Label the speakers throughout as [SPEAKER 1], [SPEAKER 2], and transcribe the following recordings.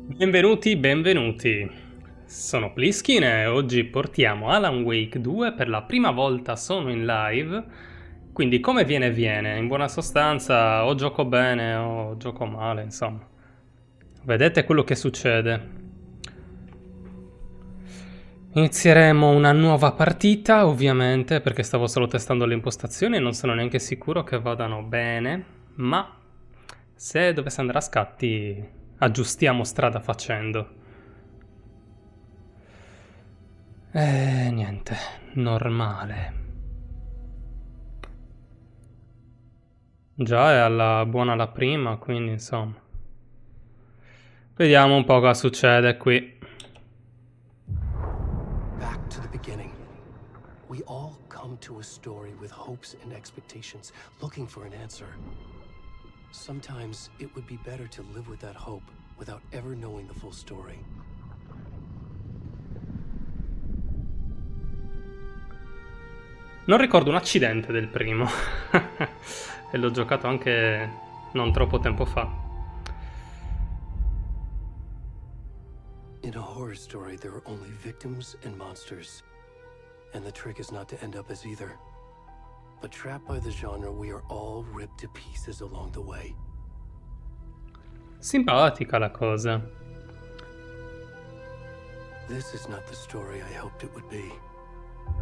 [SPEAKER 1] Benvenuti, benvenuti. Sono Pliskin e oggi portiamo Alan Wake 2 per la prima volta sono in live. Quindi come viene viene, in buona sostanza o gioco bene o gioco male, insomma. Vedete quello che succede. Inizieremo una nuova partita, ovviamente, perché stavo solo testando le impostazioni e non sono neanche sicuro che vadano bene, ma se dovesse andare a scatti aggiustiamo strada facendo. Niente, normale. Già è alla buona la prima, quindi insomma. Vediamo un po' cosa succede qui.
[SPEAKER 2] Back to the beginning. We all come to a story with hopes and expectations, looking for an answer. Sometimes it would be better to live with that hope without ever knowing the full story.
[SPEAKER 1] Non ricordo un accidente del primo. E l'ho giocato anche non troppo tempo fa.
[SPEAKER 2] In a horror story, there are only victims and monsters. And the trick is not to end up as either. But trapped by the genre, we are all ripped to pieces along the way.
[SPEAKER 1] Simpatica la cosa.
[SPEAKER 2] This is not the story I hoped it would be.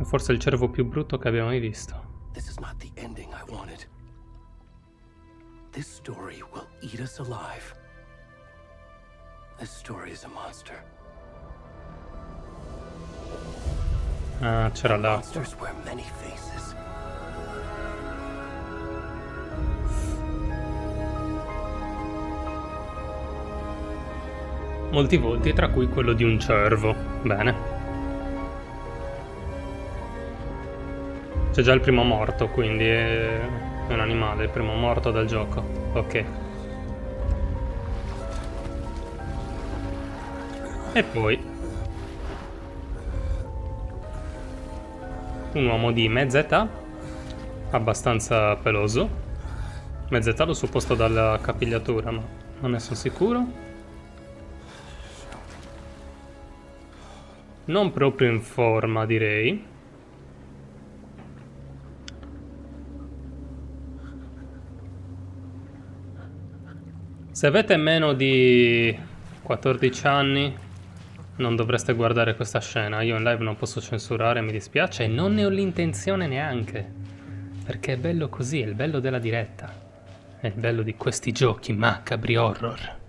[SPEAKER 1] È forse il cervo più brutto che abbiamo mai visto.
[SPEAKER 2] This is not the ending I wanted. This story will eat us alive. This story is a monster.
[SPEAKER 1] Ah, c'era l'acqua.
[SPEAKER 2] Monsters wear many faces.
[SPEAKER 1] Molti volti, tra cui quello di un cervo. Bene. C'è già il primo morto, quindi è un animale, il primo morto dal gioco. Ok. E poi un uomo di mezza età, abbastanza peloso. Mezza età l'ho supposto dalla capigliatura, ma non ne sono sicuro. Non proprio in forma, direi. Se avete meno di 14 anni non dovreste guardare questa scena. Io in live non posso censurare, mi dispiace, e non ne ho l'intenzione neanche. Perché è bello così, è il bello della diretta. È il bello di questi giochi macabri horror.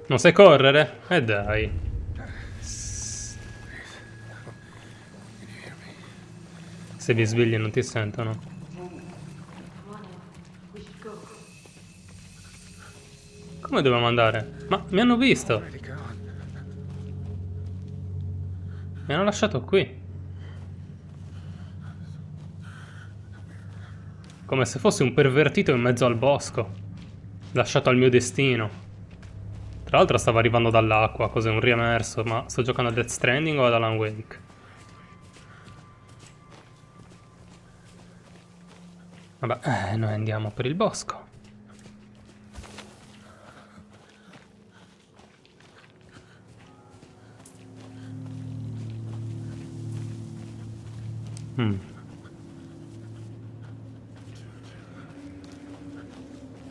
[SPEAKER 1] Non sai correre? Dai. Se vi svegli non ti sentono. Come dobbiamo andare? Ma mi hanno visto. Mi hanno lasciato qui. Come se fossi un pervertito in mezzo al bosco. Lasciato al mio destino. Tra l'altro stavo arrivando dall'acqua, cos'è un riemerso, ma sto giocando a Death Stranding o ad Alan Wake? Vabbè, noi andiamo per il bosco.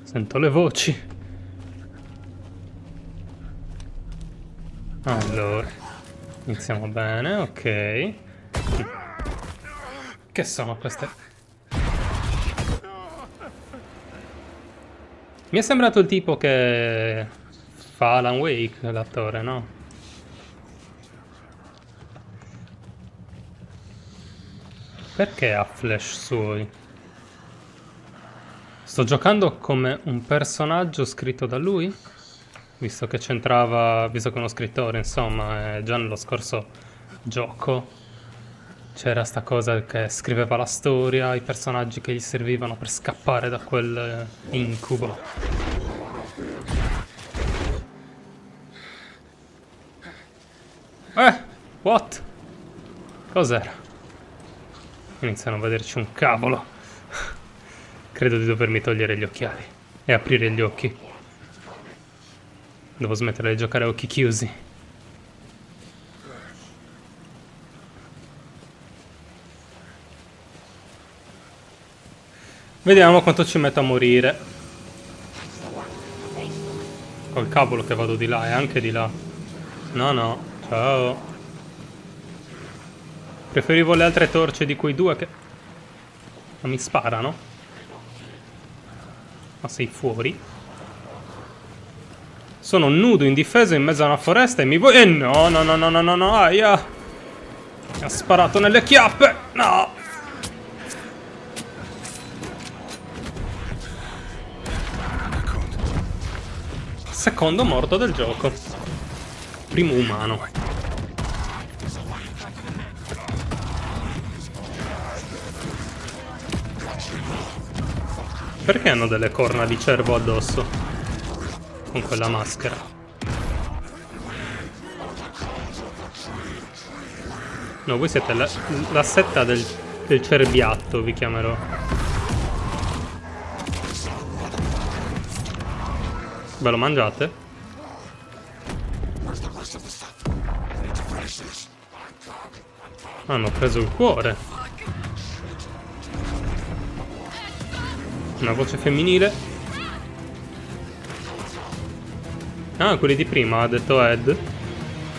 [SPEAKER 1] Sento le voci. Allora, iniziamo bene, ok. Che sono queste? Mi è sembrato il tipo che fa Alan Wake, l'attore, no? Perché ha flash suoi? Sto giocando come un personaggio scritto da lui? Visto che c'entrava, visto che è uno scrittore, insomma, già nello scorso gioco c'era sta cosa che scriveva la storia, i personaggi che gli servivano per scappare da quel incubo. What? Cos'era? Iniziano a vederci un cavolo. Credo di dovermi togliere gli occhiali e aprire gli occhi. Devo smettere di giocare a occhi chiusi. Vediamo quanto ci metto a morire. Col cavolo che vado di là e anche di là. No, no, ciao. Preferivo le altre torce di quei due che... Ma mi sparano? Ma sei fuori? Sono nudo, indifeso, in mezzo a una foresta e mi vuoi... no, no, no, no, no, no, no, aia! Mi ha sparato nelle chiappe! No! Secondo morto del gioco. Primo umano. Perché hanno delle corna di cervo addosso? Con quella maschera. No, voi siete la setta del cerbiatto, vi chiamerò. Ve lo mangiate? Hanno preso il cuore. Una voce femminile. Ah, quelli di prima, ha detto Ed.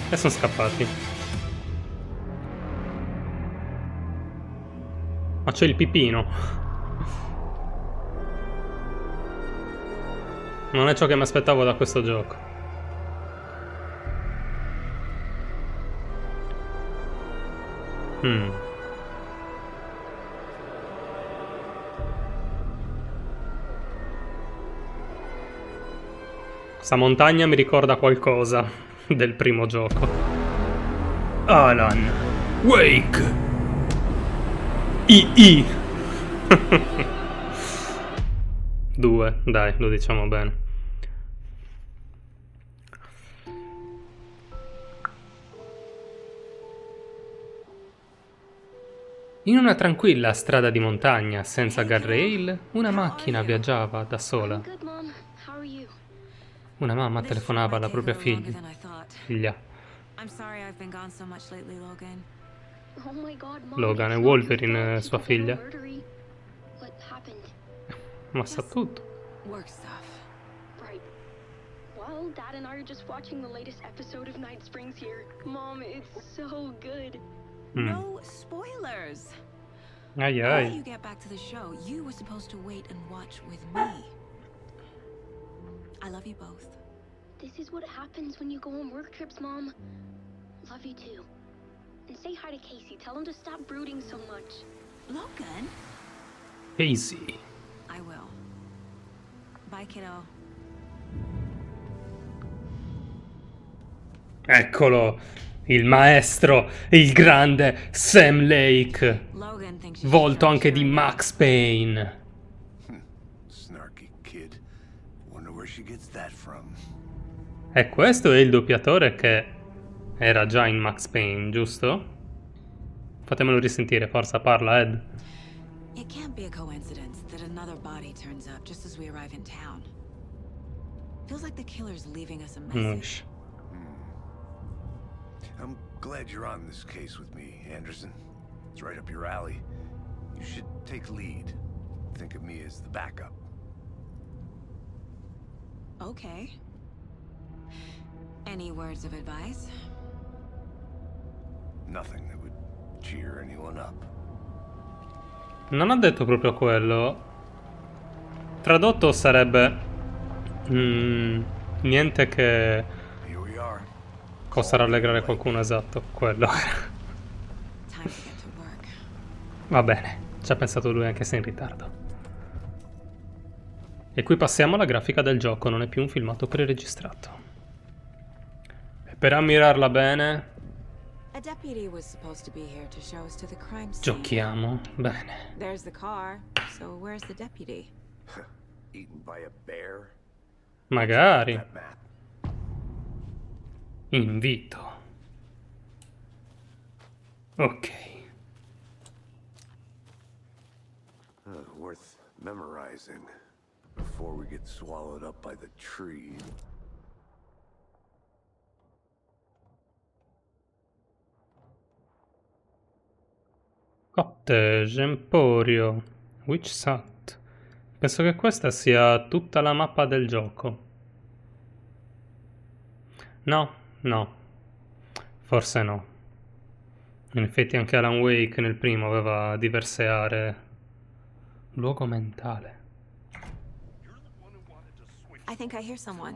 [SPEAKER 1] E sono scappati. Ma c'è il pipino. Non è ciò che mi aspettavo da questo gioco. Questa montagna mi ricorda qualcosa del primo gioco. Alan Wake II 2, dai, lo diciamo bene. In una tranquilla strada di montagna senza guardrail, una macchina viaggiava da sola. Una mamma telefonava alla propria figlia. Logan e Wolverine, sua figlia. Ma sa tutto.
[SPEAKER 3] Well, Dad and I are just watching the latest episode of Night Springs here. Mom, it's so good.
[SPEAKER 4] No spoilers.
[SPEAKER 1] Ai
[SPEAKER 4] Before
[SPEAKER 1] ai.
[SPEAKER 4] you get back to the show, you were supposed to wait and watch with me. I love you both.
[SPEAKER 3] This is what happens when you go on work trips, Mom. Love you too. And say hi to Casey. Tell him to stop brooding so much.
[SPEAKER 4] Logan?
[SPEAKER 1] Easy.
[SPEAKER 4] I will. Bye, kiddo.
[SPEAKER 1] Eccolo, il maestro, il grande Sam Lake,
[SPEAKER 4] Logan thinks you
[SPEAKER 1] volto
[SPEAKER 4] should
[SPEAKER 1] anche di
[SPEAKER 4] share
[SPEAKER 1] Max Payne.
[SPEAKER 5] Snarky kid. Wonder where she gets that from.
[SPEAKER 1] E questo è il doppiatore che era già in Max Payne, giusto? Fatemelo risentire, forza, parla Ed.
[SPEAKER 4] It can't be a coincidence that another body turns up just as we arrive in town. Feels like the killer's leaving us a message.
[SPEAKER 5] I'm glad you're on this case with me, Anderson. It's right up your alley. You should take lead. Think of me as the backup.
[SPEAKER 4] Okay. Any words of advice?
[SPEAKER 5] Nothing that would cheer anyone up.
[SPEAKER 1] Non ha detto proprio quello. Tradotto sarebbe... niente che
[SPEAKER 5] Here we are.
[SPEAKER 1] possa rallegrare qualcuno, esatto, quello.
[SPEAKER 4] Time to get to work.
[SPEAKER 1] Va bene, ci ha pensato lui anche se in ritardo. E qui passiamo alla grafica del gioco, non è più un filmato preregistrato. E per ammirarla bene,
[SPEAKER 4] A deputy was supposed to be here to show us to the crime scene.
[SPEAKER 1] giochiamo bene.
[SPEAKER 4] There's the car, so where's the deputy?
[SPEAKER 5] Eaten by a bear.
[SPEAKER 1] Magari.
[SPEAKER 5] That map.
[SPEAKER 1] Invito. Ok.
[SPEAKER 5] Worth memorizing before we get swallowed up by the tree.
[SPEAKER 1] Cottage, Emporio, Witch Sat. Penso che questa sia tutta la mappa del gioco. No, no. Forse no. In effetti anche Alan Wake nel primo aveva diverse aree. Luogo mentale.
[SPEAKER 4] I think I hear someone.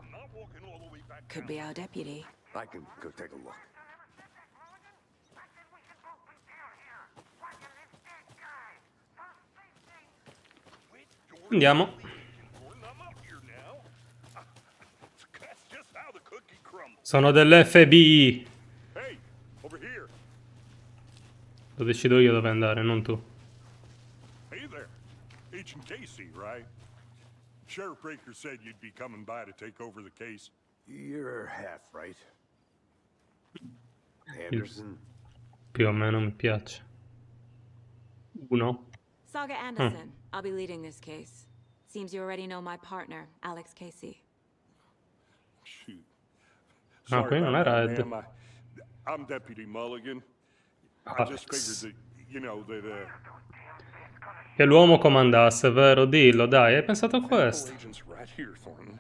[SPEAKER 4] Could be our deputy.
[SPEAKER 5] I can go take a look.
[SPEAKER 1] Andiamo. Sono dell'FBI. Lo decido io dove andare, non tu.
[SPEAKER 6] Hey there, Agent Casey, right? Sheriff Breaker said you'd be coming by to take over the case.
[SPEAKER 5] You're half right. Anderson.
[SPEAKER 1] Più o meno mi piace. Uno.
[SPEAKER 4] Saga Anderson. I'll be leading this case. Seems you already know my partner, Alex Casey.
[SPEAKER 6] Shoot.
[SPEAKER 1] Ah, qui non
[SPEAKER 6] about
[SPEAKER 1] era
[SPEAKER 6] that,
[SPEAKER 1] Ed.
[SPEAKER 6] ma'am. I'm Deputy Mulligan. I just figured that, you know, that
[SPEAKER 1] Che l'uomo comandasse, vero? Dillo, dai, hai pensato a
[SPEAKER 6] federal
[SPEAKER 1] questo?
[SPEAKER 6] agents right here, Thornton.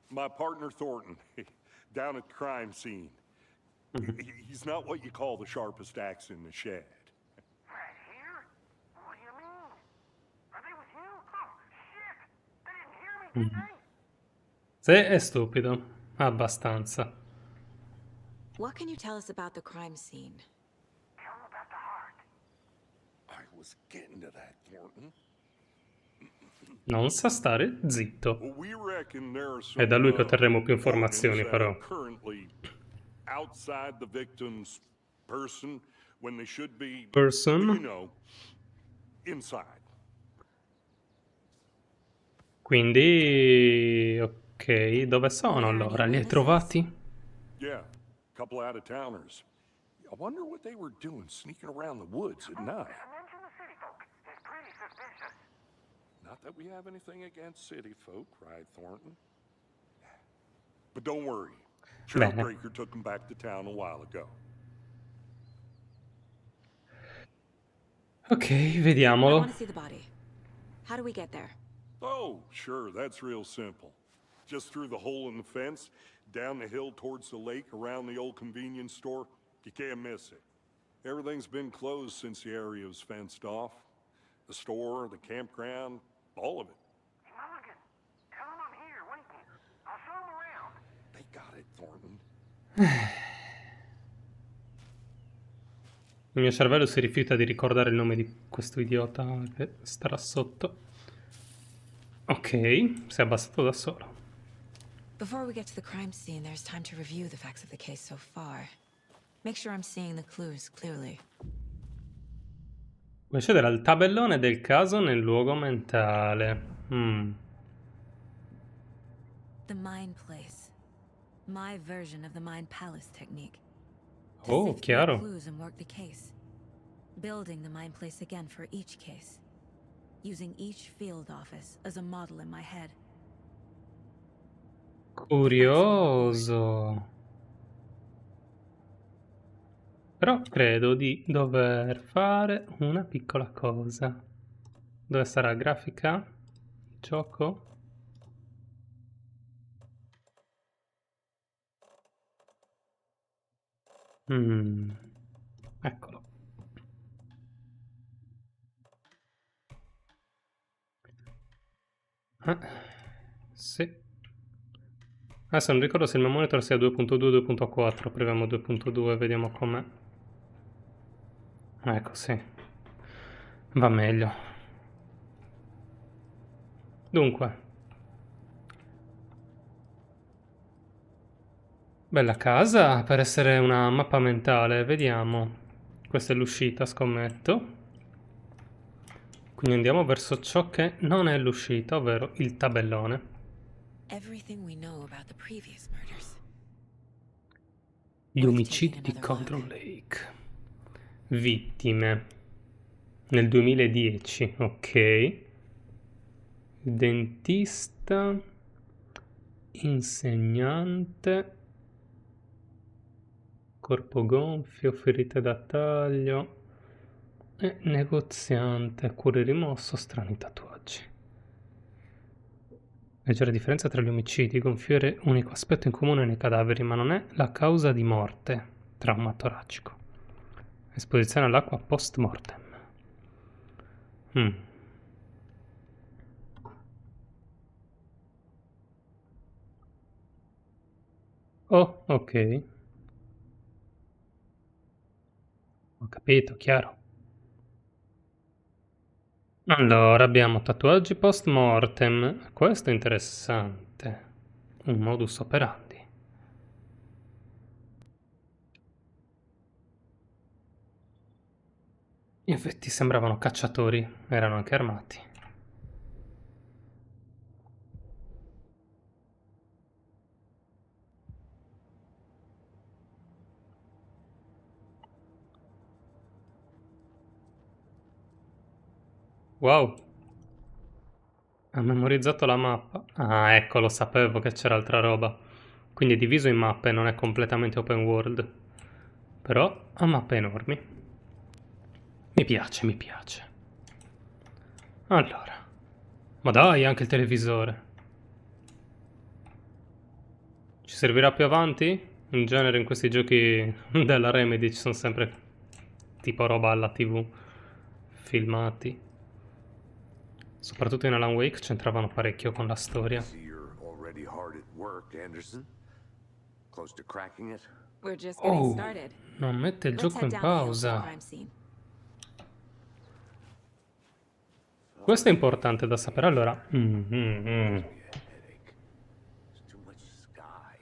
[SPEAKER 6] My partner Thornton, down at the crime scene. He's not what you call the sharpest axe in the shed.
[SPEAKER 7] Right here? What do you mean? Are they with you? Oh, shit! They didn't hear me, did they?
[SPEAKER 1] Se è stupido. Abbastanza.
[SPEAKER 4] What can you tell us about the crime scene?
[SPEAKER 7] Tell them about the heart.
[SPEAKER 6] I was getting to that, Thornton.
[SPEAKER 1] Non sa stare zitto.
[SPEAKER 6] Well, we reckon there are
[SPEAKER 1] È da lui che
[SPEAKER 6] some,
[SPEAKER 1] otterremo più
[SPEAKER 6] organs
[SPEAKER 1] informazioni,
[SPEAKER 6] that
[SPEAKER 1] però.
[SPEAKER 6] are currently outside the victim's person when they should be,
[SPEAKER 1] Person?
[SPEAKER 6] you know, inside.
[SPEAKER 1] Quindi... ok, dove sono allora? Li hai trovati?
[SPEAKER 6] Yeah, a couple out-of-towners. I wonder what they were doing sneaking around the woods at night.
[SPEAKER 7] Mention the city folk. It's pretty suspicious.
[SPEAKER 6] Not that we have anything against city folk, right, Thornton? But don't worry. Sheriff
[SPEAKER 1] Bene.
[SPEAKER 6] Breaker took them back to town a while ago.
[SPEAKER 1] Ok,
[SPEAKER 4] I
[SPEAKER 1] vediamolo.
[SPEAKER 4] want to see the body. How do we get there?
[SPEAKER 6] Oh, sure, that's real simple. Just through the hole in the fence, down the hill towards the lake, around the old convenience store. You can't miss it. Everything's been closed since the area was fenced off. The store, the campground, all of it.
[SPEAKER 7] Hey, Mulligan, tell them I'm here waiting. I'll show them around.
[SPEAKER 6] They got it, Thornton.
[SPEAKER 1] Il mio cervello si rifiuta di ricordare il nome di questo idiota che starà sotto. Ok, si è abbassato da solo.
[SPEAKER 4] Before we get to the crime scene, there's time to review the facts of the case so far. Make sure I'm seeing the clues clearly.
[SPEAKER 1] Come c'era il tabellone del caso nel luogo mentale.
[SPEAKER 4] The Mind Place. My version of the Mind Palace technique. To
[SPEAKER 1] Oh,
[SPEAKER 4] sift through
[SPEAKER 1] chiaro.
[SPEAKER 4] clues and work the case. Building the Mind Place again for each case. Using each field office as a model in my head.
[SPEAKER 1] Curioso. Però credo di dover fare una piccola cosa. Dove sarà grafica? Gioco? Eccolo. Sì. Adesso non ricordo se il mio monitor sia 2.2 o 2.4. Proviamo 2.2 e vediamo com'è. Ecco, sì. Va meglio. Dunque. Bella casa per essere una mappa mentale. Vediamo. Questa è l'uscita, scommetto. Quindi andiamo verso ciò che non è l'uscita, ovvero il tabellone.
[SPEAKER 4] Everything we know about the previous murders.
[SPEAKER 1] Gli omicidi di Cauldron Lake. Vittime. Nel 2010, ok. Dentista. Insegnante. Corpo gonfio, ferite da taglio. Negoziante, cuore rimosso, strani tatuaggi. Leggera differenza tra gli omicidi, gonfiore unico aspetto in comune nei cadaveri, ma non è la causa di morte. Trauma toracico. Esposizione all'acqua post mortem. Oh, ok. Ho capito, chiaro. Allora, abbiamo tatuaggi post mortem. Questo è interessante. Un modus operandi. In effetti sembravano cacciatori, erano anche armati. Wow. Ha memorizzato la mappa. Ah, ecco, lo sapevo che c'era altra roba. Quindi è diviso in mappe, non è completamente open world. Però ha mappe enormi. Mi piace, mi piace. Allora. Ma dai, anche il televisore. Ci servirà più avanti? In genere in questi giochi della Remedy ci sono sempre tipo roba alla TV. Filmati. Soprattutto in Alan Wake c'entravano parecchio con la storia.
[SPEAKER 5] See, you're already hard at work, Anderson. Close to cracking it?
[SPEAKER 4] We're just getting
[SPEAKER 1] Oh,
[SPEAKER 4] started.
[SPEAKER 1] non mette il
[SPEAKER 4] Let's
[SPEAKER 1] gioco
[SPEAKER 4] head
[SPEAKER 1] in
[SPEAKER 4] down the hill to the
[SPEAKER 1] pausa.
[SPEAKER 4] crime scene.
[SPEAKER 1] Questo è importante da sapere. Allora,
[SPEAKER 5] Headache. It's too much sky.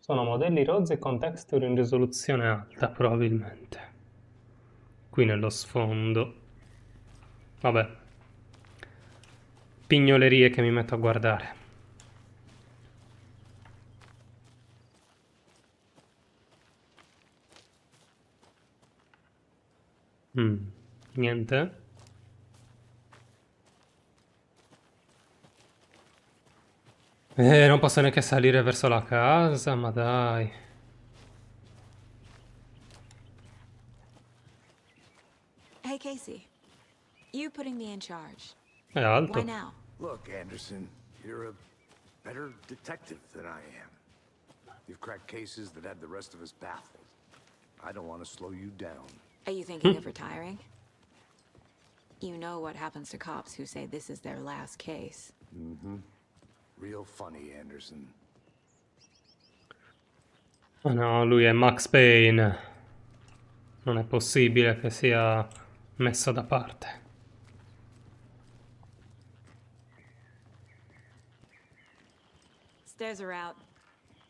[SPEAKER 1] sono modelli rozzi con texture in risoluzione alta, probabilmente. Qui nello sfondo. Vabbè. Pignolerie che mi metto a guardare. Niente. Non posso neanche salire verso la casa, ma dai.
[SPEAKER 4] Hey, Casey. You putting me in charge.
[SPEAKER 1] È
[SPEAKER 4] Why
[SPEAKER 1] alto.
[SPEAKER 4] now?
[SPEAKER 5] Look, Anderson, you're a better detective than I am. You've cracked cases that had the rest of us baffled. I don't want to slow you down.
[SPEAKER 4] Are you thinking of retiring? You know what happens to cops who say this is their last case.
[SPEAKER 5] Real funny, Anderson.
[SPEAKER 1] Oh no, lui è Max Payne. Non è possibile che sia messo da parte.
[SPEAKER 4] Stairs are out.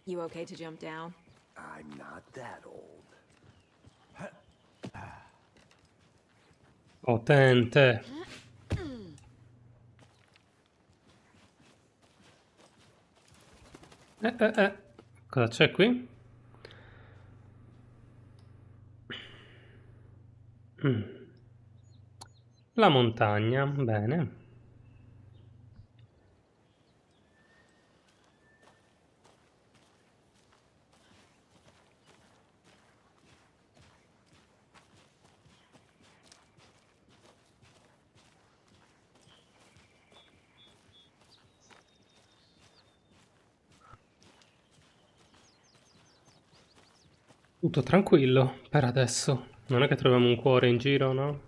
[SPEAKER 4] You okay to jump down?
[SPEAKER 5] I'm not that old.
[SPEAKER 1] Potente. Cosa c'è qui? La montagna, bene. Tutto tranquillo per adesso. Non è che troviamo un cuore in giro, no?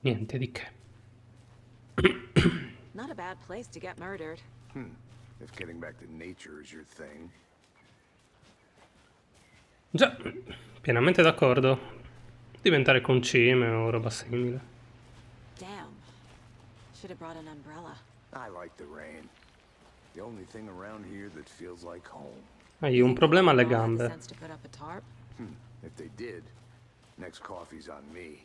[SPEAKER 1] Niente di che.
[SPEAKER 4] Not a bad place to get murdered.
[SPEAKER 5] If getting back to nature is your thing.
[SPEAKER 1] Già, pienamente d'accordo. Diventare concime o roba simile.
[SPEAKER 4] Damn. Should have brought an umbrella.
[SPEAKER 5] I like the rain. The only thing around here that feels like home.
[SPEAKER 1] Hai un problema alle
[SPEAKER 4] All had the
[SPEAKER 1] gambe.
[SPEAKER 4] sense to put up a tarp?
[SPEAKER 5] If they did, next coffee's on me.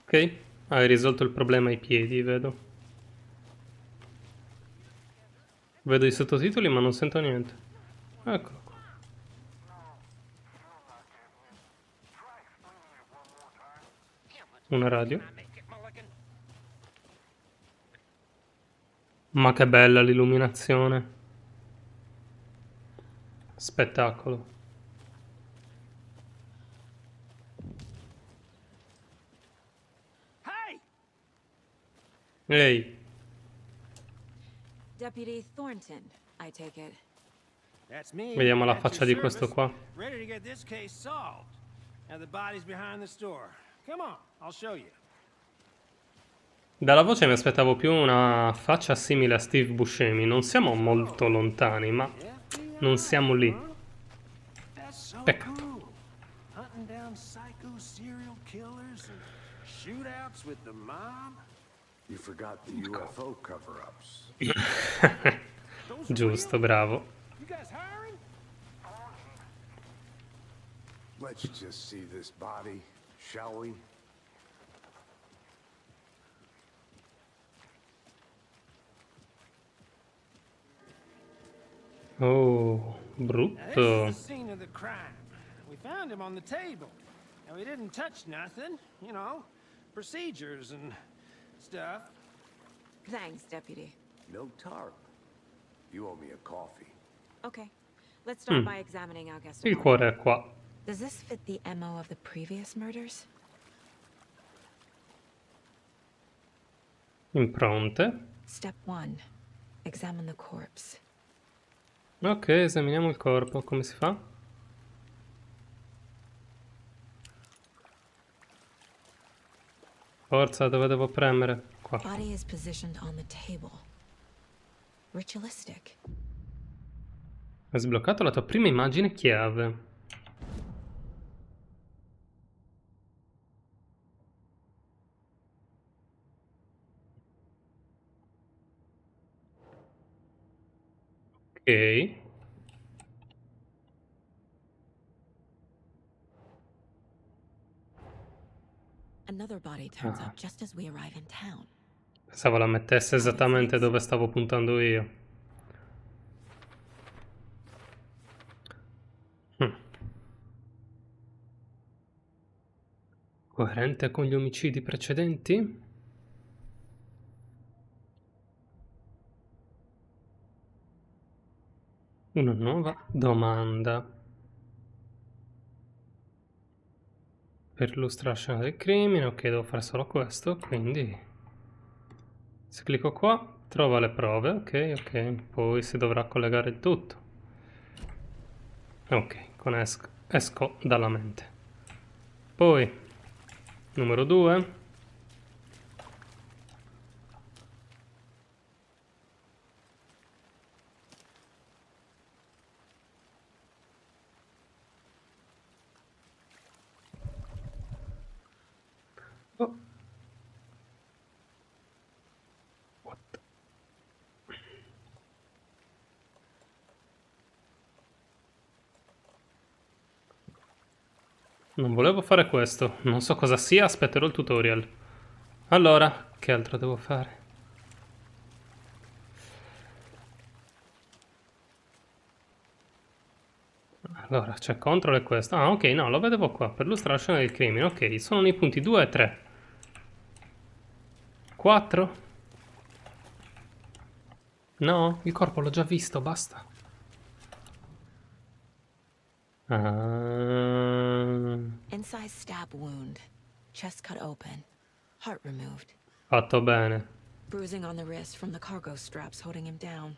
[SPEAKER 1] Ok, hai risolto il problema ai piedi, vedo. Vedo i sottotitoli ma non sento niente. Eccolo qua. Una radio. Ma che bella l'illuminazione. Spettacolo.
[SPEAKER 7] Hey!
[SPEAKER 1] Ehi,
[SPEAKER 4] Deputy Thornton, I take it.
[SPEAKER 7] That's me.
[SPEAKER 1] vediamo la
[SPEAKER 7] At
[SPEAKER 1] faccia
[SPEAKER 7] your
[SPEAKER 1] di questo
[SPEAKER 7] service,
[SPEAKER 1] qua.
[SPEAKER 7] ready to get this case solved. Now the body's behind the store. Come on, I'll show you.
[SPEAKER 1] Dalla voce mi aspettavo più una faccia simile a Steve Buscemi. Non siamo molto lontani, ma non siamo lì.
[SPEAKER 7] That's so
[SPEAKER 1] Peccato.
[SPEAKER 7] cool. Hunting down psycho serial killers and shootouts with the mob.
[SPEAKER 5] You forgot the UFO cover-ups.
[SPEAKER 7] Those are
[SPEAKER 1] Giusto,
[SPEAKER 7] real?
[SPEAKER 1] bravo.
[SPEAKER 7] You guys hiring?
[SPEAKER 5] Let's just see this body, shall we?
[SPEAKER 1] Oh,
[SPEAKER 7] Now,
[SPEAKER 1] brutto.
[SPEAKER 7] this is the scene of the crime. We found him on the table. And we didn't touch nothing, you know, procedures and stuff.
[SPEAKER 4] Thanks, Deputy.
[SPEAKER 5] No tarp. You owe me a coffee.
[SPEAKER 4] Okay, let's start by examining our guest.
[SPEAKER 1] Il cuore è qua.
[SPEAKER 4] Does this fit the MO of the previous murders?
[SPEAKER 1] Impronte.
[SPEAKER 4] Step 1. Examine the corpse.
[SPEAKER 1] Ok, esaminiamo il corpo. Come si fa? Forza, dove devo premere? Qua.
[SPEAKER 4] Body is positioned on the table. Ritualistic.
[SPEAKER 1] Hai sbloccato la tua prima immagine chiave. Ok.
[SPEAKER 4] Another body turns up just as we arrive in town.
[SPEAKER 1] Pensavo la mettesse esattamente dove stavo puntando io. Coerente con gli omicidi precedenti? Una nuova domanda. Per illustrare la scena del crimine, ok, devo fare solo questo, quindi se clicco qua trova le prove, ok, poi si dovrà collegare il tutto. Ok, con esco dalla mente. Poi, numero 2. Oh. What? Non volevo fare questo, non so cosa sia, aspetterò il tutorial. Allora, che altro devo fare? Allora, c'è control e questo. Ah, ok, no, lo vedevo qua, per illustrare la scena del crimine. Ok, sono nei punti 2 e 3. 4? No, il corpo l'ho già visto, basta.
[SPEAKER 4] Inside stab wound. Chest cut open. Heart removed.
[SPEAKER 1] Fatto bene.
[SPEAKER 4] Bruising on the wrist from the cargo straps holding him down.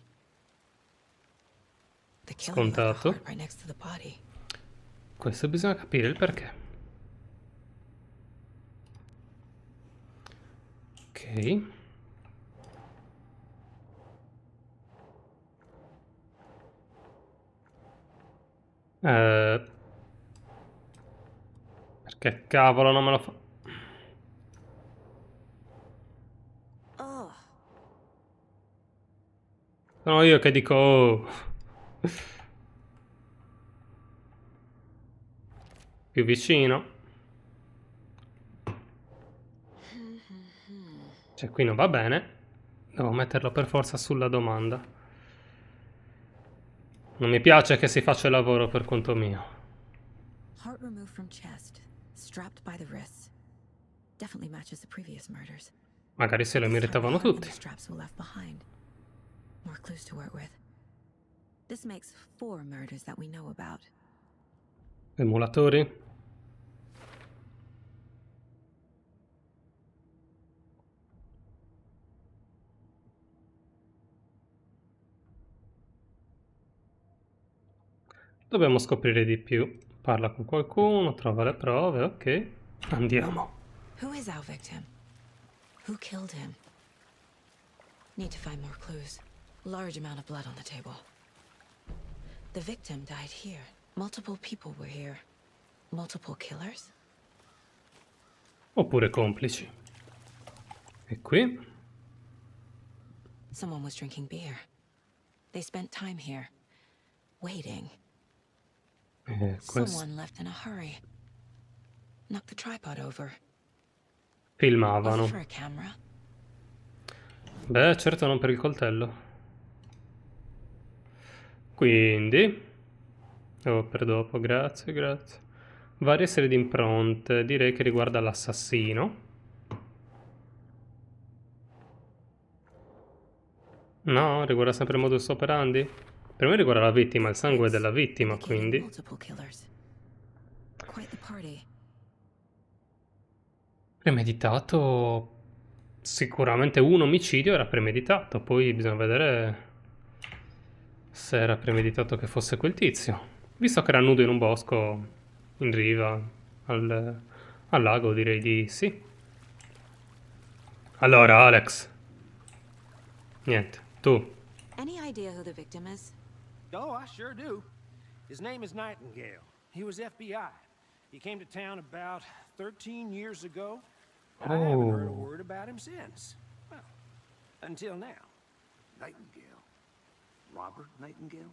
[SPEAKER 4] The killer left the
[SPEAKER 1] Scontato.
[SPEAKER 4] heart right next to the body.
[SPEAKER 1] Questo bisogna capire il perché. Ok. Perché cavolo non me lo fa?
[SPEAKER 4] Oh,
[SPEAKER 1] Sono io che dico oh. Più vicino. Cioè qui non va bene. Devo metterlo per forza sulla domanda. Non mi piace che si faccia il lavoro per conto mio.
[SPEAKER 4] heart removed from chest, strapped by the wrists. Definitely matches the previous murders.
[SPEAKER 1] Magari se lo
[SPEAKER 4] This time
[SPEAKER 1] meritavano
[SPEAKER 4] the heart and
[SPEAKER 1] tutti.
[SPEAKER 4] the straps were left behind. More clues to work with. This makes 4 murders that we know about.
[SPEAKER 1] Emulatori. Dobbiamo scoprire di più. Parla con qualcuno, trova le prove, ok. Andiamo.
[SPEAKER 4] Who is our victim? Who killed him? Need to find more clues. Large amount of blood on the table. The victim died here. Multiple people were here. Multiple killers?
[SPEAKER 1] Oppure complici. E qui?
[SPEAKER 4] Someone was drinking beer. They spent time here. Waiting.
[SPEAKER 1] Questo.
[SPEAKER 4] Someone left in a hurry. Knocked the tripod over.
[SPEAKER 1] Filmavano.
[SPEAKER 4] Was it for a camera?
[SPEAKER 1] Beh, certo non per il coltello. Quindi... Oh, per dopo, grazie, grazie. Varie serie di impronte. Direi che riguarda l'assassino. No, riguarda sempre il modus operandi? Per me riguarda la vittima, il sangue della vittima, quindi...
[SPEAKER 4] Multiple killers. Quite the party.
[SPEAKER 1] Premeditato... Sicuramente un omicidio era premeditato, poi bisogna vedere se era premeditato che fosse quel tizio. Visto che era nudo in un bosco, in riva, al lago, direi di sì. Allora, Alex. Niente, tu.
[SPEAKER 4] Any idea who the victim is?
[SPEAKER 7] Oh, I sure do. His name is Nightingale. He was FBI. He came to town about 13 years ago. I haven't heard a word about him since. Well, until now.
[SPEAKER 5] Nightingale? Robert Nightingale?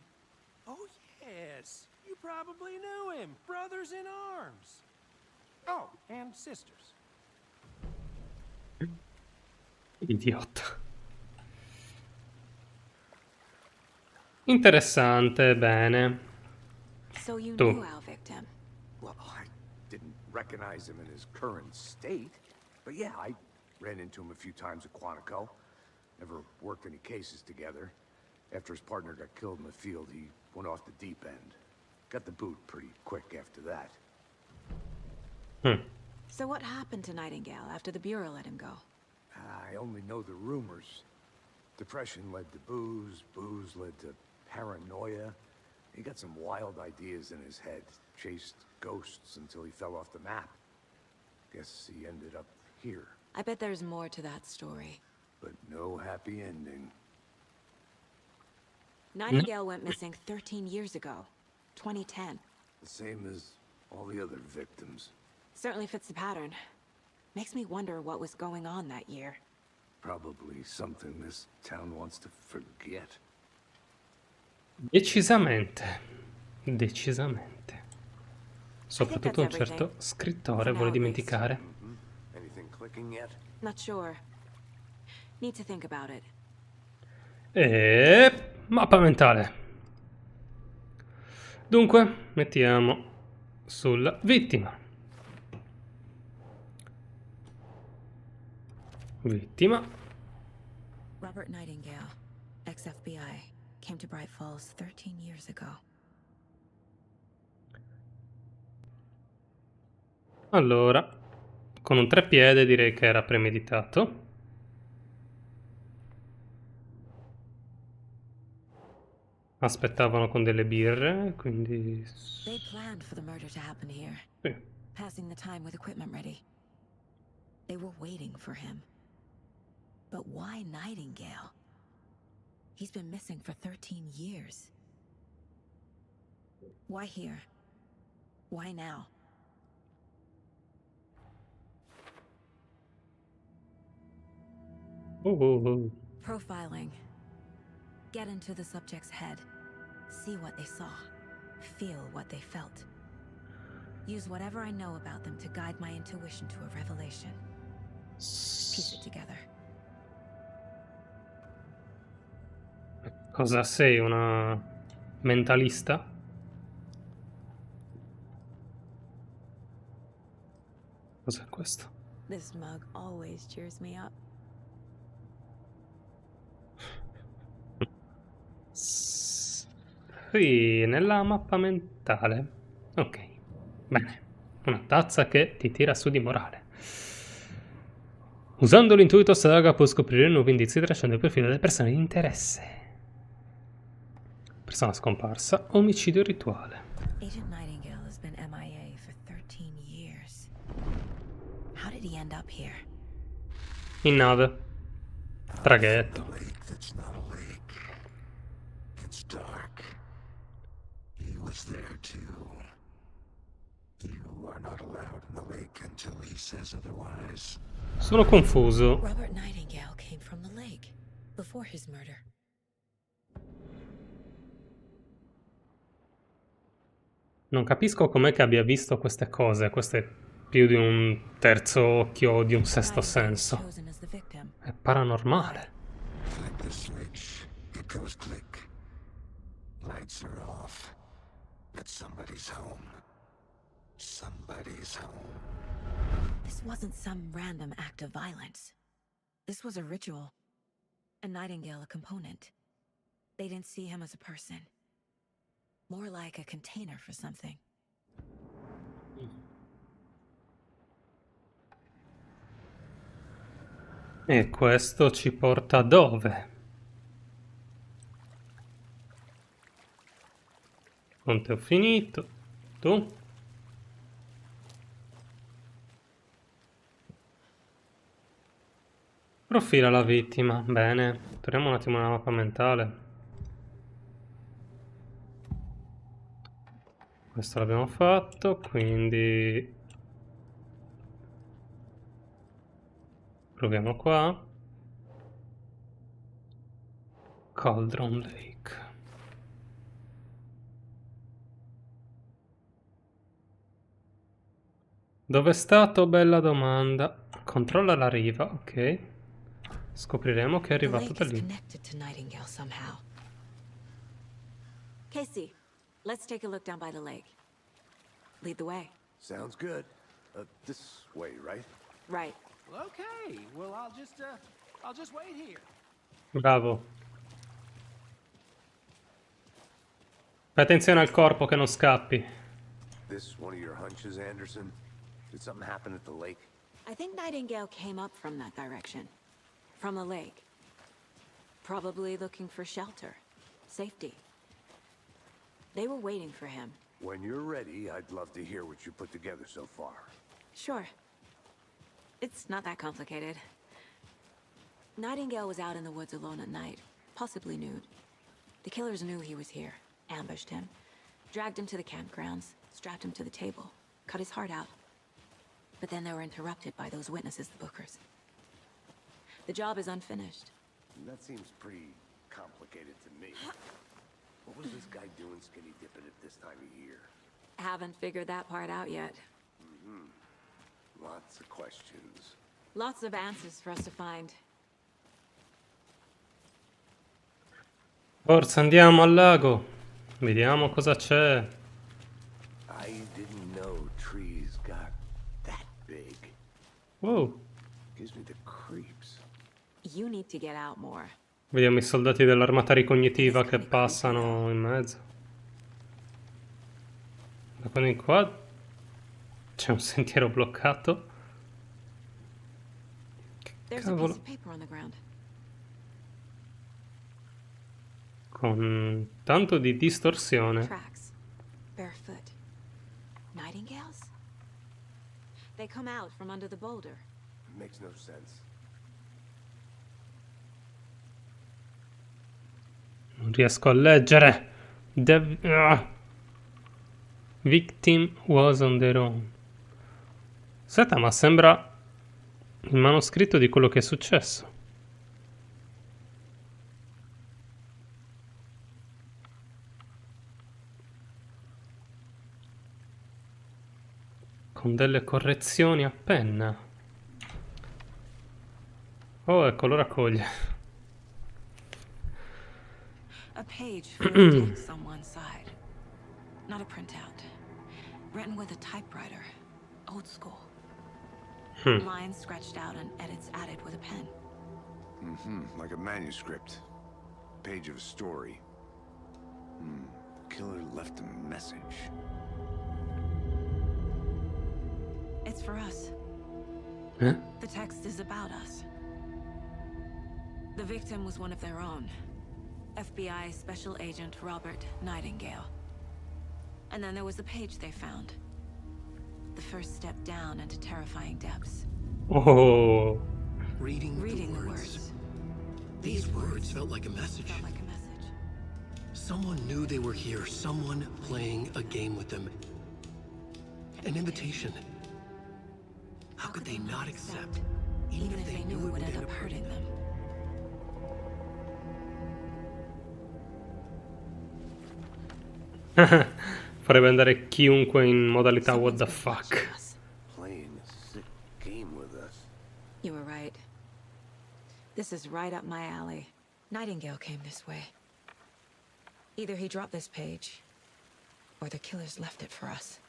[SPEAKER 7] Oh, yes. You probably knew him. Brothers in arms. Oh, and sisters.
[SPEAKER 1] Idiota. Interessante, bene.
[SPEAKER 4] So you
[SPEAKER 1] Tu.
[SPEAKER 4] knew our victim.
[SPEAKER 5] Well, I didn't recognize him in his current state. But yeah, I ran into him a few times at Quantico. Never worked any cases together. After his partner got killed in the field, he went off the deep end. Got the boot pretty quick after that.
[SPEAKER 4] So what happened to Nightingale after the Bureau let him go?
[SPEAKER 5] I only know the rumors. Depression led to booze, booze led to paranoia. He got some wild ideas in his head, chased ghosts until he fell off the map. Guess he ended up here,
[SPEAKER 4] I bet there's more to that story.
[SPEAKER 5] but no happy ending.
[SPEAKER 4] Nightingale went missing 13 years ago. 2010.
[SPEAKER 5] The same as all the other victims.
[SPEAKER 4] Certainly fits the pattern. Makes me wonder what was going on that year.
[SPEAKER 5] Probably something this town wants to forget.
[SPEAKER 1] Decisamente. Decisamente. Soprattutto un
[SPEAKER 4] that's
[SPEAKER 1] certo
[SPEAKER 4] everything.
[SPEAKER 1] scrittore
[SPEAKER 4] For
[SPEAKER 1] vuole
[SPEAKER 4] now, at least.
[SPEAKER 1] dimenticare.
[SPEAKER 5] Anything clicking yet?
[SPEAKER 4] Not sure. Need to think about it.
[SPEAKER 1] E... mappa mentale. Dunque, mettiamo sulla vittima. Vittima.
[SPEAKER 4] Robert Nightingale, ex-FBI, came to Bright Falls 13 years ago.
[SPEAKER 1] Allora, con un treppiede direi che era premeditato. Aspettavano con delle birre, quindi...
[SPEAKER 4] They planned for the murder to happen here,
[SPEAKER 1] sì.
[SPEAKER 4] passing the time with equipment ready. They were waiting for him. But why Nightingale? He's been missing for 13 years. Why here? Why now? Profiling. Get into the subject's head. See what they saw. Feel what they felt. Use whatever I know about them to guide my intuition to a revelation. Piece it together.
[SPEAKER 1] Cosa sei, una mentalista? Cos'è questo?
[SPEAKER 4] This mug always cheers me up.
[SPEAKER 1] Qui nella mappa mentale. Ok, bene. Una tazza che ti tira su di morale. Usando l'intuito saga puoi scoprire nuovi indizi tracciando il profilo delle persone di interesse. Persona scomparsa, omicidio rituale.
[SPEAKER 4] Agent Nightingale has been MIA for 13 years. How did he end up here?
[SPEAKER 1] In nave. Traghetto.
[SPEAKER 5] That's not a lake. It's dark. He was there too. You are not allowed in the lake until he says otherwise.
[SPEAKER 1] Sono confuso.
[SPEAKER 4] Robert Nightingale came from the lake before his murder.
[SPEAKER 1] Non capisco com'è che abbia visto queste cose. Questo è più di un terzo occhio o di un sesto senso.
[SPEAKER 4] Chosen as the victim.
[SPEAKER 1] È paranormale.
[SPEAKER 5] Click the switch. It goes click. Lights are off. But somebody's home. Somebody's home.
[SPEAKER 4] This wasn't some random act of violence. This was a ritual. A Nightingale a component. They didn't see him as a person. More like a container for something.
[SPEAKER 1] E questo ci porta dove? Conte ho finito. Tu? Profila la vittima. Bene. Torniamo un attimo alla mappa mentale. Questo l'abbiamo fatto, quindi proviamo qua. Cauldron Lake. Dove è stato? Bella domanda. Controlla la riva, ok. Scopriremo che è
[SPEAKER 4] The
[SPEAKER 1] arrivato
[SPEAKER 4] lake
[SPEAKER 1] da
[SPEAKER 4] is
[SPEAKER 1] lì.
[SPEAKER 4] connected to Nightingale somehow. Casey, let's take a look down by the lake. Lead the way.
[SPEAKER 5] Sounds good. This way, right?
[SPEAKER 4] Right.
[SPEAKER 7] Well, okay. Well, I'll just wait here.
[SPEAKER 1] Bravo. Fai attenzione al corpo che non scappi.
[SPEAKER 5] This one of your hunches, Anderson? Did something happen at the lake?
[SPEAKER 4] I think Nightingale came up from that direction. From the lake. Probably looking for shelter. Safety. They were waiting for him.
[SPEAKER 5] When you're ready, I'd love to hear what you put together so far.
[SPEAKER 4] Sure. It's not that complicated. Nightingale was out in the woods alone at night, possibly nude. The killers knew he was here, ambushed him, dragged him to the campgrounds, strapped him to the table, cut his heart out. But then they were interrupted by those witnesses, the Bookers. The job is unfinished.
[SPEAKER 5] That seems pretty complicated to me. What was this guy doing skinny dipping at this time of year?
[SPEAKER 4] Haven't figured that part out yet.
[SPEAKER 5] Lots of questions.
[SPEAKER 4] Lots of answers for us to find.
[SPEAKER 1] Forza, andiamo al lago. Vediamo cosa c'è.
[SPEAKER 5] I didn't know trees got that big.
[SPEAKER 1] Wow.
[SPEAKER 5] Gives me the creeps.
[SPEAKER 4] You need to get out more.
[SPEAKER 1] Vediamo i soldati dell'armata ricognitiva che passano in mezzo. Da qua in qua c'è un sentiero bloccato. Che
[SPEAKER 4] There's a piece
[SPEAKER 1] cavolo.
[SPEAKER 4] of paper on the ground.
[SPEAKER 1] Con tanto di distorsione.
[SPEAKER 4] Tracks. Barefoot. Nightingales? They come out from under the boulder.
[SPEAKER 5] Makes no sense.
[SPEAKER 1] Non riesco a leggere. Victim was on their own. Senta, ma sembra il manoscritto di quello che è successo. Con delle correzioni a penna. Oh, ecco, lo raccoglie.
[SPEAKER 4] A page full of text on one side. Not a printout. Written with a typewriter. Old school. Lines scratched out and edits added with a pen.
[SPEAKER 5] Like a manuscript. Page of a story. killer left a message.
[SPEAKER 4] It's for us.
[SPEAKER 1] Eh?
[SPEAKER 4] The text is about us. The victim was one of their own. FBI Special Agent Robert Nightingale. And then there was the page they found. The first step down into terrifying depths.
[SPEAKER 1] Oh.
[SPEAKER 2] Reading
[SPEAKER 4] Reading
[SPEAKER 2] the words. These words felt like a message.
[SPEAKER 4] Felt like a message.
[SPEAKER 2] Someone knew they were here. Someone playing a game with them. An invitation. How could they not accept?
[SPEAKER 4] Even if they knew it would end up hurting them.
[SPEAKER 1] Farebbe andare chiunque in modalità what the fuck.
[SPEAKER 5] Playing a sick game with us.
[SPEAKER 4] You were right. This is right up my alley. Nightingale came this way. Either he dropped this page, or the killers left it for us.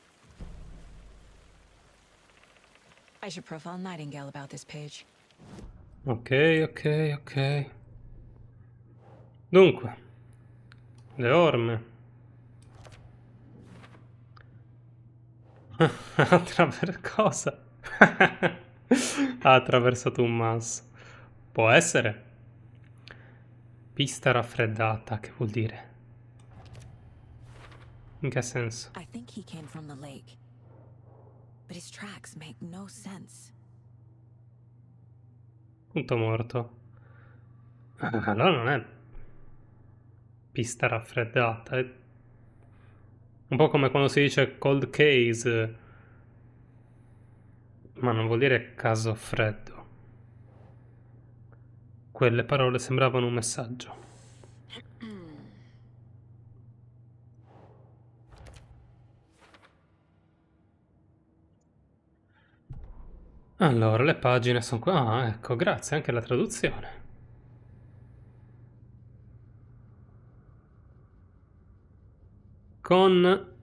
[SPEAKER 4] I should profile Nightingale about this page.
[SPEAKER 1] Ok. Dunque, le orme. Cosa? Ha attraversato un masso. Può essere. Pista raffreddata, che vuol dire? In che senso?
[SPEAKER 4] I think he came from the lake. But his tracks make no sense.
[SPEAKER 1] Punto morto. Allora non è pista raffreddata, è un po' come quando si dice cold case, ma non vuol dire caso freddo. Quelle parole sembravano un messaggio. Allora, le pagine sono qua. Ah, ecco, grazie anche alla traduzione. Con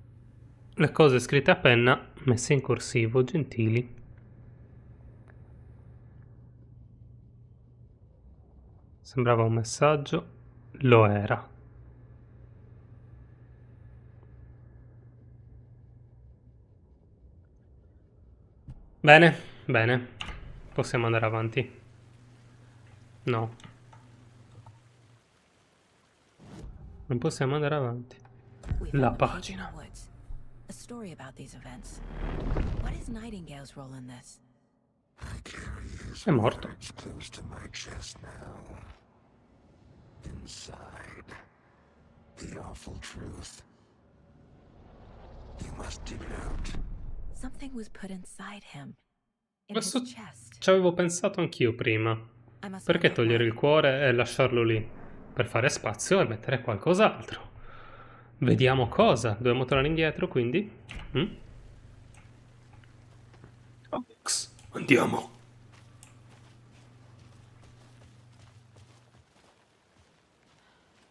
[SPEAKER 1] le cose scritte a penna messe in corsivo, gentili. Sembrava un messaggio, lo era. Bene, possiamo andare avanti. No. Non possiamo andare avanti. La pagina.
[SPEAKER 4] A story about these events. What is Nightingale's role in this?
[SPEAKER 1] È morto.
[SPEAKER 5] Close to my chest now. Inside. The awful truth. You must dig it out.
[SPEAKER 4] Something was put inside him. In
[SPEAKER 1] Questo
[SPEAKER 4] his chest.
[SPEAKER 1] ci avevo pensato anch'io prima. Perché togliere il cuore e lasciarlo lì? Per fare spazio e mettere qualcos'altro. Vediamo cosa. Dobbiamo tornare indietro, quindi. Ox, andiamo.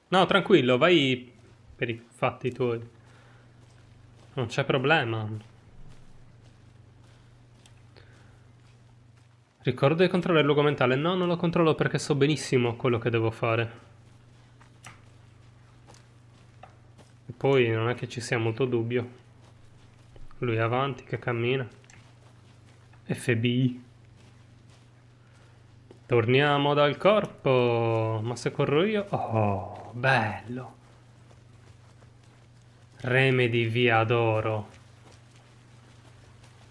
[SPEAKER 1] No, tranquillo, vai per i fatti tuoi. Non c'è problema. Ricordo di controllare il luogo mentale. No, non lo controllo perché so benissimo quello che devo fare. E poi non è che ci sia molto dubbio. Lui è avanti che cammina. FBI. Torniamo dal corpo. Ma se corro io... Oh, bello. Remedy via d'oro.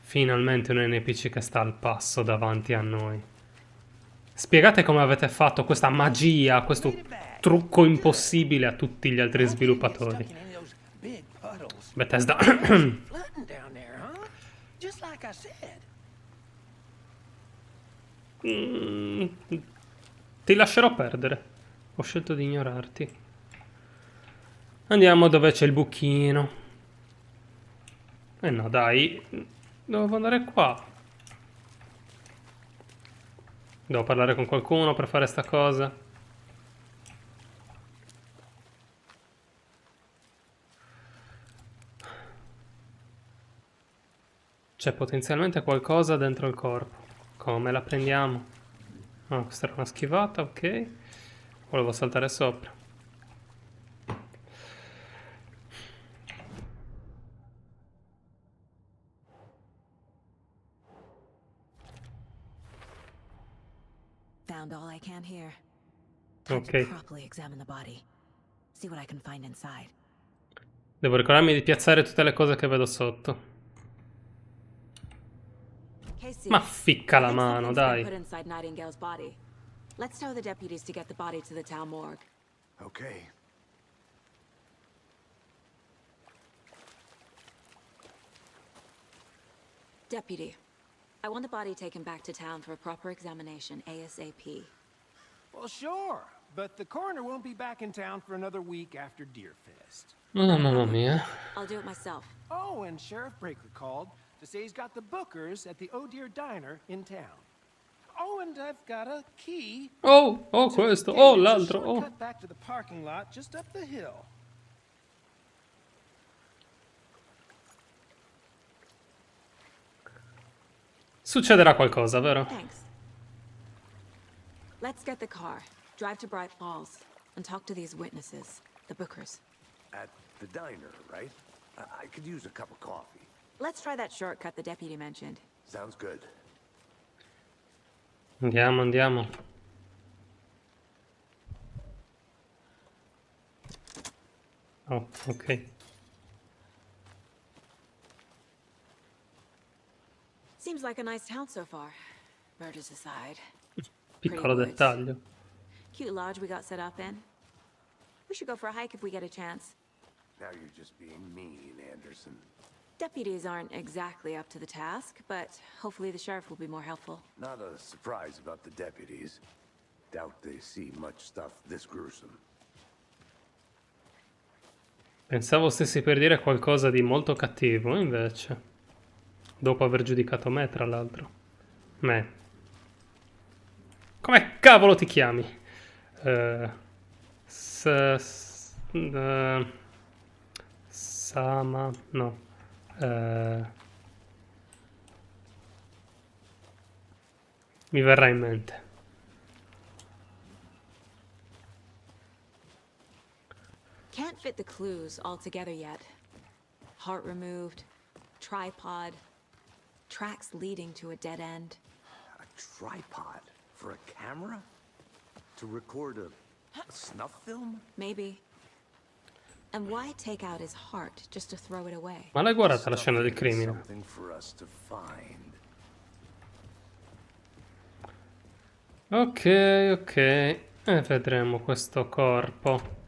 [SPEAKER 1] Finalmente un NPC che sta al passo davanti a noi. Spiegate come avete fatto questa magia, questo trucco impossibile a tutti gli altri sviluppatori. Bethesda. Ti lascerò perdere. Ho scelto di ignorarti. Andiamo dove c'è il buchino. Eh no, dai. Devo andare qua. Devo parlare con qualcuno per fare sta cosa. C'è potenzialmente qualcosa dentro il corpo. Come la prendiamo? Ah, questa era una schivata, ok. Volevo saltare sopra.
[SPEAKER 4] around all I can here. Time to
[SPEAKER 1] Ok.
[SPEAKER 4] properly examine the body. See what I can find inside.
[SPEAKER 1] Devo ricordarmi di piazzare tutte le cose che vedo sotto.
[SPEAKER 4] Casey,
[SPEAKER 1] Ma ficca
[SPEAKER 4] I
[SPEAKER 1] la
[SPEAKER 4] think
[SPEAKER 1] mano,
[SPEAKER 4] something's been
[SPEAKER 1] dai.
[SPEAKER 4] put inside Nightingale's body. Let's tell the deputies to get the body to the town morgue.
[SPEAKER 5] Okay.
[SPEAKER 4] Deputy, I want the body taken back to town for a proper examination ASAP.
[SPEAKER 7] Well, sure, but the coroner won't be back in town for another week after Deerfest.
[SPEAKER 1] Oh, mamma mia.
[SPEAKER 4] I'll do it myself.
[SPEAKER 7] Oh, and Sheriff Breaker called to say he's got the bookers at the Oh Dear Diner in town. Oh, and I've got a key.
[SPEAKER 1] Oh,
[SPEAKER 7] to the
[SPEAKER 1] questo.
[SPEAKER 7] gate.
[SPEAKER 1] Oh,
[SPEAKER 7] It's a
[SPEAKER 1] l'altro. Oh.
[SPEAKER 7] shortcut back to the parking lot just up the hill.
[SPEAKER 1] Succederà qualcosa, vero?
[SPEAKER 4] Thanks. Let's get the car, drive to Bright Falls, and talk to these witnesses, the bookers.
[SPEAKER 5] At the diner, right? I could use a cup of coffee.
[SPEAKER 4] Let's try that shortcut the deputy mentioned.
[SPEAKER 5] Sounds good.
[SPEAKER 1] Andiamo, andiamo. Oh, ok.
[SPEAKER 4] Seems like a nice town so far. Murders aside.
[SPEAKER 1] Piccolo
[SPEAKER 4] woods.
[SPEAKER 1] dettaglio.
[SPEAKER 4] Cute lodge we got set up in. We should go for a hike if we get a chance.
[SPEAKER 5] Now you're just being mean, Anderson.
[SPEAKER 4] Deputies aren't exactly up to the task, but hopefully the sheriff will be more helpful.
[SPEAKER 5] Not a surprise about the deputies. Doubt they see much stuff this gruesome.
[SPEAKER 1] Pensavo stessi per dire qualcosa di molto cattivo, invece. Dopo aver giudicato me, tra l'altro. Me. Come cavolo ti chiami? Sama... No. Mi verrà in mente.
[SPEAKER 4] Can't fit the clues all together yet. Heart removed, tripod, tracks leading to a dead end.
[SPEAKER 5] A tripod for a camera? To record a snuff film?
[SPEAKER 4] Maybe. And why take out his heart just to throw it away?
[SPEAKER 1] Ma l'hai guardata la scena del crimine?
[SPEAKER 5] Something for us to find.
[SPEAKER 1] Ok, ok. E vedremo questo corpo.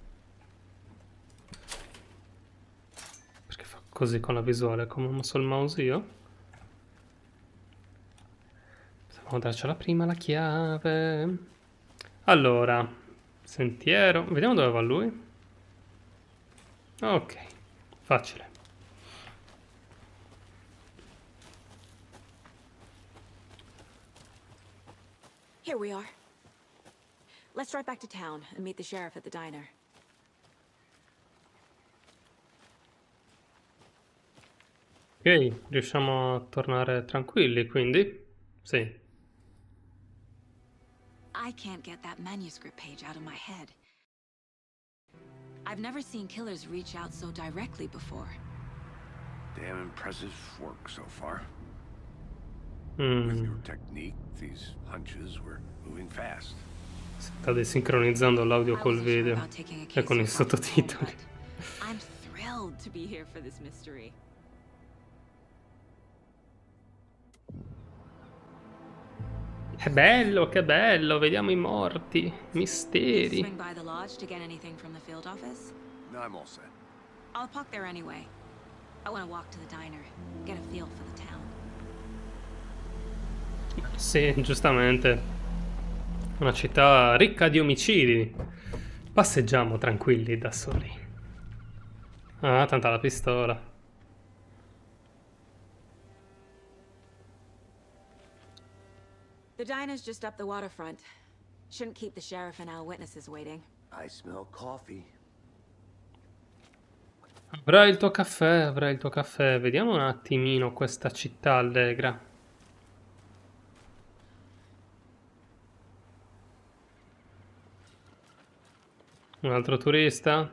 [SPEAKER 1] Perché fa così con la visuale? Come ho mosso il mouse io? Dobbiamo darcela prima la chiave. Allora, sentiero. Vediamo dove va lui. Ok, facile.
[SPEAKER 4] Here we are. Let's drive back to town and meet the sheriff at the diner.
[SPEAKER 1] Ok, riusciamo a tornare tranquilli, quindi? Sì.
[SPEAKER 4] I can't get that manuscript page out of my head. I've never seen killers reach out so directly before.
[SPEAKER 5] Damn impressive work so far.
[SPEAKER 1] Mm.
[SPEAKER 5] With your technique, these hunches were moving fast.
[SPEAKER 1] Sta desincronizzando l'audio
[SPEAKER 4] I
[SPEAKER 1] col
[SPEAKER 4] wasn't sure
[SPEAKER 1] video
[SPEAKER 4] about taking a
[SPEAKER 1] e
[SPEAKER 4] case
[SPEAKER 1] con i
[SPEAKER 4] so far from home,
[SPEAKER 1] sottotitoli.
[SPEAKER 4] but I'm thrilled to be here for this mystery.
[SPEAKER 1] Che bello, vediamo i morti, misteri.
[SPEAKER 4] Swing by the lodge to get anything from the field office?
[SPEAKER 5] No, I'm all set.
[SPEAKER 4] I'll park there anyway. I want to walk to the diner, get a feel for the town.
[SPEAKER 1] Sì, giustamente. Una città ricca di omicidi. Passeggiamo tranquilli da soli. Ah, tanta la pistola.
[SPEAKER 4] The diner's just up the waterfront. Shouldn't keep the sheriff and our witnesses waiting.
[SPEAKER 5] I smell coffee.
[SPEAKER 1] Avrai il tuo caffè, avrai il tuo caffè. Vediamo un attimino questa città allegra. Un altro turista?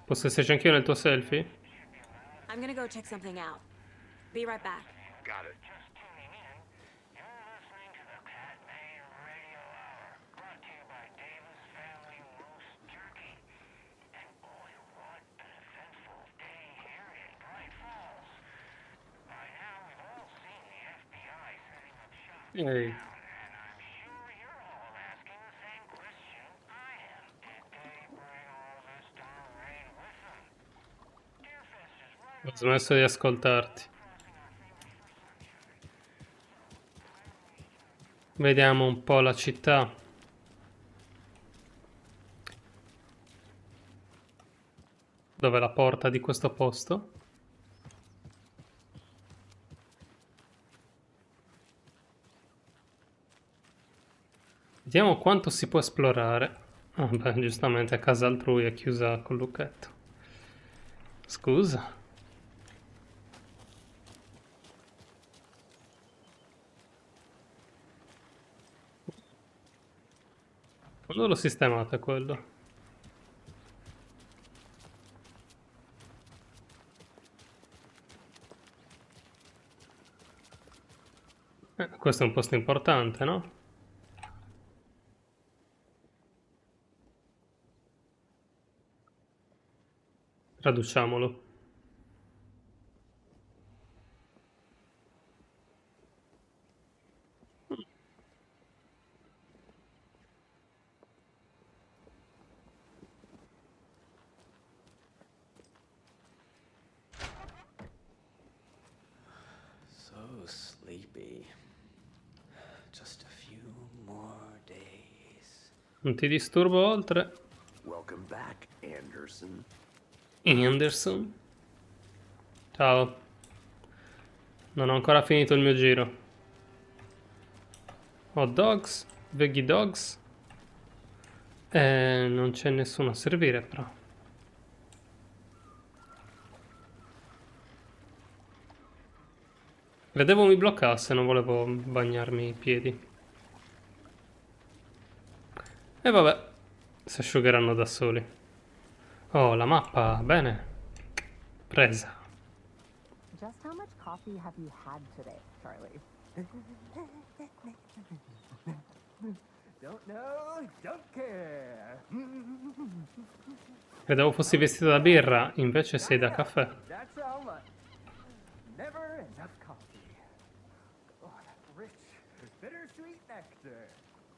[SPEAKER 1] Posso esserci anch'io nel tuo selfie?
[SPEAKER 4] I'm gonna go check something out. Be right back.
[SPEAKER 5] Got it.
[SPEAKER 1] Ehi. Ho smesso di ascoltarti. Vediamo un po' la città. Dov'è la porta di questo posto? Vediamo quanto si può esplorare. Ah, beh, giustamente a casa altrui è chiusa col lucchetto. Scusa. Quando l'ho sistemato quello? Questo è un posto importante, no? Traduciamolo.
[SPEAKER 2] So sleepy. Just a few more days.
[SPEAKER 1] Non ti disturbo oltre.
[SPEAKER 5] Welcome back, Anderson.
[SPEAKER 1] Anderson. Ciao. Non ho ancora finito il mio giro. Hot dogs, veggie dogs. Non c'è nessuno a servire però. Vedevo mi bloccasse, non volevo bagnarmi i piedi. E vabbè, si asciugheranno da soli. Oh, la mappa, bene. Presa.
[SPEAKER 8] Just how much coffee have you had today, Charlie? Don't know, don't care.
[SPEAKER 1] Credevo fossi vestito da birra, invece sei da caffè.
[SPEAKER 8] That's how much. Never enough coffee. Oh, that rich, bittersweet nectar.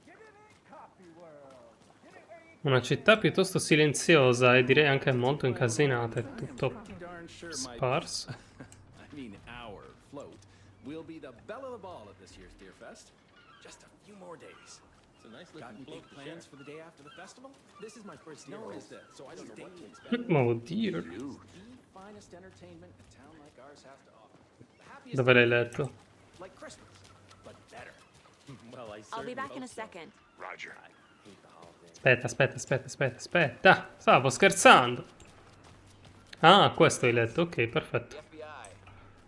[SPEAKER 8] Get it in Coffee World. Get it where you
[SPEAKER 1] Una città piuttosto silenziosa e direi anche molto incasinata, è tutto sparso.
[SPEAKER 9] I mean, our float will be the belle of the ball at this year's Deer Fest. Just a few more days. It's a nice looking big plans for the day after the festival. This is my first year is that, so I don't know what to expect.
[SPEAKER 1] Oh Dio.
[SPEAKER 9] The finest entertainment a town like ours has to offer. The happiest
[SPEAKER 1] Dove l'hai
[SPEAKER 9] time,
[SPEAKER 1] letto?
[SPEAKER 9] like Christmas, but better. Well, I
[SPEAKER 4] I'll be
[SPEAKER 9] certainly
[SPEAKER 4] back in a
[SPEAKER 9] hope so.
[SPEAKER 4] second.
[SPEAKER 5] Roger.
[SPEAKER 9] I hate the holidays.
[SPEAKER 1] Aspetta. Stavo scherzando. Ah, questo hai letto. Ok, perfetto.
[SPEAKER 10] FBI.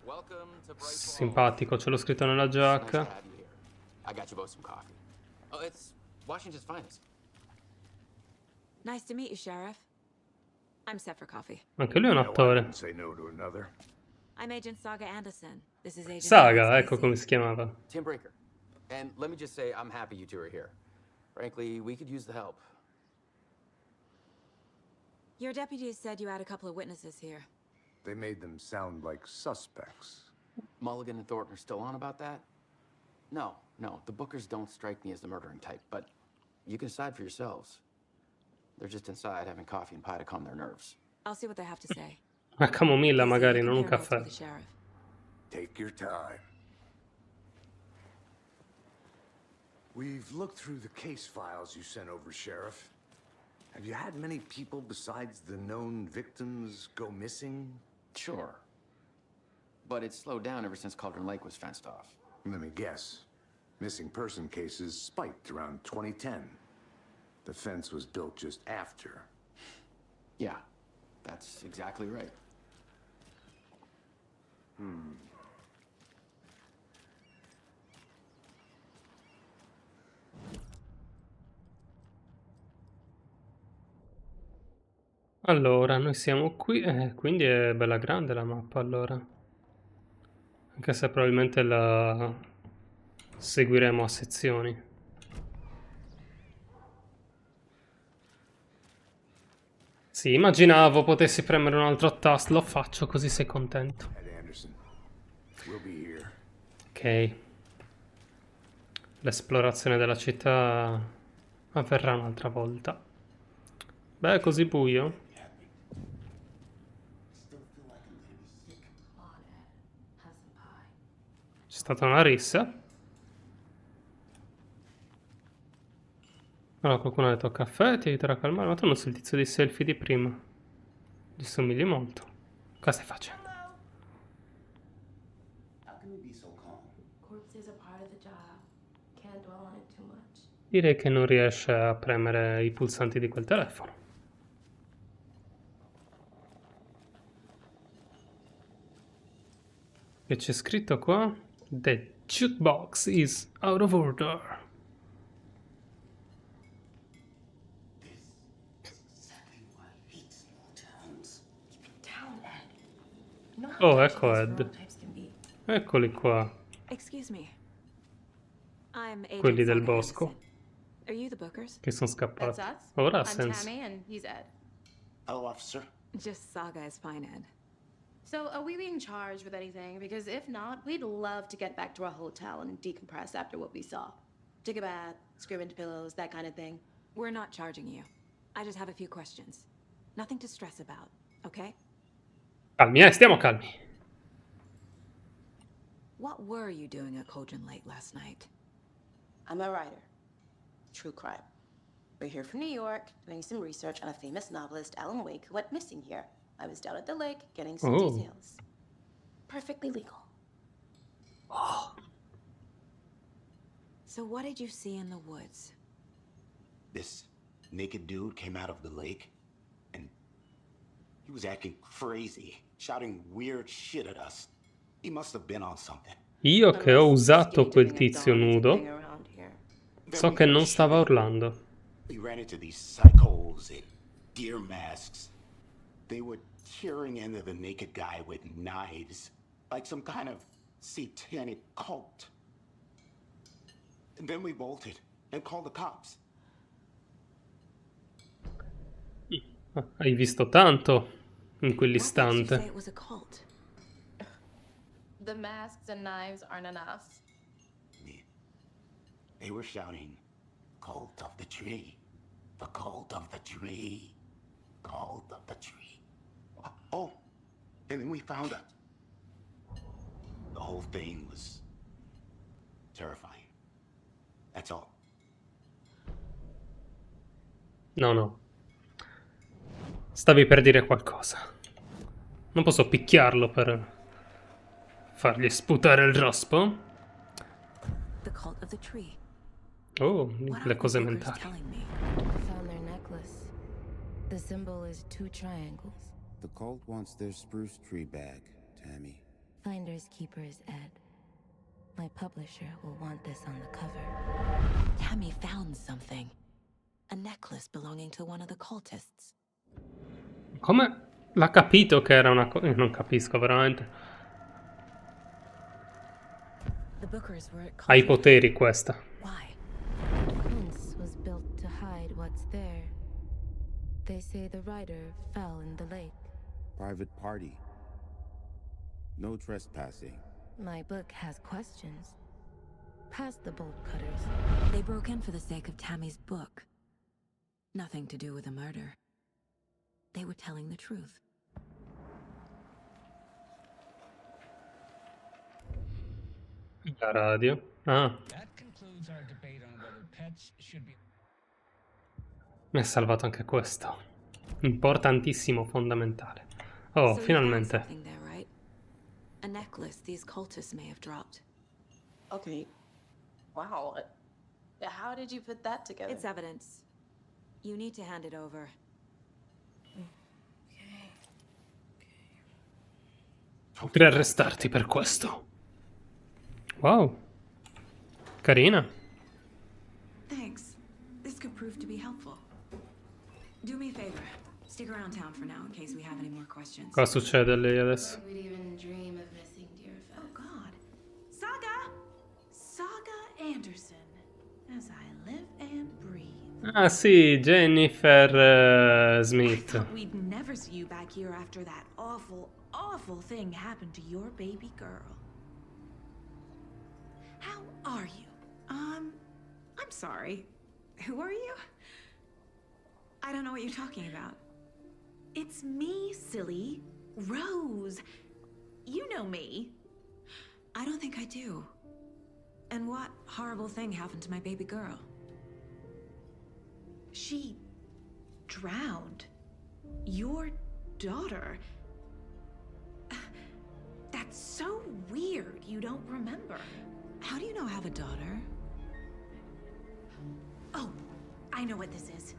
[SPEAKER 10] Welcome to Bright Falls.
[SPEAKER 1] Simpatico, ce l'ho scritto nella
[SPEAKER 10] Nice to
[SPEAKER 1] giacca.
[SPEAKER 10] have you here. I got you both some coffee. Oh, it's Washington's finest.
[SPEAKER 4] Nice to meet you, Sheriff. I'm set for coffee.
[SPEAKER 1] Anche lui è un
[SPEAKER 5] No, I
[SPEAKER 1] attore.
[SPEAKER 5] wouldn't say no to another.
[SPEAKER 4] I'm Agent Saga Anderson. This is Agent
[SPEAKER 1] Saga,
[SPEAKER 4] Alex
[SPEAKER 1] ecco
[SPEAKER 4] Casey.
[SPEAKER 1] come si chiamava.
[SPEAKER 10] Tim Breaker. And let me just say, I'm happy you two are here. Frankly, we could use the help.
[SPEAKER 4] Your deputies said you had a couple of witnesses here.
[SPEAKER 5] They made them sound like suspects.
[SPEAKER 10] Mulligan and Thornton are still on about that? No, the Bookers don't strike me as the murdering type, but you can decide for yourselves. They're just inside having coffee and pie to calm their nerves.
[SPEAKER 4] I'll see what they have to say.
[SPEAKER 1] Una camomilla
[SPEAKER 4] Casey,
[SPEAKER 1] magari,
[SPEAKER 4] you
[SPEAKER 1] non un
[SPEAKER 4] compare notes
[SPEAKER 1] caffè.
[SPEAKER 4] with the sheriff.
[SPEAKER 5] Take your time. We've looked through the case files you sent over, Sheriff. Have you had many people besides the known victims go missing?
[SPEAKER 10] Sure. But it's slowed down ever since Cauldron Lake was fenced off.
[SPEAKER 5] Let me guess. Missing person cases spiked around 2010. The fence was built just after.
[SPEAKER 10] Yeah, that's exactly right.
[SPEAKER 1] Allora, noi siamo qui, quindi è bella grande la mappa allora. Anche se probabilmente la seguiremo a sezioni. Sì, immaginavo potessi premere un altro tasto, lo faccio così sei contento.
[SPEAKER 5] Ed Anderson, we'll be here.
[SPEAKER 1] Ok. l'esplorazione della città avverrà un'altra volta. Beh, è così buio. C'è stata una rissa. Allora qualcuno ha detto caffè, ti aiuterà a calmare, ma tu non sei il tizio di selfie di prima. Gli somigli molto. Cosa stai facendo? Direi che non riesce a premere i pulsanti di quel telefono. E c'è scritto qua: The jukebox is out of order. Oh, ecco Ed. Eccoli qua.
[SPEAKER 4] Excuse me. I'm Agent
[SPEAKER 1] Quelli del
[SPEAKER 4] Saga
[SPEAKER 1] bosco.
[SPEAKER 4] Anderson. Are you the bookers?
[SPEAKER 1] Che sono
[SPEAKER 11] That's
[SPEAKER 1] scappati.
[SPEAKER 11] us.
[SPEAKER 1] Ora ha
[SPEAKER 11] I'm
[SPEAKER 1] senso.
[SPEAKER 11] Tammy, and he's Ed.
[SPEAKER 12] Hello, officer.
[SPEAKER 4] Just Saga is fine, Ed.
[SPEAKER 11] So, are we being charged with anything? Because if not, we'd love to get back to our hotel and decompress after what we saw. Take a bath, scream into pillows, that kind of thing.
[SPEAKER 4] We're not charging you. I just have a few questions. Nothing to stress about, okay?
[SPEAKER 1] Calmi, stiamo calmi.
[SPEAKER 4] What were you doing at Cauldron Lake last night?
[SPEAKER 11] I'm a writer. True crime. We're here from New York, doing some research on a famous novelist, Alan Wake, who went missing here. I was down at the lake, getting some details. Perfectly legal.
[SPEAKER 4] So what did you see in the woods?
[SPEAKER 12] This naked dude came out of the lake, and he was acting crazy, shouting weird shit at us. He must have been on something.
[SPEAKER 1] Io che ho usato quel tizio nudo, so che non stava urlando.
[SPEAKER 12] We ran into these psychos in deer masks. They were tearing into the naked guy with knives, like some kind of satanic cult. And then we bolted and called the cops.
[SPEAKER 1] Hai visto tanto in
[SPEAKER 4] What
[SPEAKER 1] quell'istante.
[SPEAKER 4] makes you say it was a cult?
[SPEAKER 11] The masks and knives aren't enough.
[SPEAKER 12] They were shouting, "Cult of the tree, the cult of the tree, cult of the tree." Oh, and then we found it. The whole thing was terrifying. That's all.
[SPEAKER 1] No. Stavi per dire qualcosa. Non posso picchiarlo per fargli sputare il rospo.
[SPEAKER 4] The cult of the tree.
[SPEAKER 1] Oh,
[SPEAKER 4] What
[SPEAKER 1] le
[SPEAKER 4] are
[SPEAKER 1] cose
[SPEAKER 4] the bookers
[SPEAKER 1] mentali.
[SPEAKER 4] telling me?
[SPEAKER 13] I found their necklace. The symbol is 2 triangles.
[SPEAKER 14] The cult wants their spruce tree back, Tammy.
[SPEAKER 13] Finders keepers, Ed. My publisher will want this on the cover.
[SPEAKER 4] Tammy found something. A necklace belonging to one of the cultists.
[SPEAKER 1] Come l'ha capito che era una cosa? Non capisco veramente.
[SPEAKER 4] The bookers were at
[SPEAKER 1] Ha i
[SPEAKER 4] Cauldron.
[SPEAKER 1] poteri questa.
[SPEAKER 4] Why?
[SPEAKER 13] Fence was built to hide what's there. They say the writer fell in the lake.
[SPEAKER 14] Private party. No trespassing.
[SPEAKER 13] My book has questions. Past the bolt cutters.
[SPEAKER 4] They broke in for the sake of Tammy's book. Nothing to do with the murder. They were telling the truth.
[SPEAKER 1] La radio. Ah,
[SPEAKER 15] That concludes our debate on whether pets should be.
[SPEAKER 1] mi ha salvato anche questo. Importantissimo, fondamentale. Oh,
[SPEAKER 4] So you found
[SPEAKER 1] finalmente.
[SPEAKER 4] something there, right? A necklace these cultists may have dropped.
[SPEAKER 11] Okay. Wow. How did you put that together?
[SPEAKER 4] It's evidence. You need to hand it over.
[SPEAKER 1] Potrei arrestarti per questo. Wow. Carina.
[SPEAKER 4] Thanks. This could prove to be helpful. Do me a favor. Stick around town for now in case we have any more questions.
[SPEAKER 1] Cosa succede a lei adesso?
[SPEAKER 3] We'd even dream of missing Deerfest.
[SPEAKER 11] Oh, God. Saga! Saga Anderson. As I live and breathe.
[SPEAKER 1] Ah sì, Jennifer
[SPEAKER 11] I
[SPEAKER 1] Smith.
[SPEAKER 11] thought we'd never see you back here after that awful thing happened to your baby girl. How are you?
[SPEAKER 16] I'm sorry. Who are you? I don't know what you're talking about. It's me, silly. Rose. You know me. I don't think I do. And what horrible thing happened to my baby girl? She drowned. Your daughter. That's so weird you don't remember.
[SPEAKER 4] How do you know I have a daughter?
[SPEAKER 16] Oh, I know what this is.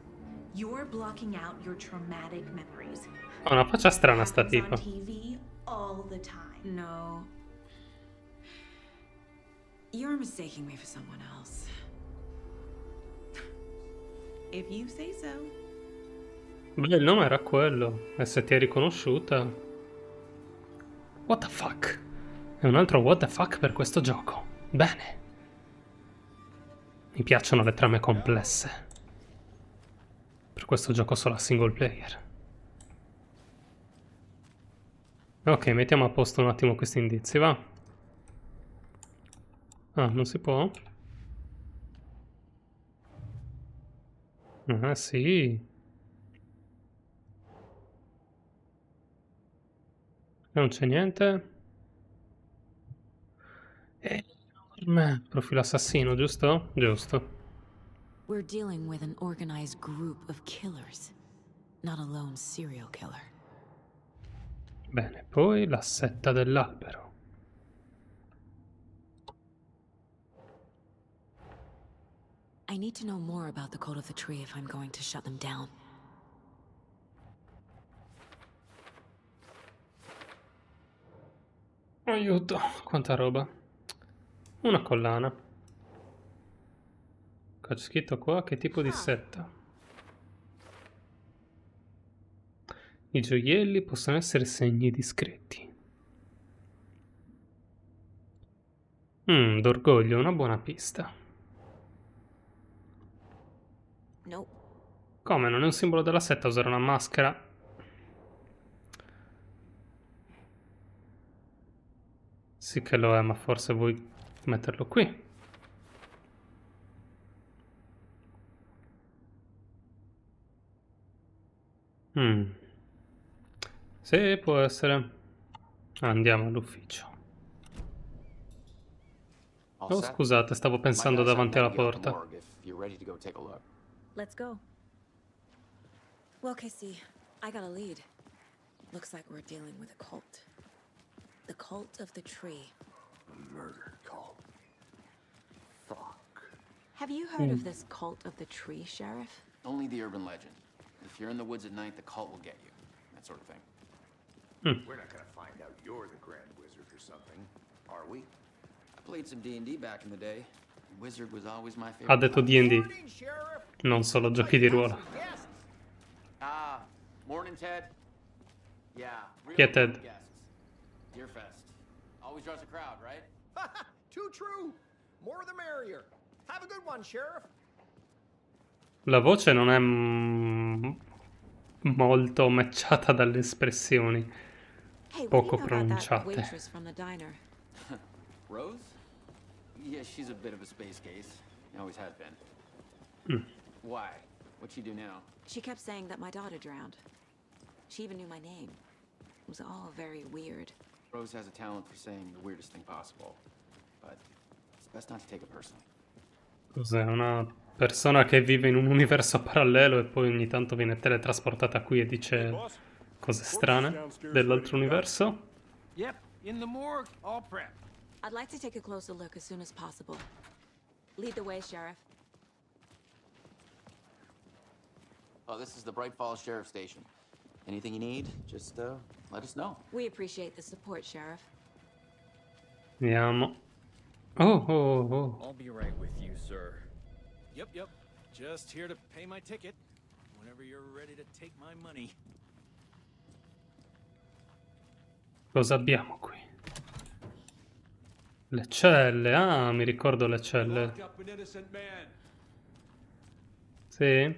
[SPEAKER 16] You're blocking out your traumatic memories.
[SPEAKER 1] Ha una faccia strana sta
[SPEAKER 16] Happens
[SPEAKER 1] tipa.
[SPEAKER 16] on TV all the time.
[SPEAKER 4] No. You're mistaking me for someone else.
[SPEAKER 16] If you say so.
[SPEAKER 1] Beh, il nome era quello. E se ti hai riconosciuta. What the fuck? È un altro what the fuck per questo gioco. Bene. Mi piacciono le trame complesse. Per questo gioco solo a single player. Ok, mettiamo a posto un attimo questi indizi, va? Ah, non si può? Ah, sì. Non c'è niente. Profilo assassino, giusto? Giusto.
[SPEAKER 4] We're dealing with an organized group of killers, not a lone serial killer.
[SPEAKER 1] Bene, poi la setta dell'albero.
[SPEAKER 4] I need to know more about the code of the tree if I'm going to shut them down.
[SPEAKER 1] Aiuto, quanta roba. Una collana. C'è scritto qua che tipo di setta. I gioielli possono essere segni discreti. D'orgoglio, una buona pista.
[SPEAKER 4] Nope.
[SPEAKER 1] Come? Non è un simbolo della setta usare una maschera? Sì che lo è, ma forse vuoi metterlo qui. Sì, può essere. Andiamo all'ufficio. Oh, scusate, stavo pensando davanti alla porta.
[SPEAKER 4] Let's go. Well, Casey, I got a lead. Looks like we're dealing with a cult. The cult of the tree.
[SPEAKER 5] A murder cult. Fuck.
[SPEAKER 4] Have you heard of this cult of the tree, Sheriff?
[SPEAKER 10] Only the urban legend. If you're in the woods at night, the cult will get you. That sort of thing.
[SPEAKER 5] We're not gonna find out you're the Grand Wizard or something, are we?
[SPEAKER 10] I played some D&D back in the day. Wizard was always my favorite.
[SPEAKER 1] Ha detto D&D, non solo giochi di ruolo.
[SPEAKER 10] Ah, morning, Ted. Yeah,
[SPEAKER 1] Chi è Ted?
[SPEAKER 10] guests. Deerfest. Always draws a crowd, right?
[SPEAKER 7] Too true. More the merrier. Have a good one, Sheriff.
[SPEAKER 1] La voce non è molto matchata dalle espressioni poco pronunciate.
[SPEAKER 10] Rose? Yeah, she's a bit of a space case. Always has been. Why? What'd she do now?
[SPEAKER 4] She kept saying that my daughter drowned. She even knew my name. It was all very weird.
[SPEAKER 10] Rose has a talent for saying the weirdest thing possible. But it's best not to take it personally.
[SPEAKER 1] Cos'è? Una persona che vive in un universo parallelo e poi ogni tanto viene teletrasportata qui e dice cose strane dell'altro universo?
[SPEAKER 7] Yep, in the morgue, all prepped.
[SPEAKER 4] I'd like to take a closer look as soon as possible. Lead the way, Sheriff.
[SPEAKER 10] Oh, this is the Bright Falls Sheriff Station. Anything you need, just let us know.
[SPEAKER 4] We appreciate the support, Sheriff.
[SPEAKER 1] Andiamo. Oh.
[SPEAKER 9] I'll be right with you, sir. Yep. Just here to pay my ticket. Whenever you're ready to take my money.
[SPEAKER 1] Cosa abbiamo qui? Le celle. Ah, mi ricordo le celle. Sì.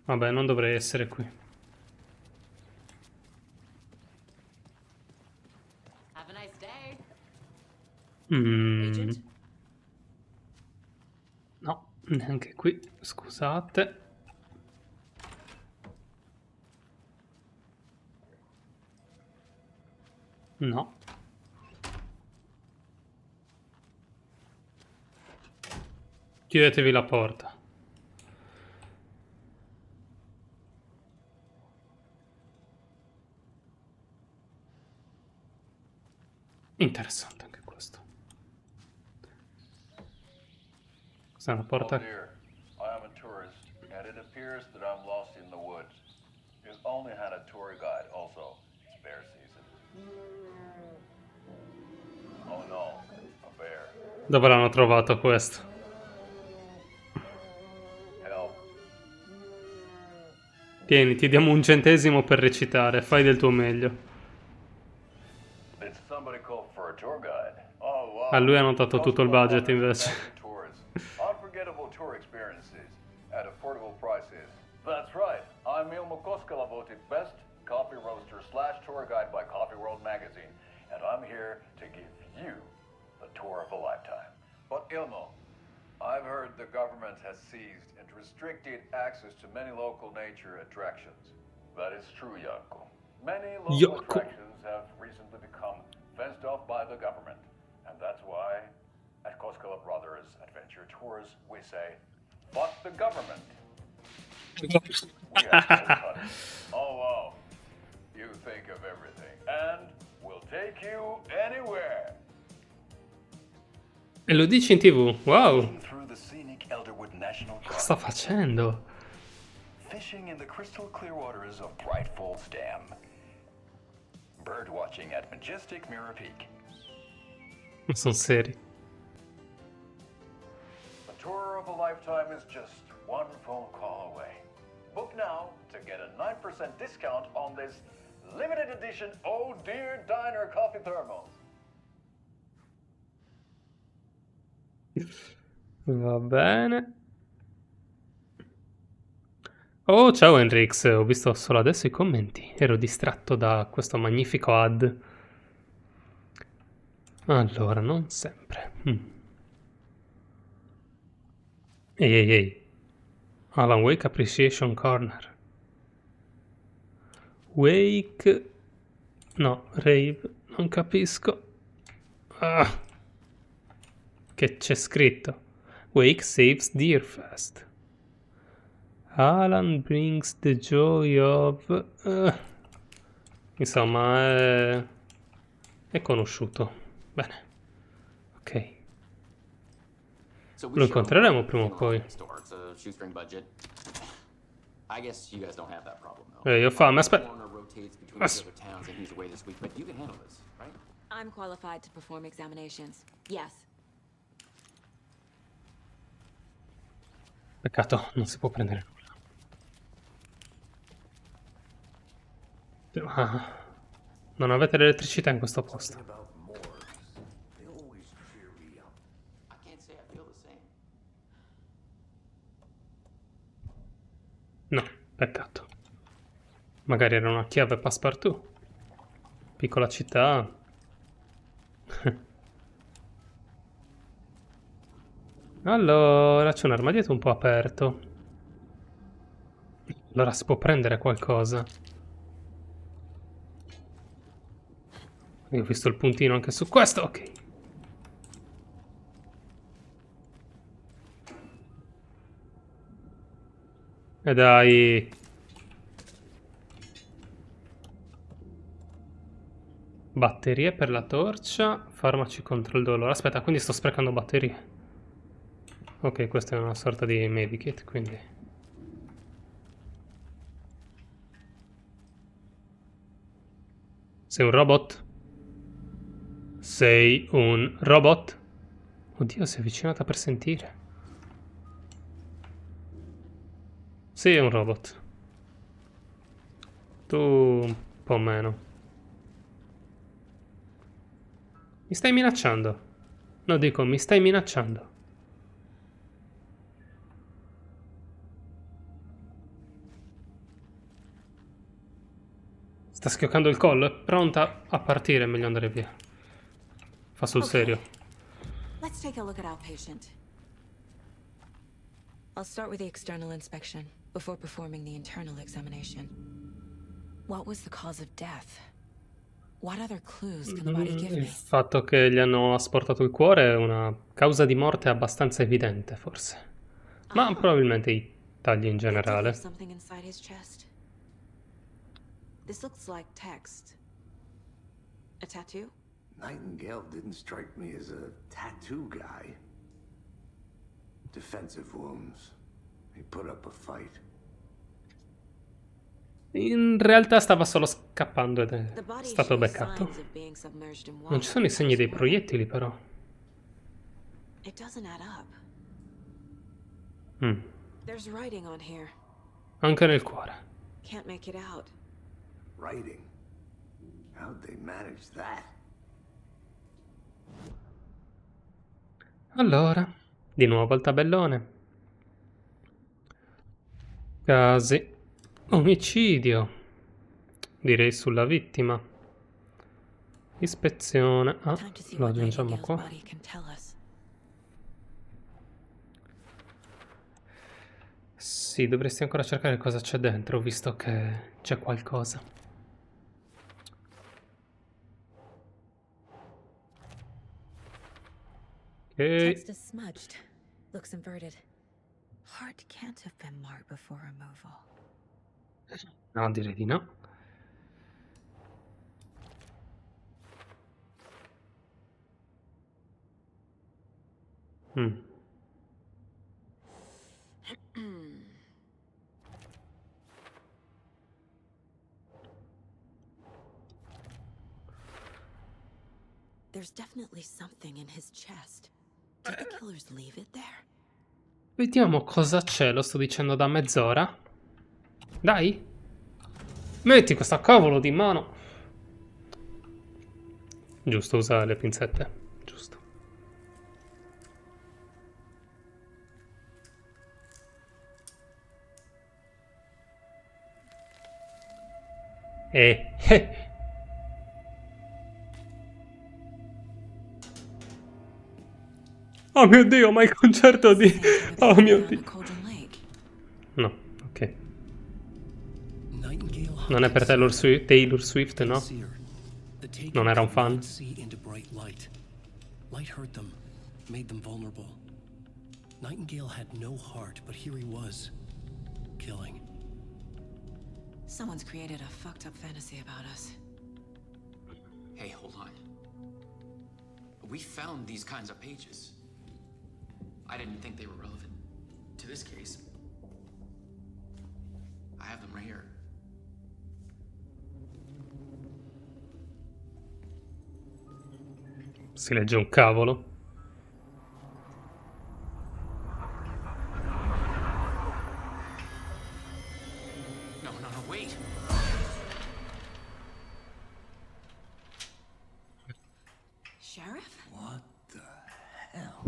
[SPEAKER 1] Vabbè, non dovrei essere qui.
[SPEAKER 11] Have a nice day.
[SPEAKER 1] Neanche qui, scusate. No. Chiudetevi la porta. Interessante anche questo. Questa è una porta.
[SPEAKER 17] Oh dear, I am a tourist, and it appears that I'm lost in the woods. You only had a tour guide, also. It's bear season. Oh no, a bear.
[SPEAKER 1] Dove l'hanno trovato questo?
[SPEAKER 17] Help.
[SPEAKER 1] Tieni, ti diamo un centesimo per recitare, fai del tuo meglio.
[SPEAKER 17] Did somebody call for a tour guide? Oh wow.
[SPEAKER 1] A lui hanno dato tutto il budget invece.
[SPEAKER 17] Unforgettable tour experiences at affordable prices. That's right. I'm Ilmo Koskela, voted best coffee roaster / tour guide by Coffee World magazine, and I'm here to give you the tour of a lifetime. But Ilmo, I've heard the government has seized and restricted access to many local nature attractions. That is true, Yanko. Many local attractions have recently become fenced off by the government, and that's why at Koskela Brothers Adventure Tours, we say, fuck the government. We have no oh wow, you think of everything, and we'll take you anywhere.
[SPEAKER 1] E lo dici in TV? Wow!
[SPEAKER 17] Through the scenic Elderwood National
[SPEAKER 1] Cosa sta facendo?
[SPEAKER 17] Fishing in the crystal clear waters of Bright Falls Dam. Bird watching at majestic Mirror Peak.
[SPEAKER 1] Non sono seri.
[SPEAKER 17] The tour of a lifetime is just one phone call away. Book now to get a 9% discount on this limited edition Oh Dear Diner coffee thermos.
[SPEAKER 1] Va bene. Oh, ciao Enrix, ho visto solo adesso i commenti. Ero distratto da questo magnifico ad. Allora, non sempre. Ehi. Alan Wake Appreciation Corner. Wake. No, Rave. Non capisco. Ah. Che c'è scritto? Wake saves Deerfest. Alan brings the joy of... Insomma, è conosciuto. Bene. Ok. Lo incontreremo prima o poi. Io ho fame, aspetta.
[SPEAKER 4] I'm qualified to perform examinations. Yes.
[SPEAKER 1] Peccato, non si può prendere nulla. Ah, non avete l'elettricità in questo posto. No, peccato. Magari era una chiave passepartout. Piccola città. Allora, c'è un armadietto un po' aperto. Allora si può prendere qualcosa. Io ho visto il puntino anche su questo, ok. E dai. Batterie per la torcia, farmaci contro il dolore. Aspetta, quindi sto sprecando batterie. Ok, questa è una sorta di medikit, quindi... Sei un robot? Sei un robot? Oddio, si è avvicinata per sentire. Sì, è un robot. Tu un po' meno. Mi stai minacciando? No, dico, mi stai minacciando. Sta schioccando il collo, è pronta a partire, è meglio andare via. Fa sul serio.
[SPEAKER 4] Let's take a look at our patient. I'll start with the external inspection before performing the internal examination. What was the cause of death? What other clues can the body give
[SPEAKER 1] Il
[SPEAKER 4] me?
[SPEAKER 1] fatto che gli hanno asportato il cuore è una causa di morte abbastanza evidente, forse. Ma probabilmente i tagli in generale.
[SPEAKER 4] Something inside his chest. This looks like text. A tattoo?
[SPEAKER 5] Nightingale didn't strike me as a tattoo guy. Defensive wounds. He put up a fight.
[SPEAKER 1] In realtà stava solo scappando ed è stato beccato. Non ci sono i segni dei proiettili, però.
[SPEAKER 4] It doesn't add up. There's writing on here.
[SPEAKER 1] Anche nel cuore.
[SPEAKER 4] Can't make it out.
[SPEAKER 5] Writing? How'd they manage that?
[SPEAKER 1] Allora, di nuovo al tabellone. Casi. Omicidio. Direi sulla vittima. Ispezione. Ah, lo aggiungiamo qua. Sì, dovresti ancora cercare cosa c'è dentro, visto che c'è qualcosa. Ok.
[SPEAKER 4] Text is smudged. Looks inverted. Heart can't have been marked before removal.
[SPEAKER 1] No, direi di no.
[SPEAKER 4] There's definitely something in his chest. Did the killers leave it there?
[SPEAKER 1] Vediamo cosa c'è, lo sto dicendo da mezz'ora. Dai. Metti questa cavolo di mano. Giusto, usa le pinzette. Giusto. Oh mio Dio, ma il concerto di... Oh mio Dio. No, ok. Non è per Taylor Swift, no? Non era un fan?
[SPEAKER 2] Light hurt them, made them vulnerable. Nightingale had no heart, but here he was, killing.
[SPEAKER 4] Someone's created a fucked up fantasy about us.
[SPEAKER 10] Hey, hold on. We found these kinds of pages. I didn't think they were relevant to this case. I have them right here.
[SPEAKER 1] Si legge un cavolo.
[SPEAKER 10] No, wait.
[SPEAKER 4] Sheriff?
[SPEAKER 2] What the hell?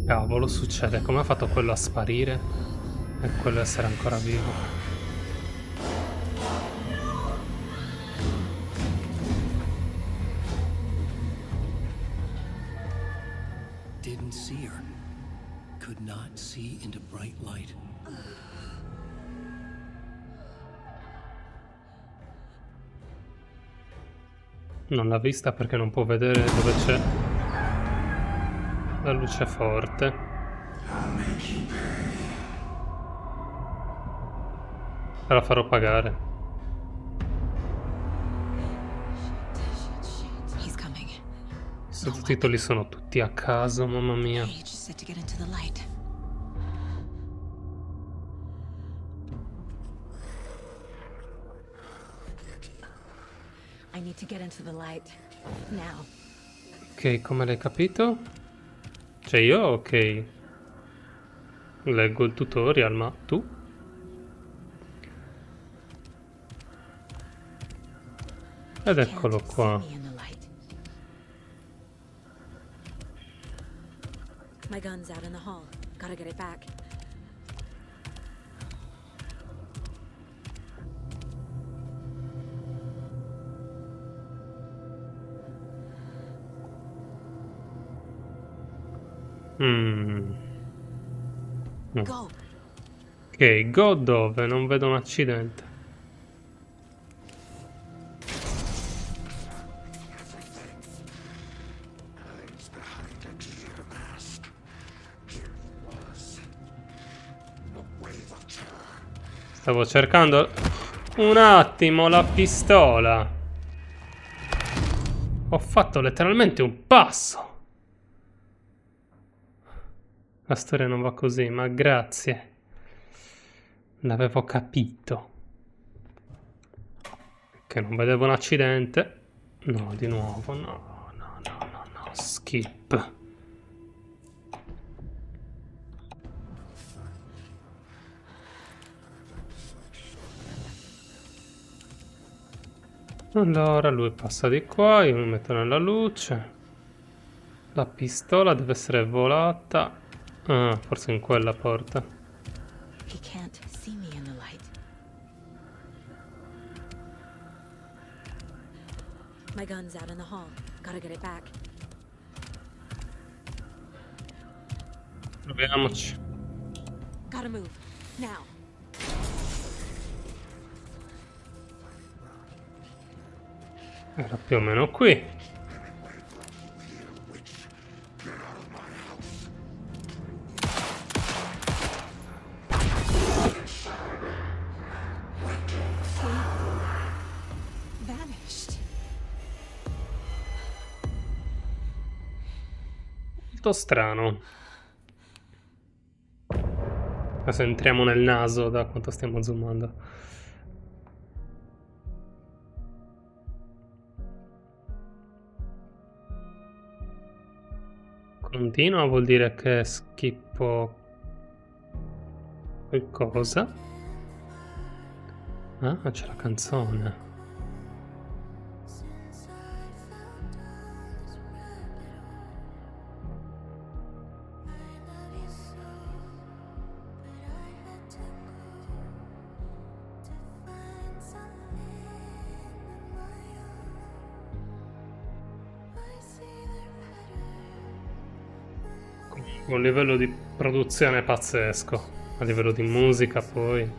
[SPEAKER 1] Cavolo, succede? Come ha fatto quello a sparire e quello a essere ancora vivo?
[SPEAKER 2] Didn't see her. Could not see into bright light.
[SPEAKER 1] Non l'ha vista perché non può vedere dove c'è la luce forte. La farò pagare. I sottotitoli sono tutti a caso, mamma mia.
[SPEAKER 4] I need to get into the light now.
[SPEAKER 1] Ok, come l'hai capito? Cioè io, ok. Leggo il tutorial, ma tu? Ed eccolo qua.
[SPEAKER 4] My gun's out in the hall. Gotta get it back.
[SPEAKER 1] Go. Ok, go dove? Non vedo un accidente. Stavo cercando un attimo la pistola. Ho fatto letteralmente un passo. La storia non va così, ma grazie. L'avevo capito. Che non vedevo un accidente. No, di nuovo, no, no, no, no, no, skip. Allora, lui passa di qua, io mi metto nella luce. La pistola deve essere volata. Ah, forse in quella porta.
[SPEAKER 4] He can't see me in the light. My gun's out in the hall. Gotta get it back.
[SPEAKER 1] Proviamoci.
[SPEAKER 4] Gotta move. Now.
[SPEAKER 1] Era più o meno qui.
[SPEAKER 4] Vanished.
[SPEAKER 1] Molto strano. Adesso entriamo nel naso da quanto stiamo zoomando. Continua vuol dire che schippo qualcosa. Ah, c'è la canzone. Un livello di produzione pazzesco, a livello di musica poi.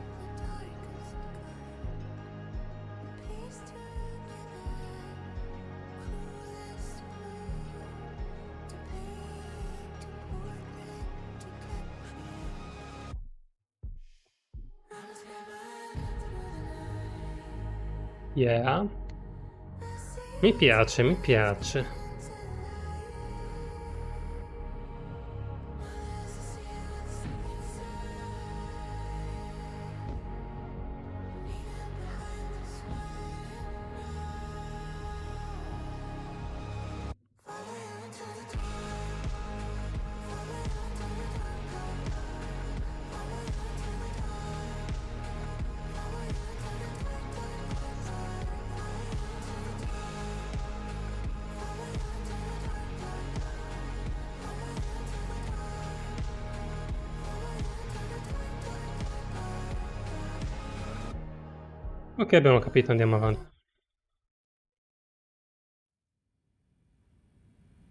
[SPEAKER 1] Yeah. Mi piace, mi piace. Ok, abbiamo capito, andiamo avanti.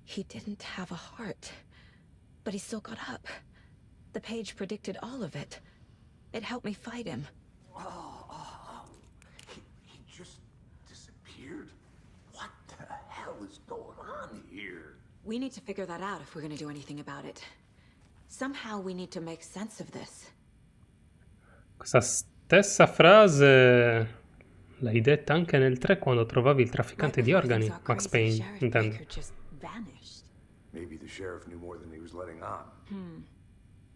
[SPEAKER 4] He didn't have a heart, but he still got up. The page predicted all of it. It helped me fight him.
[SPEAKER 5] He just disappeared? What the hell is going on here?
[SPEAKER 4] We need to figure that out if we're gonna do anything about it. Somehow we need to make sense of this.
[SPEAKER 1] Questa stessa frase l'hai detta anche nel 3 quando trovavi il trafficante di organi, Max Payne, intendo.
[SPEAKER 5] Maybe the sheriff knew more than he was letting on.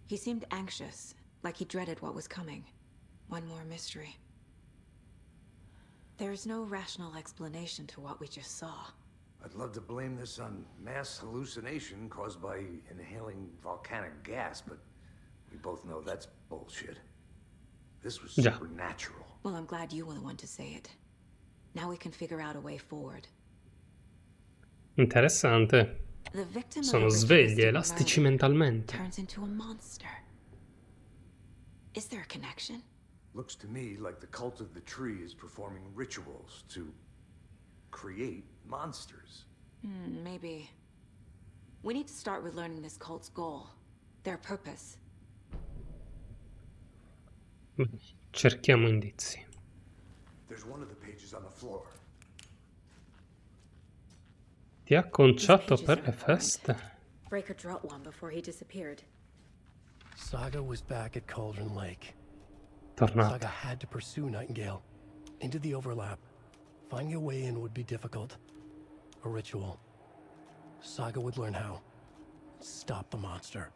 [SPEAKER 4] He seemed anxious, like he dreaded what was coming. One more mystery. There's no rational explanation to what we just saw.
[SPEAKER 5] I'd love to blame this on mass hallucination caused by inhaling volcanic gas, but we both know that's bullshit. This was supernatural.
[SPEAKER 4] Well, I'm glad you were the one to say it. Now we can figure out a way forward.
[SPEAKER 1] Interessante.
[SPEAKER 4] The victim
[SPEAKER 1] Sono
[SPEAKER 4] of a
[SPEAKER 1] svegli,
[SPEAKER 4] ritualistic
[SPEAKER 1] elastici
[SPEAKER 4] murder
[SPEAKER 1] mentalmente.
[SPEAKER 4] turns into a monster. Is there a connection?
[SPEAKER 5] Looks to me like the cult of the tree is performing rituals to create monsters.
[SPEAKER 4] Maybe. We need to start with learning this cult's goal, their purpose.
[SPEAKER 1] Cerchiamo indizi.
[SPEAKER 5] There's one of the pages on the floor.
[SPEAKER 1] Ti ha conciato per le feste?
[SPEAKER 4] Breaker dropped one before he disappeared.
[SPEAKER 2] Saga was back at Cauldron Lake.
[SPEAKER 1] Tornato.
[SPEAKER 2] Saga had to pursue Nightingale into the overlap. Finding a way in would be difficult. A ritual. Saga would learn how. Stop the monster.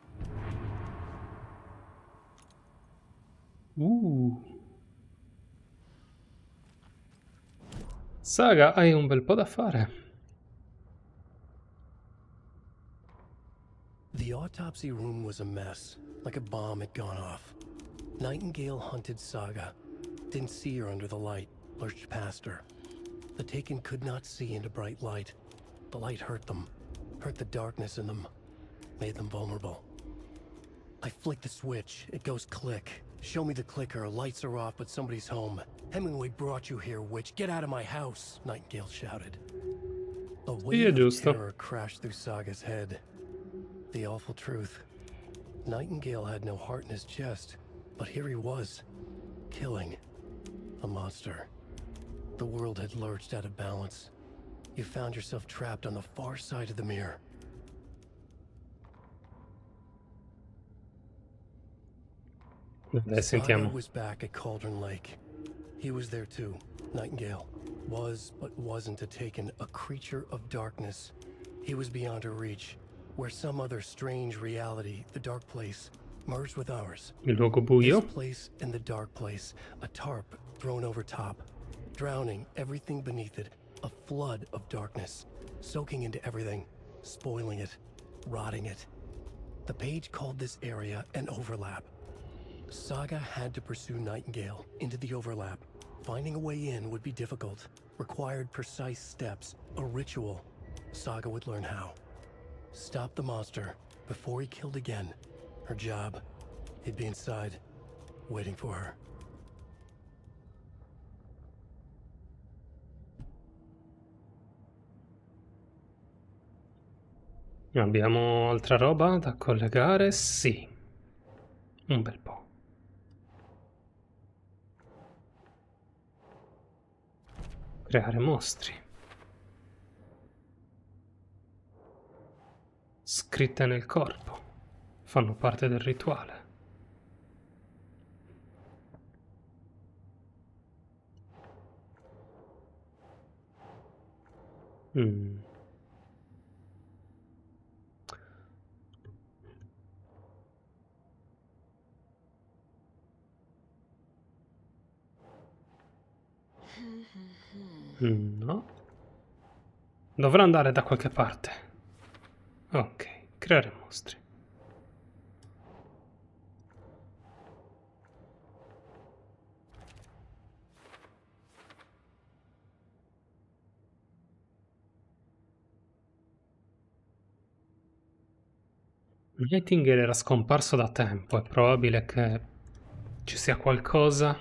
[SPEAKER 1] Saga, hai un bel po' da fare.
[SPEAKER 2] The autopsy room was a mess, like a bomb had gone off. Nightingale hunted Saga. Didn't see her under the light, lurched past her. The Taken could not see into bright light. The light hurt them, hurt the darkness in them, made them vulnerable. I flick the switch, it goes click. Show me the clicker, lights are off, but somebody's home. Hemingway brought you here, witch. Get out of my house, Nightingale shouted. A wave of terror crashed through Saga's head. The awful truth. Nightingale had no heart in his chest, but here he was, killing a monster. The world had lurched out of balance. You found yourself trapped on the far side of the mirror. Saga was back at Cauldron Lake. He was there too. Nightingale was, but wasn't a Taken, a creature of darkness. He was beyond her reach, where some other strange reality, the dark place, merged with ours.
[SPEAKER 1] Il luogo buio.
[SPEAKER 2] This place and the dark place, a tarp thrown over top, drowning everything beneath it, a flood of darkness, soaking into everything, spoiling it, rotting it. The page called this area an overlap. Saga had to pursue Nightingale into the overlap. Finding a way in would be difficult, required precise steps, a ritual. Saga would learn how. Stop the monster before he killed again. Her job, he'd be inside, waiting for her.
[SPEAKER 1] Abbiamo altra roba da collegare? Sì. Un bel po'. Creare mostri. Scritte nel corpo. Fanno parte del rituale. No. Dovrà andare da qualche parte. Ok, creare mostri. Nightingale era scomparso da tempo, è probabile che ci sia qualcosa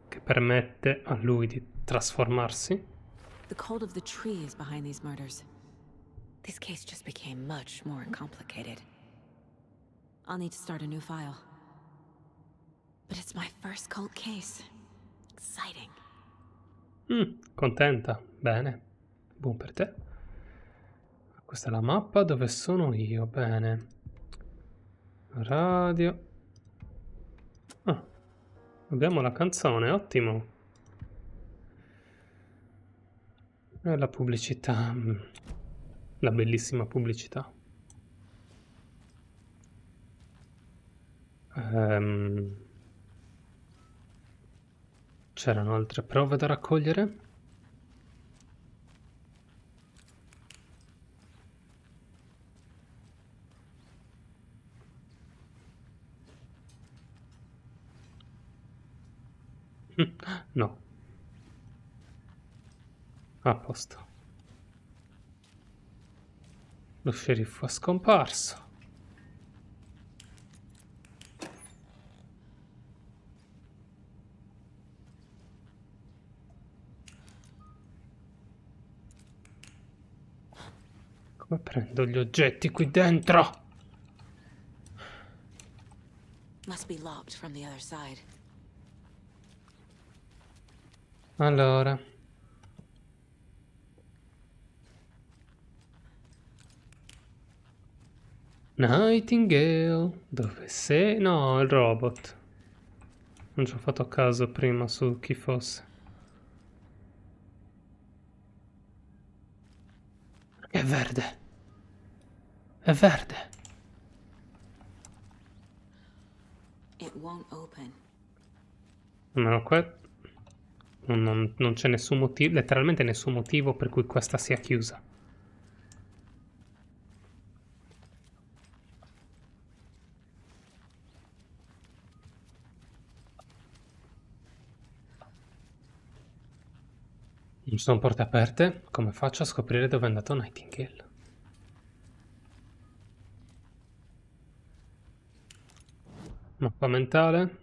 [SPEAKER 1] che permette a lui di trasformarsi.
[SPEAKER 4] The cult of the tree is behind these murders. This case just became much more complicated. I'll need to start a new file. But it's my first cult case. Exciting.
[SPEAKER 1] Contenta? Bene. Buon per te. Questa è la mappa dove sono io. Bene. Radio. Ah, abbiamo la canzone, ottimo. E la pubblicità. La bellissima pubblicità. C'erano altre prove da raccogliere? No. A posto. Lo sceriffo è scomparso. Come prendo gli oggetti qui dentro?
[SPEAKER 4] Must be locked from the other side.
[SPEAKER 1] Allora. Nightingale, dove sei? No, il robot. Non ci ho fatto caso prima su chi fosse. È verde. È verde.
[SPEAKER 4] It won't open.
[SPEAKER 1] Almeno qua non c'è nessun motivo, letteralmente nessun motivo per cui questa sia chiusa. Non sono porte aperte? Come faccio a scoprire dove è andato Nightingale? Mappa mentale.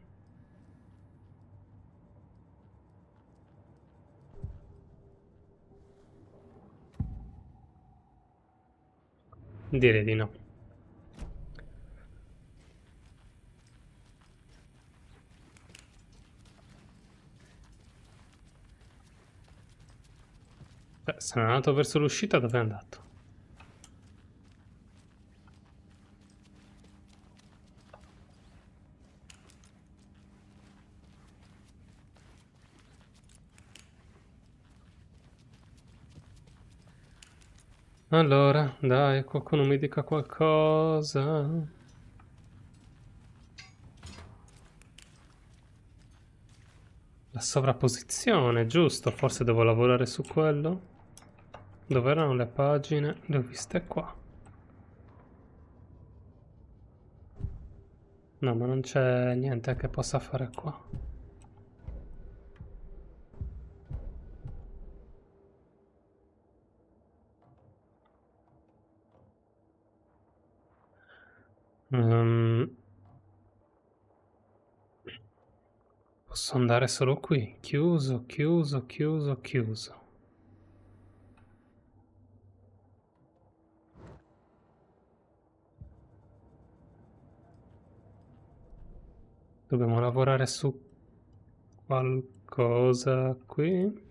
[SPEAKER 1] Direi di no. Beh, se non è andato verso l'uscita, dove è andato? Allora, dai, qualcuno mi dica qualcosa. La sovrapposizione, giusto? Forse devo lavorare su quello? Dove erano le pagine? Le ho viste qua. No, ma non c'è niente che possa fare qua. Posso andare solo qui. Chiuso, chiuso, chiuso, chiuso. Dobbiamo lavorare su qualcosa qui.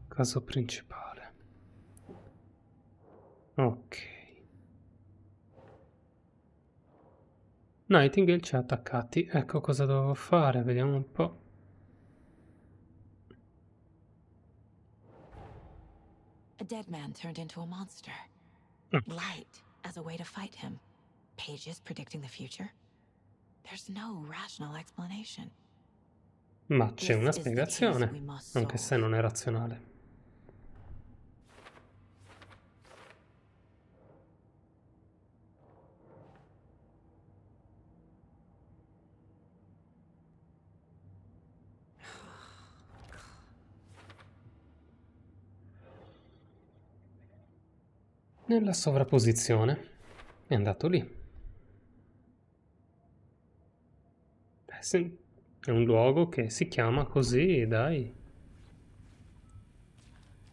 [SPEAKER 1] Caso principale. Ok. Nightingale ci ha attaccati. Ecco cosa dovevo fare. Vediamo un po'.
[SPEAKER 4] A dead man turned into a monster. Light as a way to fight him. Pages predicting the future. There's no rational explanation.
[SPEAKER 1] Ma c'è una spiegazione, anche se non è razionale. Nella sovrapposizione è andato lì. Sì, è un luogo che si chiama così, dai.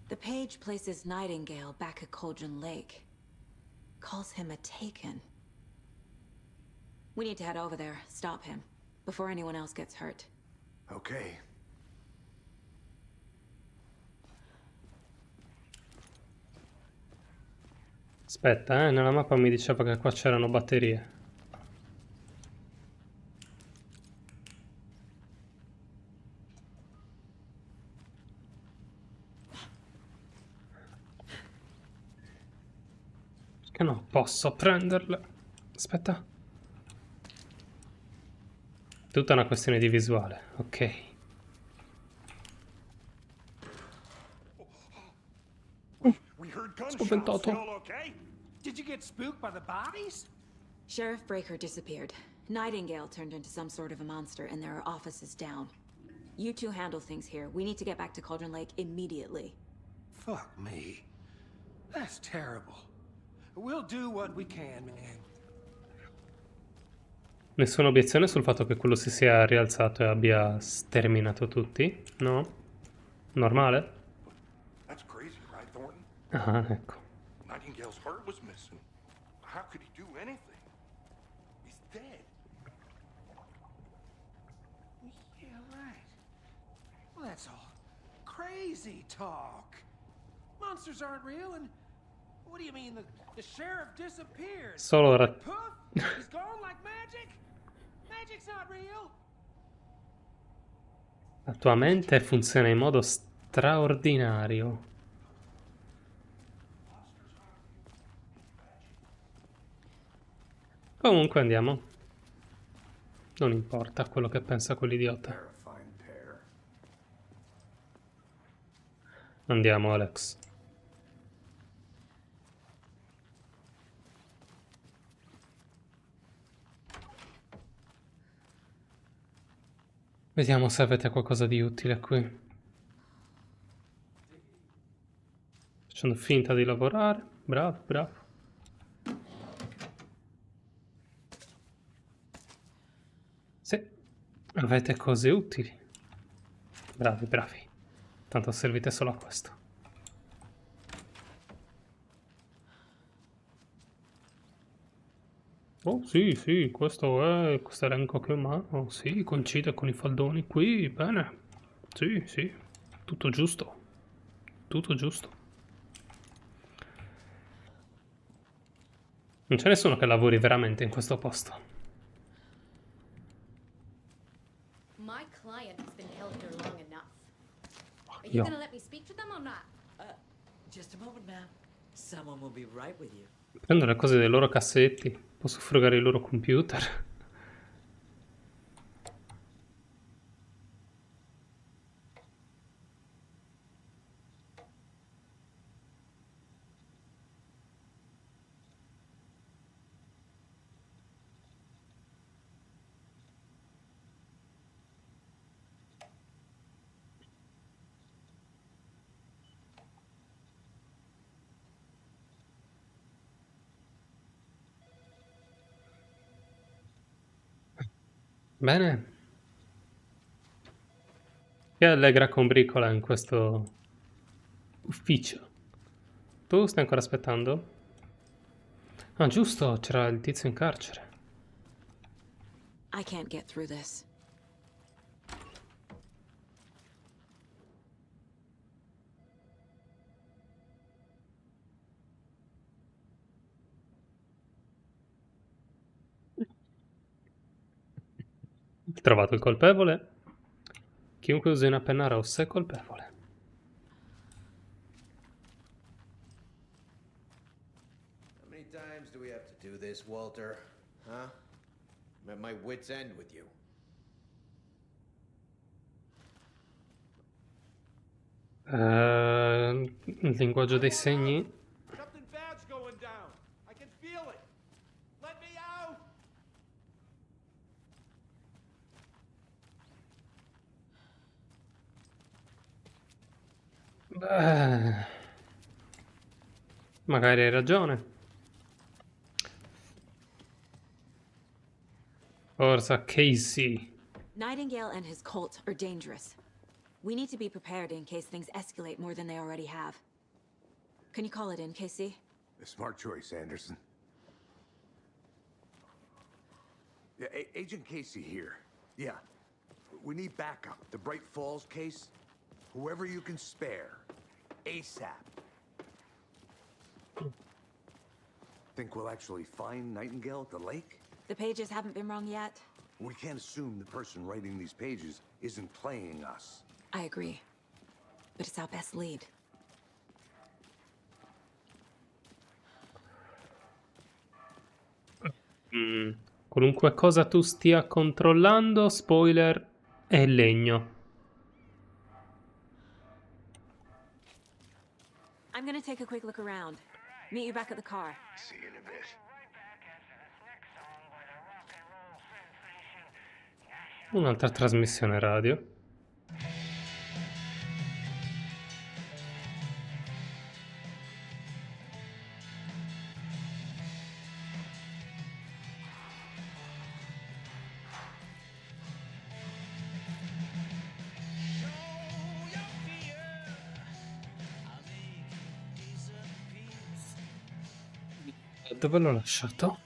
[SPEAKER 4] The page places Nightingale back at Colgan Lake. Calls him a taken. We need to head over there, stop him, before anyone else gets hurt.
[SPEAKER 5] Okay.
[SPEAKER 1] Aspetta, nella mappa mi diceva che qua c'erano batterie. Perché no? Posso prenderle? Aspetta. Tutta una questione di visuale, ok. Spaventato.
[SPEAKER 7] Did you get spooked by the bodies?
[SPEAKER 4] Sheriff Breaker disappeared. Nightingale turned into some sort of a monster and there are offices down. You two handle things here. We need to get back to Cauldron Lake immediately.
[SPEAKER 7] Fuck me. That's terrible. We'll do what we can, man.
[SPEAKER 1] Nessuna obiezione sul fatto che quello si sia rialzato e abbia sterminato tutti? No? Normale?
[SPEAKER 6] That's crazy, right, Thornton?
[SPEAKER 1] Ah, ecco.
[SPEAKER 6] Nightingale's heart was missing. How could he do anything? He's dead.
[SPEAKER 7] Yeah, right. Well, that's all crazy talk. Monsters aren't real, and what do you mean the sheriff disappeared?
[SPEAKER 1] Solo ora...
[SPEAKER 7] Poof? He's gone like magic? Magic's not real.
[SPEAKER 1] La tua mente funziona in modo straordinario. Comunque andiamo. Non importa quello che pensa quell'idiota. Andiamo, Alex. Vediamo se avete qualcosa di utile qui. Facendo finta di lavorare. Bravo, bravo. Sì, avete cose utili. Bravi, bravi. Tanto servite solo a questo. Oh sì, sì, questo elenco che ho in mano, sì, coincide con i faldoni qui, bene. Sì, sì, tutto giusto. Tutto giusto. Non c'è nessuno che lavori veramente in questo posto.
[SPEAKER 18] My client has been held here long enough. Are you
[SPEAKER 1] Io.
[SPEAKER 18] gonna let me speak to them or not?
[SPEAKER 19] Just a moment, ma'am. Someone will be right with you.
[SPEAKER 1] Prendo le cose dei loro cassetti, posso frugare i loro computer. Bene. Che allegra combricola in questo ufficio. Tu stai ancora aspettando? Ah, giusto, c'era il tizio in carcere.
[SPEAKER 4] I can't get through this.
[SPEAKER 1] Trovato il colpevole. Chiunque usi una penna rossa è colpevole.
[SPEAKER 20] How many times do we have to do this, Walter? Huh? I'm at my wit's end with you.
[SPEAKER 1] Il linguaggio dei segni.
[SPEAKER 7] Something bad's going down. I can feel it. Let me out.
[SPEAKER 1] Beh, magari hai ragione. Forza Casey.
[SPEAKER 4] Nightingale and his cult are dangerous. We need to be prepared in case things escalate more than they already have. Can you call it in, Casey?
[SPEAKER 5] A smart choice, Anderson. Yeah, Agent Casey here. Yeah. We need backup. The Bright Falls case. Whoever you can spare. ASAP. Think we'll actually find Nightingale at the lake?
[SPEAKER 4] The pages haven't been wrong yet.
[SPEAKER 5] We can't assume the person writing these pages isn't playing us.
[SPEAKER 4] I agree. But it's our best lead.
[SPEAKER 1] Qualunque cosa tu stia controllando, spoiler, è legno.
[SPEAKER 4] I'm gonna take a quick look around. Meet you back at the car.
[SPEAKER 5] See you in a bit.
[SPEAKER 1] Un'altra trasmissione radio. Dove l'ho lasciato?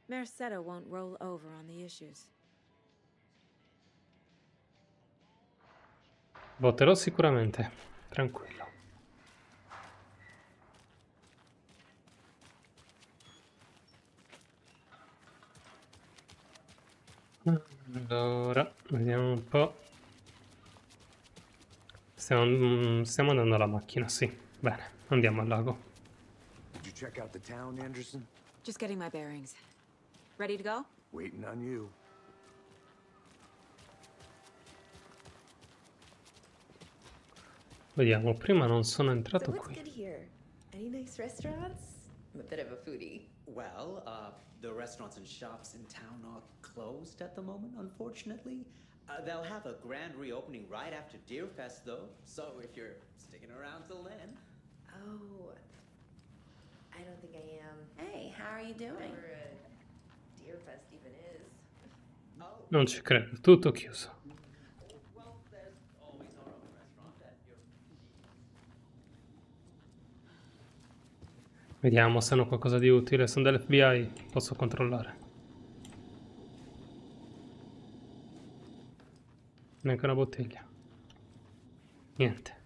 [SPEAKER 4] Merceda won't roll over on the issues.
[SPEAKER 1] Voterò sicuramente, tranquillo. Allora, vediamo un po'. Stiamo andando alla macchina, sì. Bene, andiamo al lago.
[SPEAKER 5] Did you check out the town, Anderson?
[SPEAKER 4] Just getting my bearings. Ready to go?
[SPEAKER 5] Waiting on you.
[SPEAKER 1] Vediamo, prima non sono entrato
[SPEAKER 21] So what's
[SPEAKER 1] qui.
[SPEAKER 21] good here? Any nice restaurants? I'm a bit of a foodie.
[SPEAKER 22] Well, the restaurants and shops in town are closed at the moment, unfortunately. They'll have a grand reopening right after Deerfest, though. So if you're sticking around till then.
[SPEAKER 21] Oh, I don't think I am.
[SPEAKER 11] Hey, how are you doing?
[SPEAKER 21] Whatever Deerfest even is.
[SPEAKER 1] Non ci credo, tutto chiuso.
[SPEAKER 22] Well, there's always our own restaurant at your...
[SPEAKER 1] Vediamo se hanno qualcosa di utile. Sono dell'FBI, posso controllare. Neanche una bottiglia. Niente.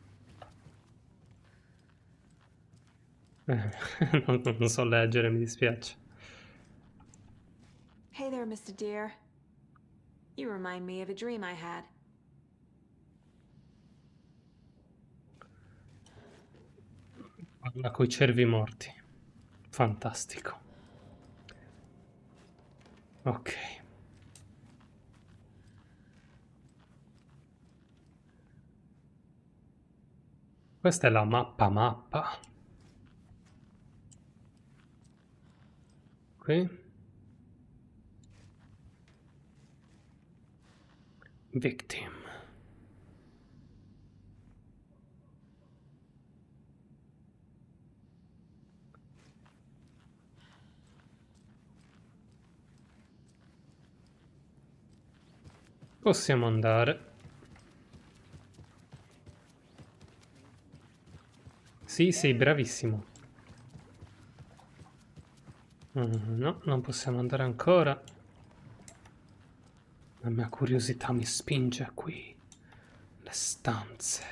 [SPEAKER 1] Non so leggere, mi dispiace.
[SPEAKER 4] Hey there, Mr. Deer. You remind me of a dream I had.
[SPEAKER 1] Parla coi cervi morti. Fantastico. Ok. Questa è la mappa. Qui. Victim. Possiamo andare. Sì, bravissimo. No, non possiamo andare ancora. La mia curiosità mi spinge qui. Le stanze.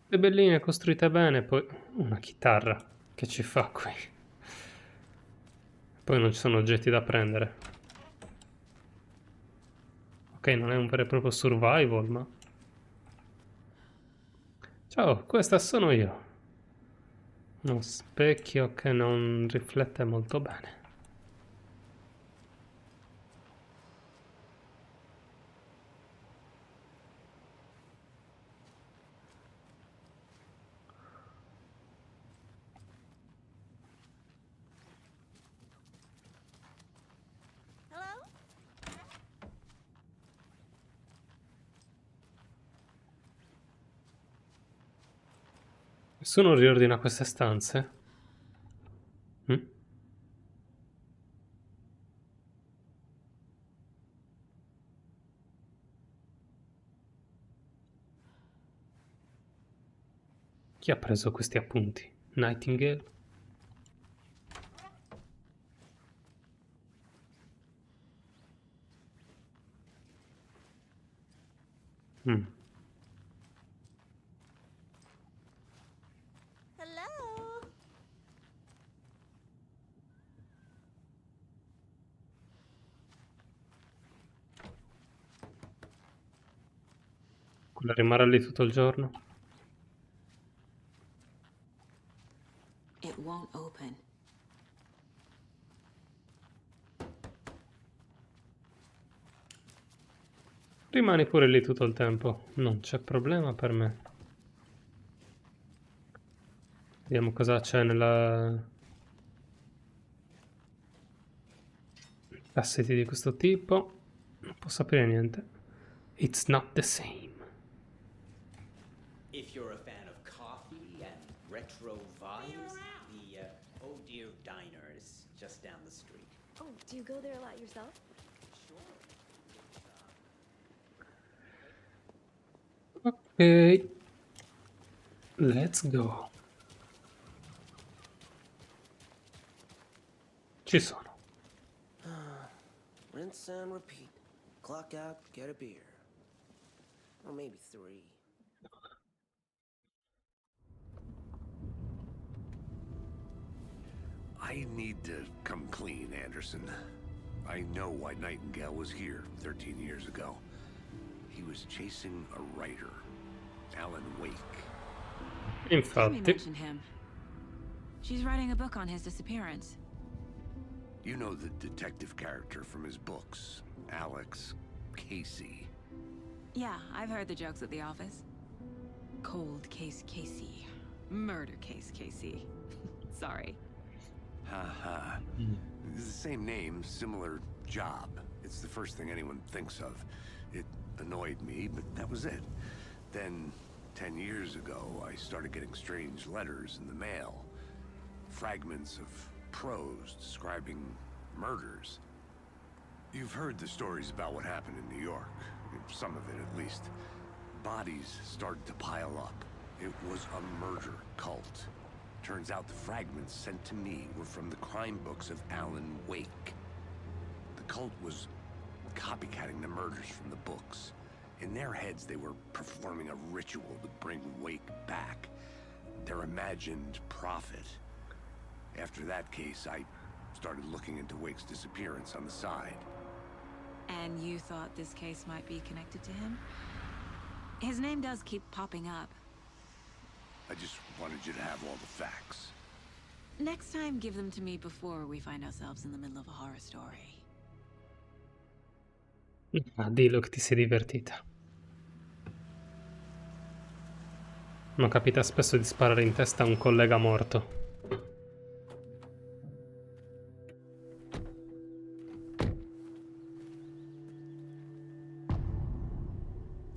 [SPEAKER 1] Le belline costruite bene, poi una chitarra che ci fa qui. Poi non ci sono oggetti da prendere. Ok, non è un vero e proprio survival, ma... Ciao, questa sono io. Uno specchio che non riflette molto bene. Nessuno riordina queste stanze? Chi ha preso questi appunti? Nightingale?
[SPEAKER 21] Hello?
[SPEAKER 1] Quella rimarrà lì tutto il giorno?
[SPEAKER 4] It won't open.
[SPEAKER 1] Rimani pure lì tutto il tempo, non c'è problema per me. Vediamo cosa c'è nella... Cassetti di questo tipo. Non posso aprire niente. It's not the same.
[SPEAKER 22] If you're a fan of coffee and retro vibes, the Oh Dear Diner is just down the street.
[SPEAKER 3] Oh, do you go there a lot yourself?
[SPEAKER 1] Ok. Let's go. Ci sono.
[SPEAKER 8] Rinse and repeat. Clock out, get a beer. Or maybe 3.
[SPEAKER 5] I need to come clean, Anderson. I know why Nightingale was here 13 years ago. He was chasing a writer, Alan Wake.
[SPEAKER 4] Tammy mentioned him. She's writing a book on his disappearance.
[SPEAKER 5] You know the detective character from his books, Alex Casey.
[SPEAKER 4] Yeah, I've heard the jokes at the office. Cold case Casey. Murder case Casey. Sorry.
[SPEAKER 5] Ha. It's the same name, similar job. It's the first thing anyone thinks of. It annoyed me, but that was it. Then, 10 years ago, I started getting strange letters in the mail. Fragments of prose describing murders. You've heard the stories about what happened in New York. Some of it, at least. Bodies started to pile up. It was a murder cult. Turns out the fragments sent to me were from the crime books of Alan Wake. The cult was copycatting the murders from the books. In their heads, they were performing a ritual to bring Wake back. Their imagined prophet. After that case, I started looking into Wake's disappearance on the side.
[SPEAKER 4] And you thought this case might be connected to him? His name does keep popping up.
[SPEAKER 5] I just wanted you to have all the facts.
[SPEAKER 4] Next time, give them to me before we find ourselves in the middle of a horror story.
[SPEAKER 1] Ah, dillo che ti sei divertita. Ma capita spesso di sparare in testa a un collega morto.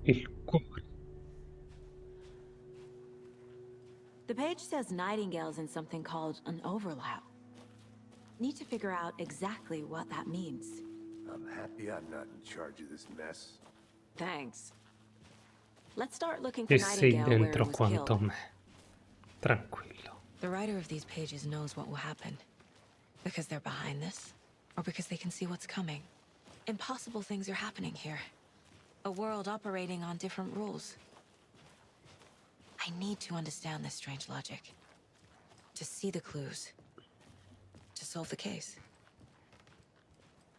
[SPEAKER 1] Il cuore.
[SPEAKER 4] The page says Nightingale's in something called an overlap. Need to figure out exactly what that means.
[SPEAKER 5] I'm happy I'm not in charge of this mess.
[SPEAKER 4] Thanks. Let's start looking for
[SPEAKER 1] E sei
[SPEAKER 4] Nightingale where it
[SPEAKER 1] dentro
[SPEAKER 4] was
[SPEAKER 1] quanto
[SPEAKER 4] killed.
[SPEAKER 1] me. Tranquillo.
[SPEAKER 4] The writer of these pages knows what will happen. Because they're behind this, or because they can see what's coming. Impossible things are happening here. A world operating on different rules. I need to understand this strange logic. To see the clues. To solve the case.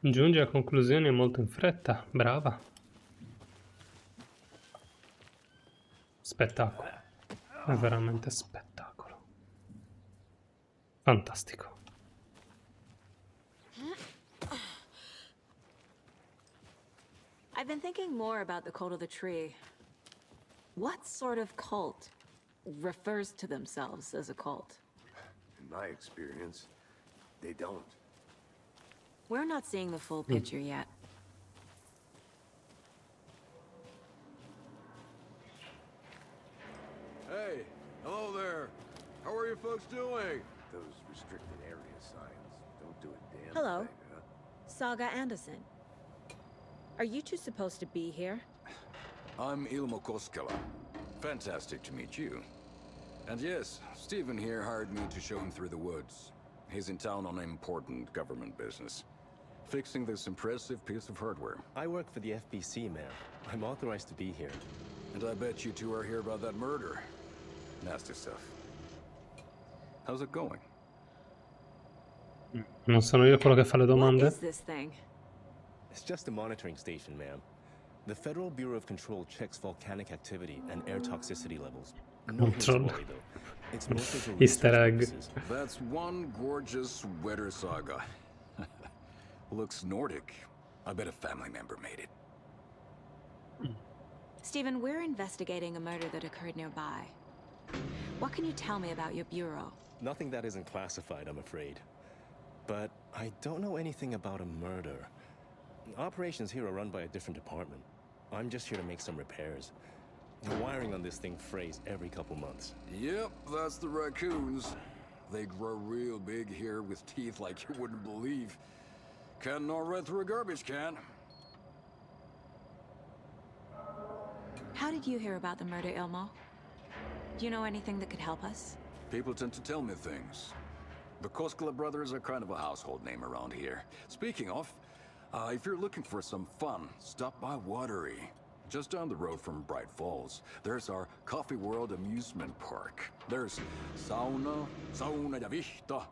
[SPEAKER 1] Giunge a conclusioni molto in fretta. Brava. Spettacolo. È veramente spettacolo. Fantastico.
[SPEAKER 4] I've been thinking more about the cult of the tree. What sort of cult refers to themselves as a cult?
[SPEAKER 5] In my experience, they don't.
[SPEAKER 4] We're not seeing the full picture yet.
[SPEAKER 12] Hey, hello there. How are you folks doing?
[SPEAKER 5] Those restricted area signs don't do a damn
[SPEAKER 4] Hello.
[SPEAKER 5] thing, huh?
[SPEAKER 4] Saga Anderson. Are you two supposed to be here?
[SPEAKER 12] I'm Ilmo Koskela. Fantastic to meet you. And yes, Stephen here hired me to show him through the woods. He's in town on important government business. Fixing this impressive piece of hardware.
[SPEAKER 23] I work for the FBC, ma'am. I'm authorized to be here.
[SPEAKER 12] And I bet you two are here about that murder. Nasty stuff. How's it going?
[SPEAKER 1] Non sono io quello che fa le
[SPEAKER 4] What
[SPEAKER 1] domande?
[SPEAKER 4] is this thing?
[SPEAKER 23] It's just a monitoring station, ma'am. The Federal Bureau of Control checks volcanic activity and air toxicity levels. No need to
[SPEAKER 1] Control.
[SPEAKER 23] worry, though. It's mostly for
[SPEAKER 1] Easter
[SPEAKER 23] research
[SPEAKER 1] egg.
[SPEAKER 23] purposes.
[SPEAKER 12] That's one gorgeous weather saga. Looks Nordic. I bet a family member made it.
[SPEAKER 4] Stephen, we're investigating a murder that occurred nearby. What can you tell me about your bureau?
[SPEAKER 23] Nothing that isn't classified, I'm afraid. But I don't know anything about a murder. Operations here are run by a different department. I'm just here to make some repairs. The wiring on this thing frays every couple months.
[SPEAKER 12] Yep, that's the raccoons. They grow real big here with teeth like you wouldn't believe. Can't gnaw right through a garbage can.
[SPEAKER 4] How did you hear about the murder, Ilmo? Do you know anything that could help us?
[SPEAKER 12] People tend to tell me things. The Koskela brothers are kind of a household name around here. Speaking of, if you're looking for some fun, stop by Watery. Just down the road from Bright Falls, there's our Coffee World amusement park. There's sauna ja vihta.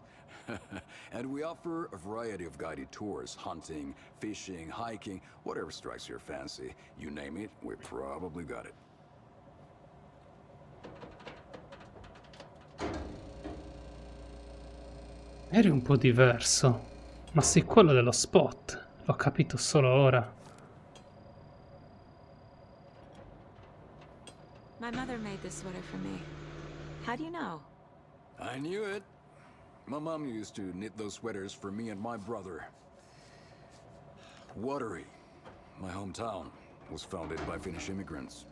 [SPEAKER 12] And we offer a variety of guided tours, hunting, fishing, hiking, whatever strikes your fancy. You name it, we probably got it.
[SPEAKER 1] Eri un po' diverso, ma sei quello dello spot. L'ho capito solo ora.
[SPEAKER 4] My mother made this sweater for me. How do you know?
[SPEAKER 12] I knew it. My mom used to knit those sweaters for me and my brother. Watery, my hometown, was founded by Finnish immigrants.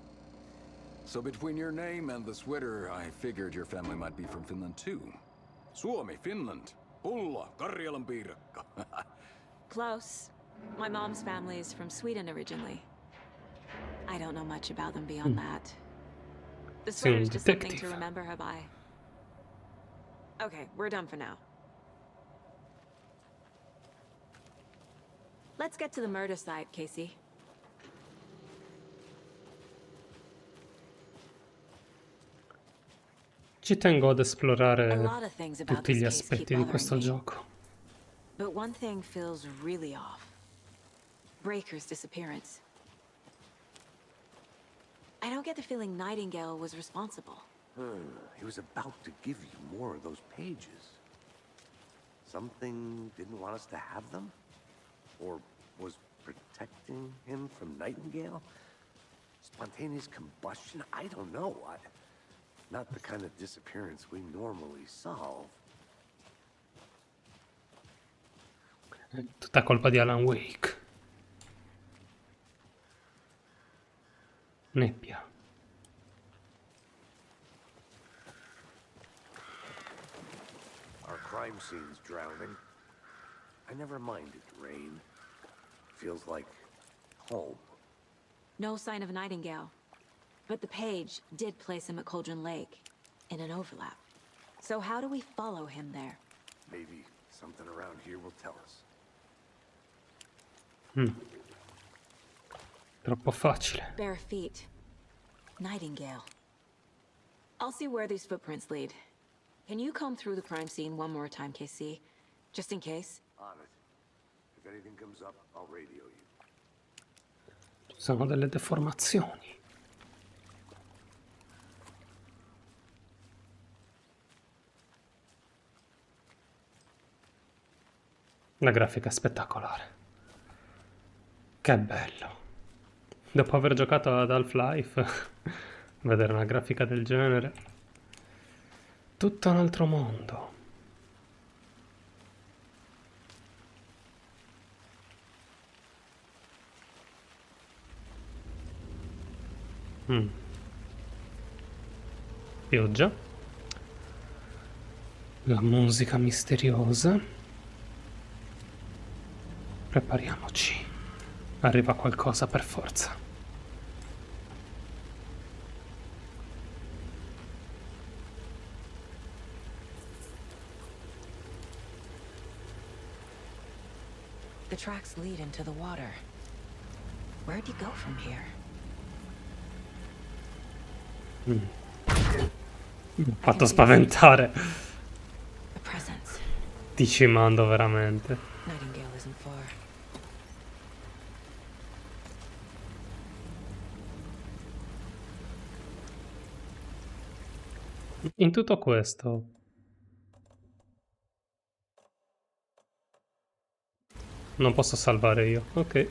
[SPEAKER 12] So between your name and the sweater, I figured your family might be from Finland too. Suomi, Finland. Pulla, Karjalan piirakka.
[SPEAKER 4] Close. My mom's family is from Sweden originally. I don't know much about them beyond that. The sweater's just something to remember her by. Okay, we're done for now. Let's get to the murder site, Casey.
[SPEAKER 1] Ci tengo ad esplorare tutti gli aspetti di questo gioco.
[SPEAKER 4] But one thing feels really off. Breaker's disappearance. I don't get the feeling Nightingale was responsible.
[SPEAKER 5] He was about to give you more of those pages. Something didn't want us to have them? Or was protecting him from Nightingale? Spontaneous combustion? I don't know. Not the kind of disappearance we normally solve.
[SPEAKER 1] È tutta colpa di Alan Wake. Nebbia.
[SPEAKER 5] Our crime scene's drowning. I never minded rain. Feels like home.
[SPEAKER 4] No sign of Nightingale. But the page did place him at Cauldron Lake, in an overlap. So how do we follow him there?
[SPEAKER 5] Maybe something around here will tell us.
[SPEAKER 1] Troppo facile.
[SPEAKER 4] Bare feet. Nightingale. I'll see where these footprints lead. Can you comb through the crime scene one more time, KC? Just in case?
[SPEAKER 5] On it. If anything comes up, I'll radio you.
[SPEAKER 1] Ci sono delle deformazioni. La grafica è spettacolare. Che bello. Dopo aver giocato ad Half-Life, vedere una grafica del genere. Tutto un altro mondo. Pioggia. La musica misteriosa. Prepariamoci. Arriva qualcosa per forza.
[SPEAKER 4] The tracks lead into the water. Where'd you go from here?
[SPEAKER 1] Mi ha fatto spaventare.
[SPEAKER 4] A presence.
[SPEAKER 1] Ti ci mando veramente.
[SPEAKER 4] Nightingale isn't far.
[SPEAKER 1] In tutto questo, non posso salvare io, ok.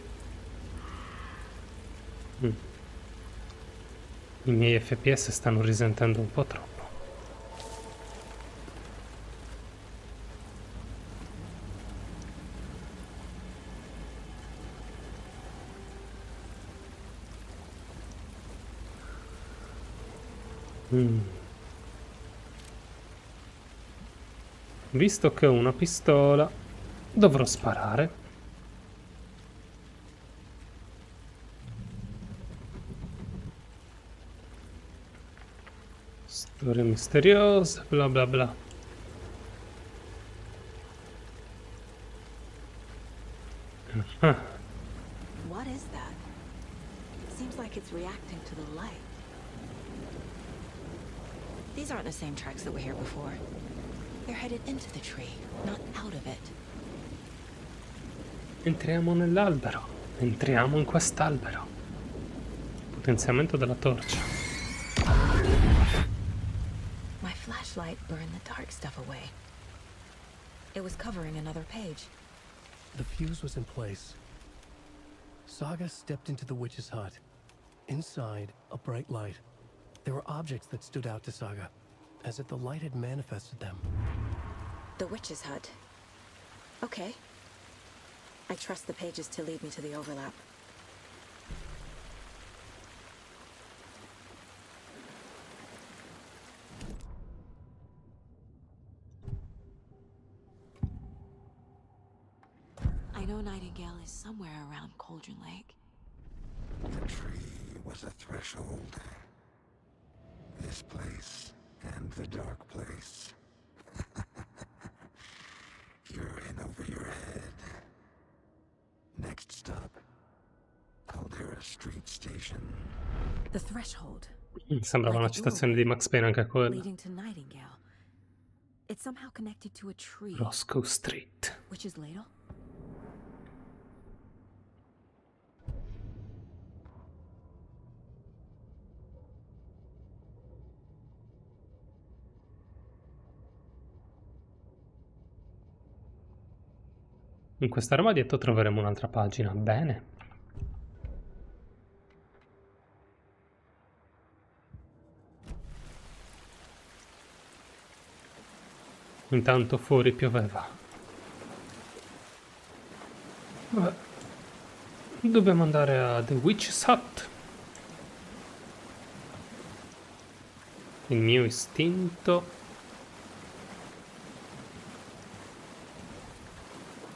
[SPEAKER 1] I miei FPS stanno risentendo un po' troppo. Visto che ho una pistola, dovrò sparare. Storie misteriose, bla bla bla.
[SPEAKER 4] What is that? Seems like it's reacting to the light. These aren't the same tracks that were here before. They're headed into the tree, not out of it.
[SPEAKER 1] Entriamo nell'albero. Entriamo in quest'albero. Potenziamento della torcia.
[SPEAKER 4] My flashlight burned the dark stuff away. It was covering another page.
[SPEAKER 2] The fuse was in place. Saga stepped into the witch's hut. Inside, a bright light. There were objects that stood out to Saga, as if the light had manifested them.
[SPEAKER 4] The witch's hut. Okay. I trust the pages to lead me to the overlap. I know Nightingale is somewhere around Cauldron Lake.
[SPEAKER 12] The tree was a threshold. This place and the dark place. You're in over your head. Next stop, Caldera Street Station.
[SPEAKER 4] The threshold.
[SPEAKER 1] Sembrava una citazione di Max Payne anche quella.
[SPEAKER 4] Leading to Nightingale. It's somehow connected to a tree.
[SPEAKER 1] Roscoe Street.
[SPEAKER 4] Witch's ladle?
[SPEAKER 1] In quest'armadietto troveremo un'altra pagina. Bene. Intanto fuori pioveva. Vabbè. Dobbiamo andare a The Witch's Hut. Il mio istinto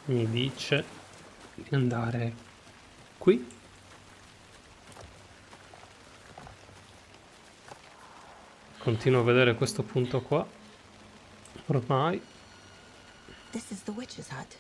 [SPEAKER 1] mi dice di andare qui. Continuo a vedere questo punto qua. Ormai.
[SPEAKER 4] This is the witch's hut.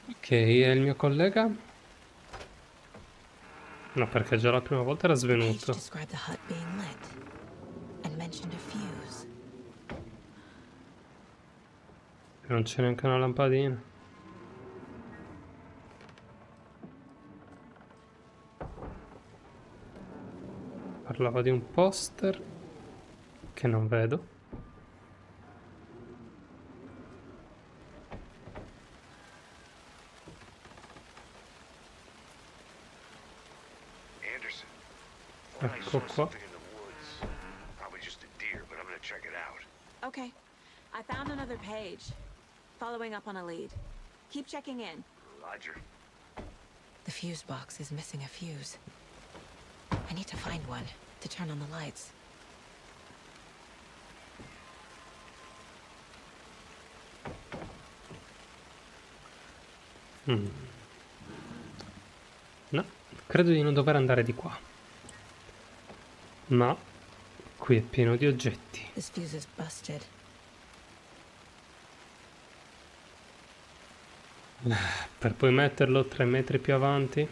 [SPEAKER 1] Ok, è il mio collega? No, perché già la prima volta era svenuto.
[SPEAKER 4] Described the hut being lit and mentioned a fuse.
[SPEAKER 1] Non c'è neanche una lampadina. Parlava di un poster che non vedo. Ecco qua.
[SPEAKER 4] Okay. I found another page. Following up on a lead. Keep checking in.
[SPEAKER 5] Roger.
[SPEAKER 4] The fuse box is missing a fuse. I need to find one to turn on the lights.
[SPEAKER 1] No, credo di non dover andare di qua. Ma qui è pieno di oggetti.
[SPEAKER 4] This fuse is busted.
[SPEAKER 1] Per poi metterlo 3 metri più avanti.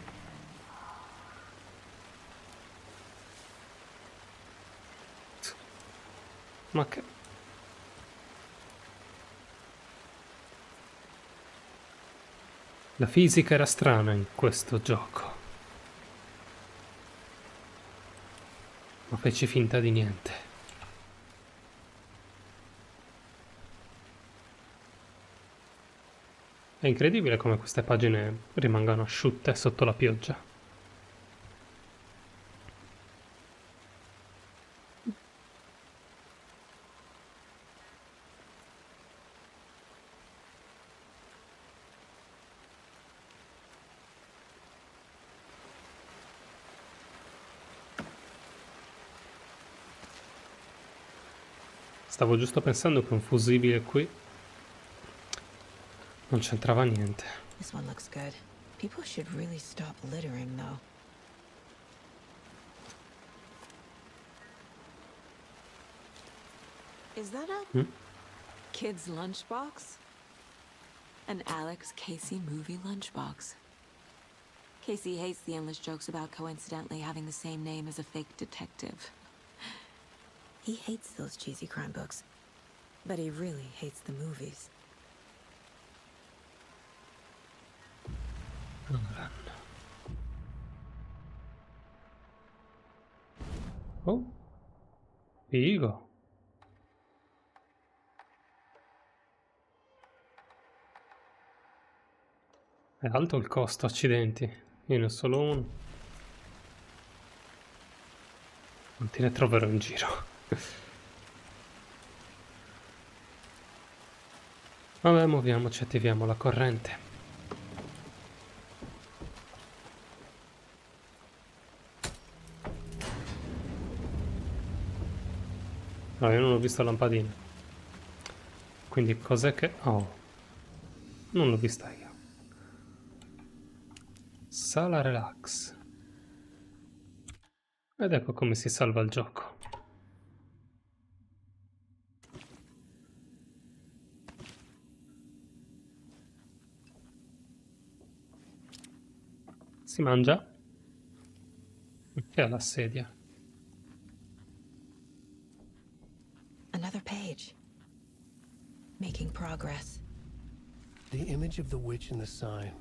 [SPEAKER 1] Ma che... La fisica era strana in questo gioco. Ma feci finta di niente. È incredibile come queste pagine rimangano asciutte sotto la pioggia. Stavo giusto pensando che un fusibile qui non c'entrava niente.
[SPEAKER 4] This one looks good. People should really stop littering, though. Is that a kid's lunchbox? An Alex Casey movie lunchbox. Casey hates the endless jokes about coincidentally having the same name as a fake detective. He hates those cheesy crime books, but he really hates the movies.
[SPEAKER 1] Oh, figo. È alto il costo, accidenti. Io ne ho solo uno. Quanti ne troverò in giro? Vabbè, muoviamoci, attiviamo la corrente. No, io non ho visto la lampadina. Quindi cos'è che... Oh, non l'ho vista io. Sala relax. Ed ecco come si salva il gioco. Si mangia? Che ha la sedia?
[SPEAKER 4] Another page. Making progress.
[SPEAKER 2] The image of the witch in the sign.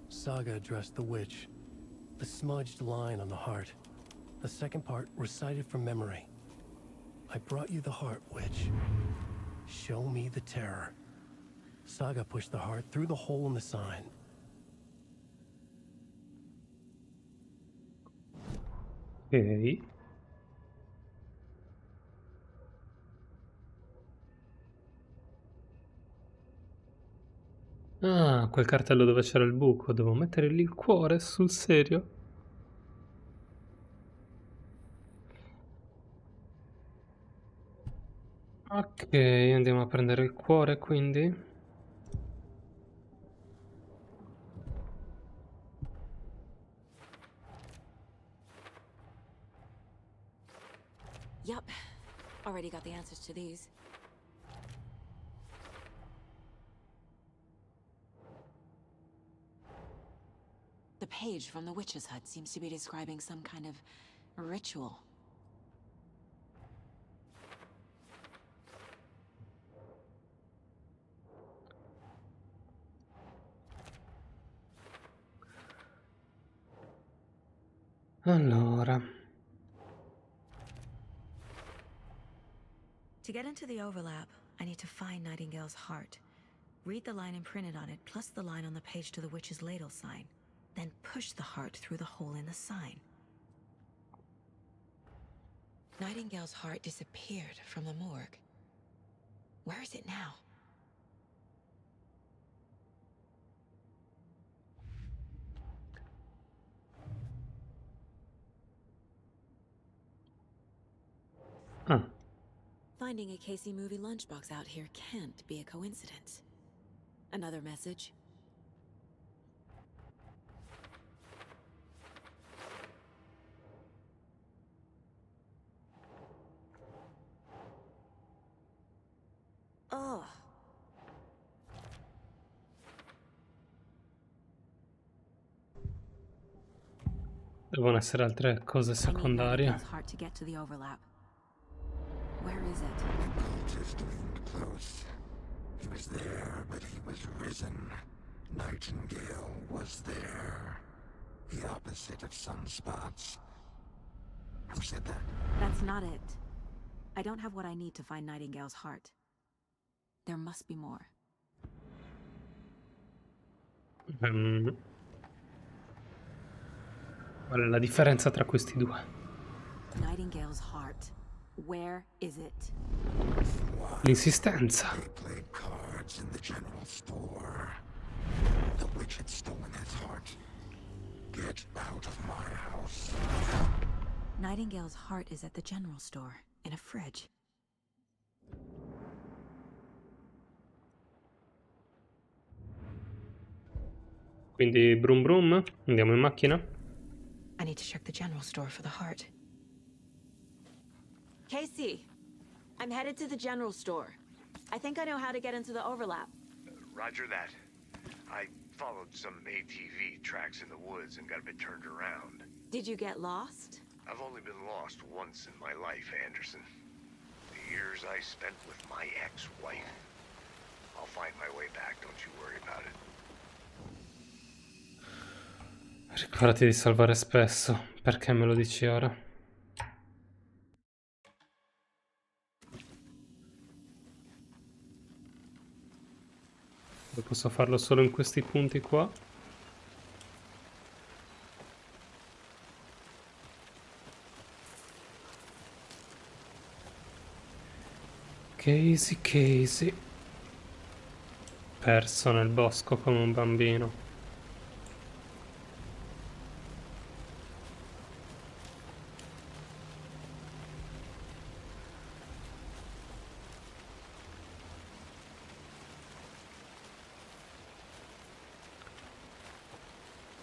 [SPEAKER 2] Saga addressed the witch. The smudged line on the heart. The second part recited from memory. I brought you the heart, witch. Show me the terror. Saga pushed the heart through the hole in the sign.
[SPEAKER 1] Ok. Ah, quel cartello dove c'era il buco. Devo mettere lì il cuore, sul serio? Ok, andiamo a prendere il cuore, quindi.
[SPEAKER 4] Yup. Already got the answers to these. The page from the witch's hut seems to be describing some kind of ritual.
[SPEAKER 1] Allora.
[SPEAKER 4] To get into the overlap, I need to find Nightingale's heart. Read the line imprinted on it, plus the line on the page to the witch's ladle sign. Then push the heart through the hole in the sign. Nightingale's heart disappeared from the morgue. Where is it now? Finding a Casey movie lunchbox out here can't be a coincidence. Another message. Oh.
[SPEAKER 1] Devono essere altre cose secondarie.
[SPEAKER 4] Heart to get to the overlap. Where is it?
[SPEAKER 13] The cultist leaned close. He was there, but he was risen. Nightingale was there. The opposite of sunspots. Who said that?
[SPEAKER 4] That's not it. I don't have what I need to find Nightingale's heart. There must be more.
[SPEAKER 1] Qual è la differenza tra questi due?
[SPEAKER 4] Nightingale's heart. Where is it?
[SPEAKER 1] L'insistenza.
[SPEAKER 13] They played cards in the general store. The witch had stolen his heart. Get out of my house.
[SPEAKER 4] Nightingale's heart is at the general store, in a fridge.
[SPEAKER 1] Quindi brum brum, andiamo in macchina.
[SPEAKER 4] I need to check the general store for the heart. Casey, I'm headed to the general store. I think I know how to get into the overlap.
[SPEAKER 5] Roger that. I followed some ATV tracks in the woods and got a bit turned around.
[SPEAKER 4] Did you get lost?
[SPEAKER 5] I've only been lost once in my life, Anderson. The years I spent with my ex-wife. I'll find my way back, don't you worry about it.
[SPEAKER 1] Ricordati di salvare spesso. Perché me lo dici ora? Io posso farlo solo in questi punti qua. Casey. Perso nel bosco come un bambino.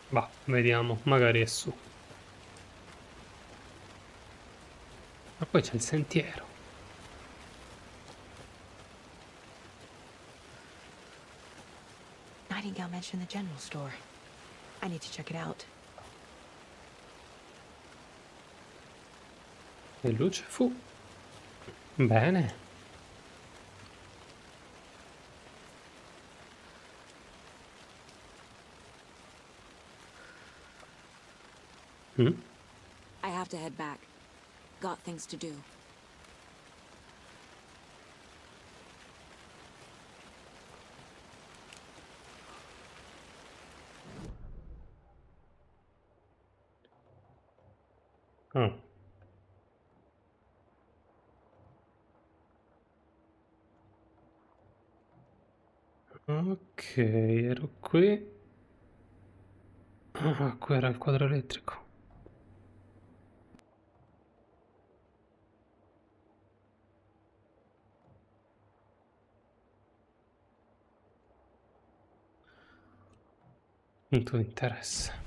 [SPEAKER 1] Bah, vediamo, magari è su. Ma poi c'è il sentiero.
[SPEAKER 4] Nightingale mentioned the general store. I need to check it out.
[SPEAKER 1] E luce fu. Bene.
[SPEAKER 4] I have to head back. Got things to do.
[SPEAKER 1] Ah. Ok, ero qui. Ah, qui era il quadro elettrico. Punto di interesse.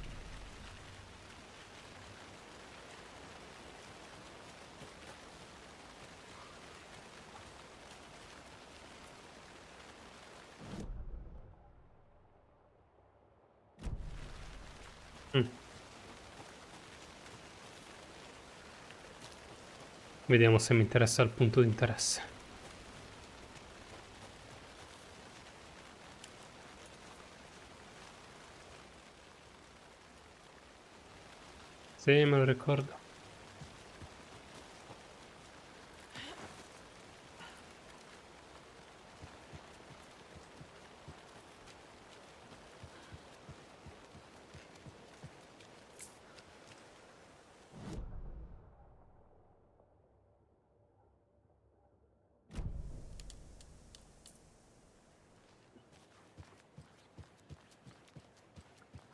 [SPEAKER 1] Vediamo se mi interessa il punto di interesse. Sì, me lo ricordo.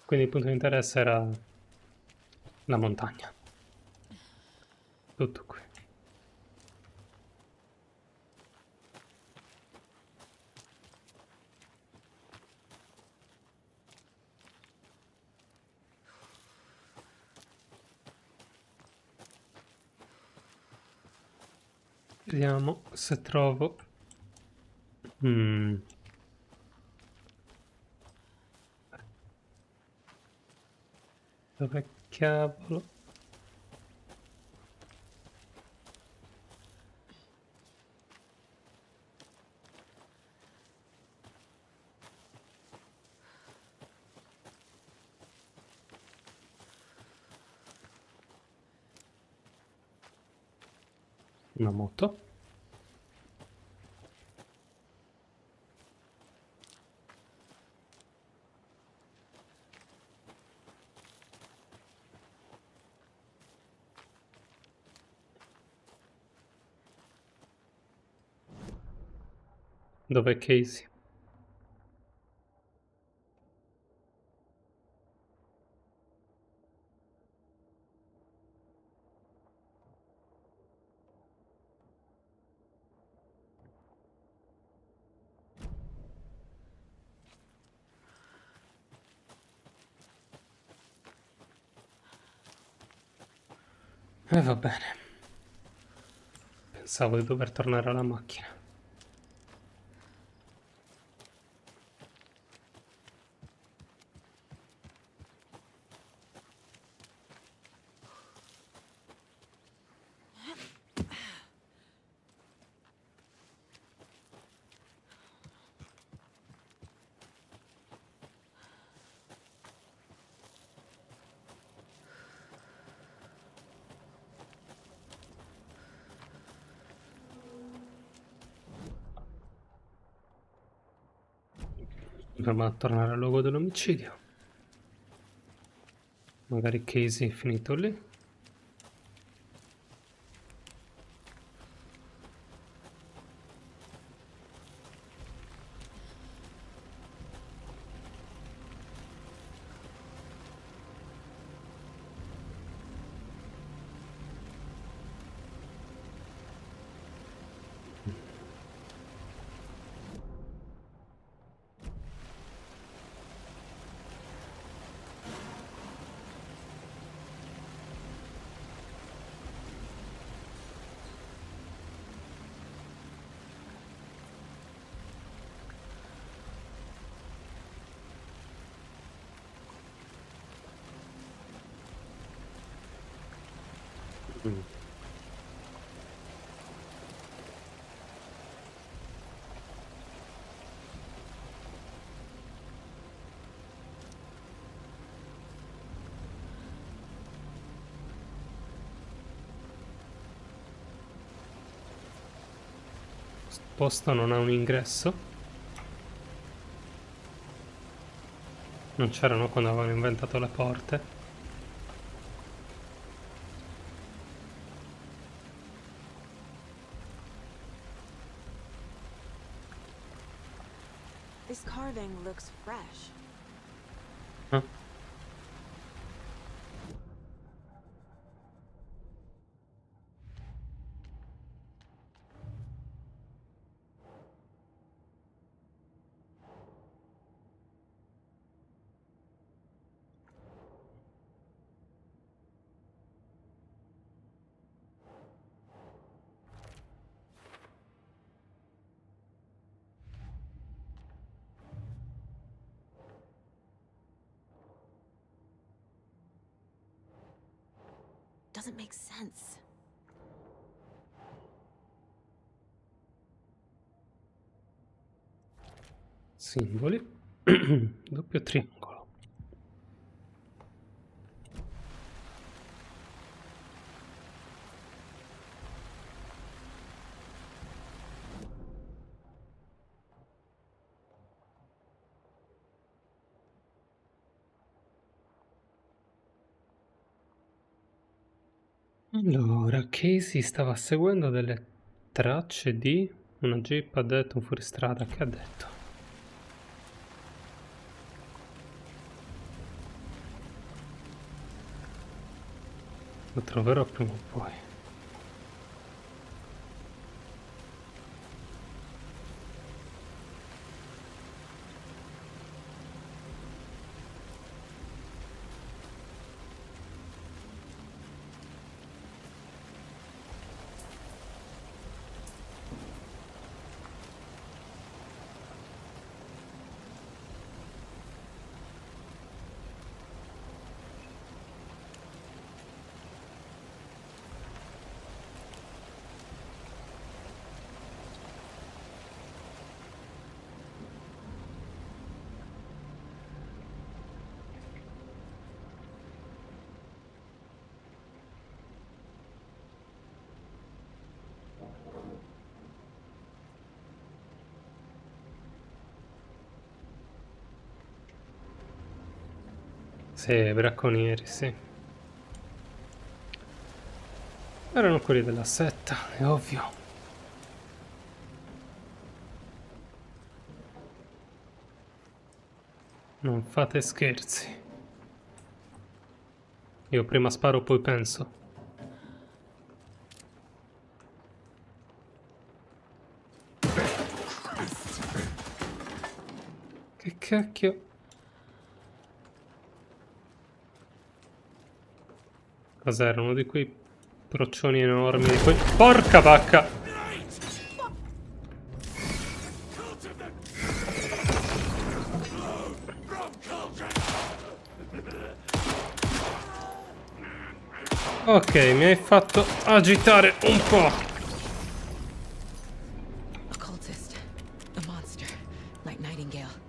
[SPEAKER 1] Quindi il punto di interesse era la montagna. Tutto qui. Vediamo se trovo. Dove cavolo? Una moto. Dov'è Casey? Va bene. Pensavo di dover tornare alla macchina. Dovremmo tornare al luogo dell'omicidio. Magari Casey è finito lì. Questo posto non ha un ingresso. Non c'erano quando avevano inventato le porte.
[SPEAKER 4] This carving looks fresh.
[SPEAKER 1] Ah.
[SPEAKER 4] Doesn't make sense.
[SPEAKER 1] Simboli. Doppio triangolo. Allora, Casey stava seguendo delle tracce di una jeep, ha detto, un fuoristrada, che ha detto? Lo troverò prima o poi. Sì, bracconieri, sì. Erano quelli della setta, è ovvio. Non fate scherzi. Io prima sparo, poi penso. Che cacchio? Cos'era? Uno di quei proccioni enormi di quei... Porca vacca! Ok, mi hai fatto agitare un po'.
[SPEAKER 4] Occultist. A monster. Like Nightingale.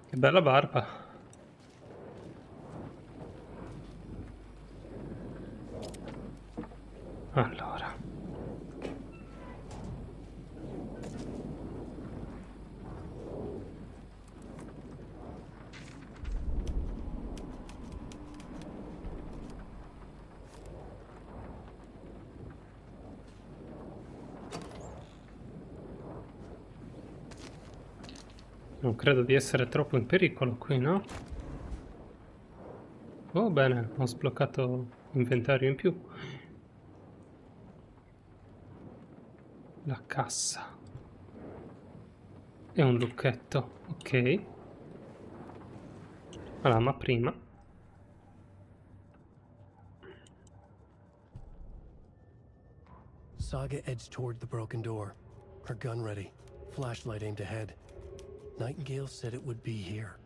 [SPEAKER 1] Che bella barba. Allora. Non credo di essere troppo in pericolo qui, no? Oh, bene, ho sbloccato inventario in più. La cassa. E un lucchetto, ok. Allora, ma prima...
[SPEAKER 2] Saga edged toward the broken door, her gun ready, flashlight aimed ahead. Nightingale said it would be here.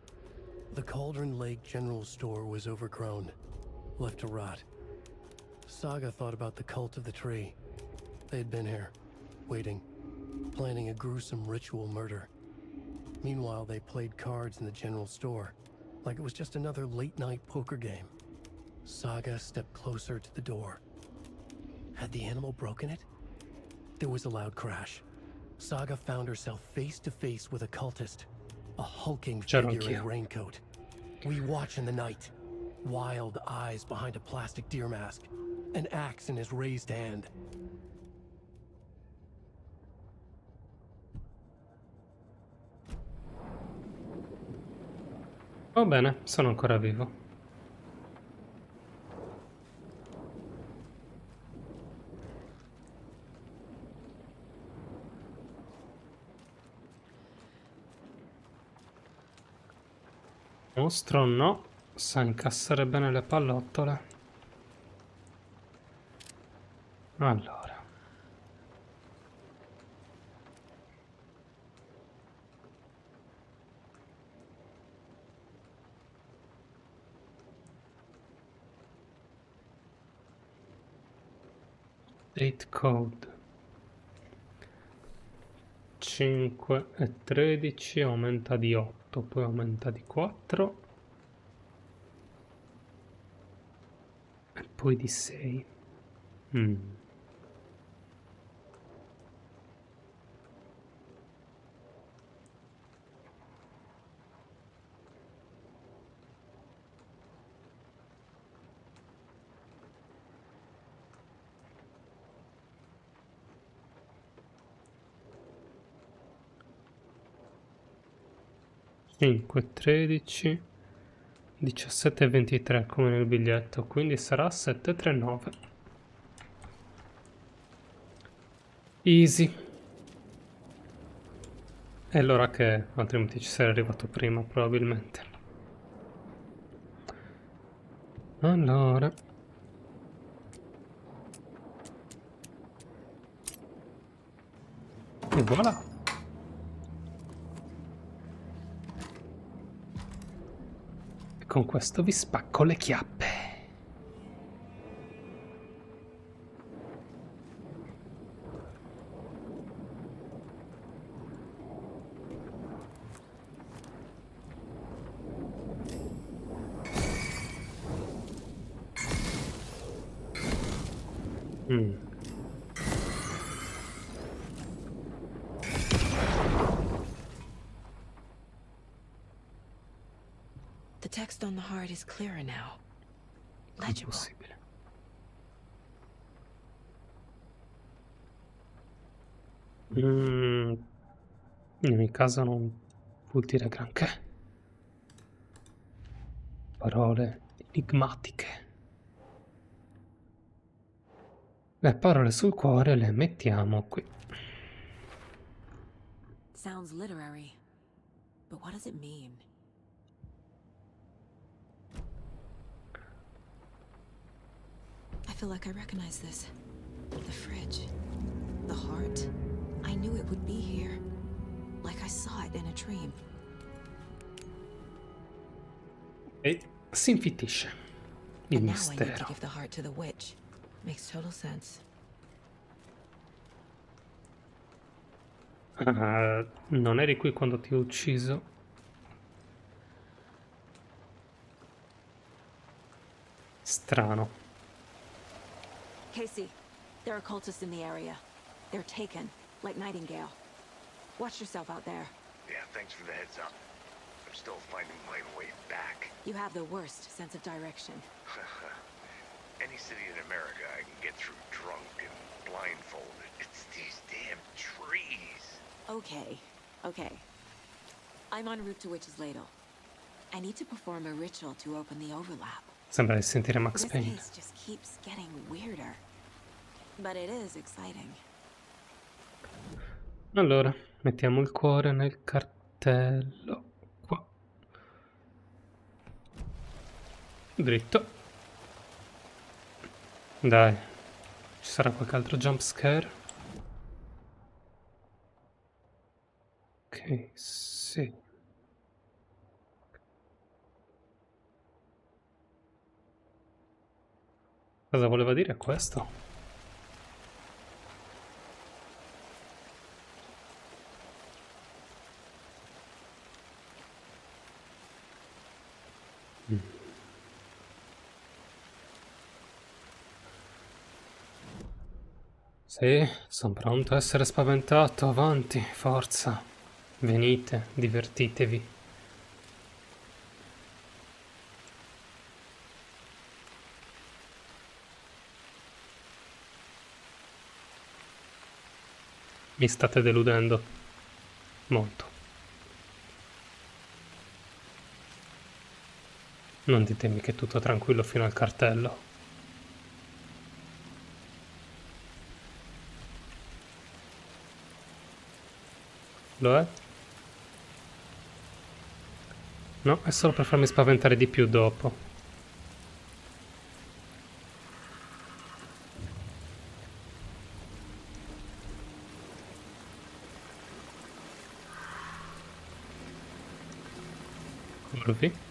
[SPEAKER 2] The Cauldron Lake General Store was overgrown, left to rot. Saga thought about the cult of the tree. They had been here, waiting, planning a gruesome ritual murder. Meanwhile, they played cards in the general store, like it was just another late-night poker game. Saga stepped closer to the door. Had the animal broken it? There was a loud crash. Saga found herself face to face with a cultist, a hulking figure in a raincoat. We watch in the night, wild eyes behind a plastic deer mask, an axe in his raised hand.
[SPEAKER 1] Va bene, sono ancora vivo. Mostro no, sa incassare bene le pallottole. Allora. Date code 5 e 13 aumenta di 8, poi aumenta di 4 e poi di 6. 5, 13, 17 e 23 come nel biglietto, quindi sarà 739. Easy. E allora che altrimenti ci sarei arrivato prima probabilmente. Allora. E voilà. con questo vi spacco le chiappe.
[SPEAKER 4] The text on the heart is clearer now. Legible.
[SPEAKER 1] Impossibile. In ogni caso non vuol dire granché. Parole enigmatiche. Le parole sul cuore le mettiamo qui.
[SPEAKER 4] Sounds literary, but what does it mean? I feel like I recognize this. The fridge. The heart. I knew it would be here. Like I saw it in a dream.
[SPEAKER 1] E si infittisce il
[SPEAKER 4] And now I need to
[SPEAKER 1] mistero.
[SPEAKER 4] give the heart to the witch. Makes total sense.
[SPEAKER 1] Non eri qui quando ti ho ucciso? Strano.
[SPEAKER 4] Casey, there are cultists in the area. They're taken, like Nightingale. Watch yourself out there.
[SPEAKER 5] Yeah, thanks for the heads up. I'm still finding my way back.
[SPEAKER 4] You have the worst sense of direction.
[SPEAKER 5] Any city in America I can get through drunk and blindfolded. It's these damn trees.
[SPEAKER 4] Okay. I'm en route to Witch's Ladle. I need to perform a ritual to open the overlap.
[SPEAKER 1] Sembra di sentire Max
[SPEAKER 4] This
[SPEAKER 1] Payne.
[SPEAKER 4] case just keeps getting weirder. But it is exciting.
[SPEAKER 1] Allora, mettiamo il cuore nel cartello. Qua. Dritto. Dai. Ci sarà qualche altro jump scare? Ok, sì. Cosa voleva dire questo? Sì, sono pronto a essere spaventato. Avanti, forza. Venite, divertitevi. Mi state deludendo. Molto. Non ditemi che è tutto tranquillo fino al cartello. Lo è? No, è solo per farmi spaventare di più dopo. Curvi.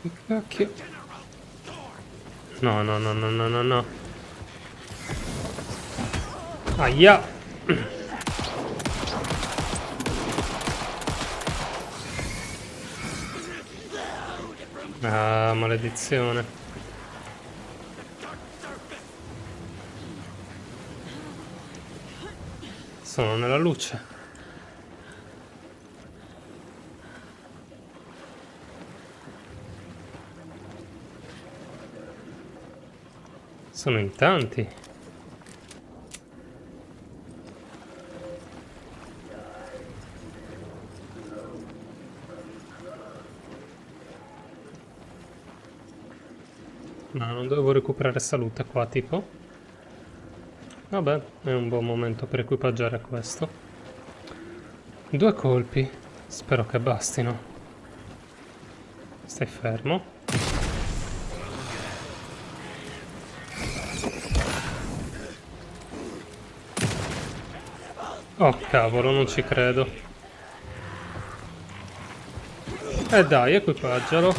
[SPEAKER 1] Che cacchio? No, no, no, no, no, no, no. Aia! Ah, maledizione. Sono nella luce. Sono in tanti. Ma non dovevo recuperare salute qua, tipo? Vabbè, è un buon momento per equipaggiare questo. 2 colpi. Spero che bastino. Stai fermo. Oh cavolo, non ci credo. Dai, equipaggialo.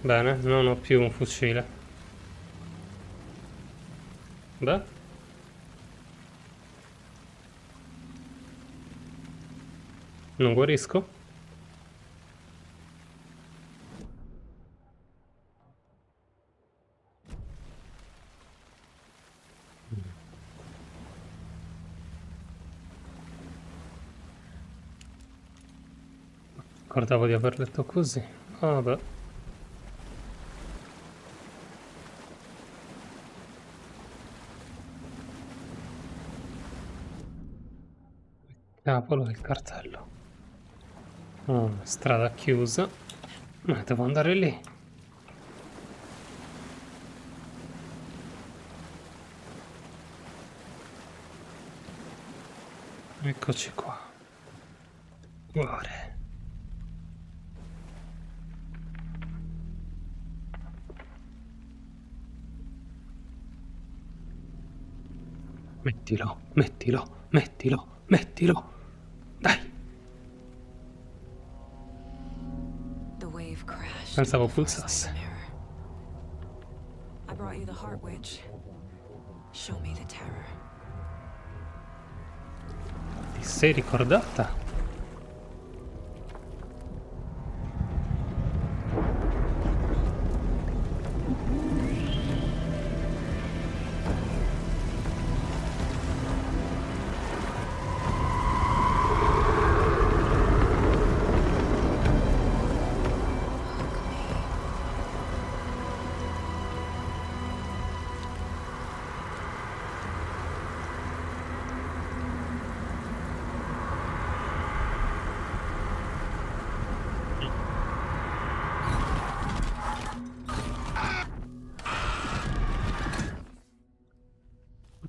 [SPEAKER 1] Bene, non ho più un fucile. Beh. Non guarisco? Ricordavo di aver letto così. Vabbè. Cavolo, il cartello. Oh, strada chiusa. Ma devo andare lì. Eccoci qua. Cuore. Mettilo, mettilo, mettilo, mettilo. Dai. Pensavo pulsasse.
[SPEAKER 4] I brought you the Heart Witch. Show me the terror.
[SPEAKER 1] Ti sei ricordata?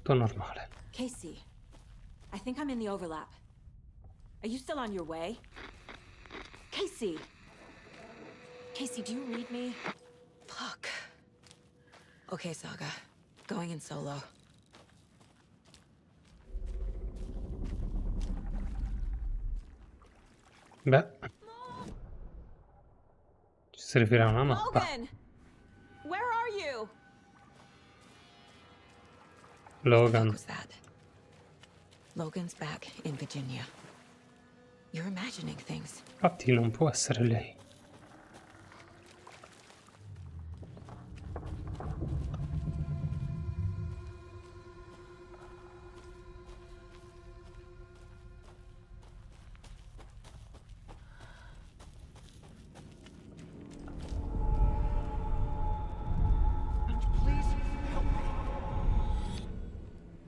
[SPEAKER 1] Normale.
[SPEAKER 4] Casey, I think I'm in the overlap. Are you still on your way? Casey! Casey, do you read me? Fuck. Okay, Saga. Going in solo.
[SPEAKER 1] Beh. Ci servirà una mappa.
[SPEAKER 4] Logan! Where are you?
[SPEAKER 1] Logan.
[SPEAKER 4] What was that? Logan's back in Virginia. You're imagining things.
[SPEAKER 1] Infatti non può essere lei.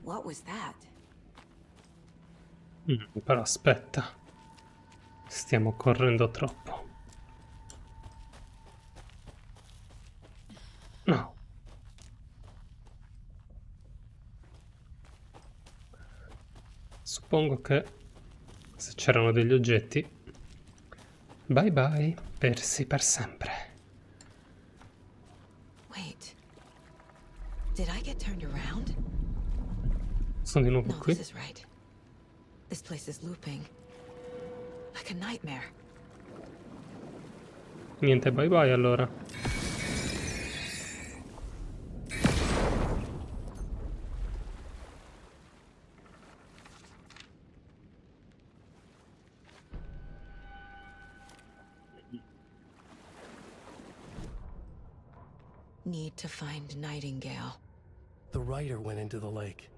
[SPEAKER 4] What was that?
[SPEAKER 1] Però aspetta. Stiamo correndo troppo. No. Suppongo che se c'erano degli oggetti, bye bye, persi per sempre.
[SPEAKER 4] Wait. Did I get turned around?
[SPEAKER 1] Sono di nuovo
[SPEAKER 4] No,
[SPEAKER 1] qui.
[SPEAKER 4] this is right. This place is looping. Like a nightmare.
[SPEAKER 1] Niente bye bye allora.
[SPEAKER 4] Need to find Nightingale.
[SPEAKER 2] The writer went into the lake,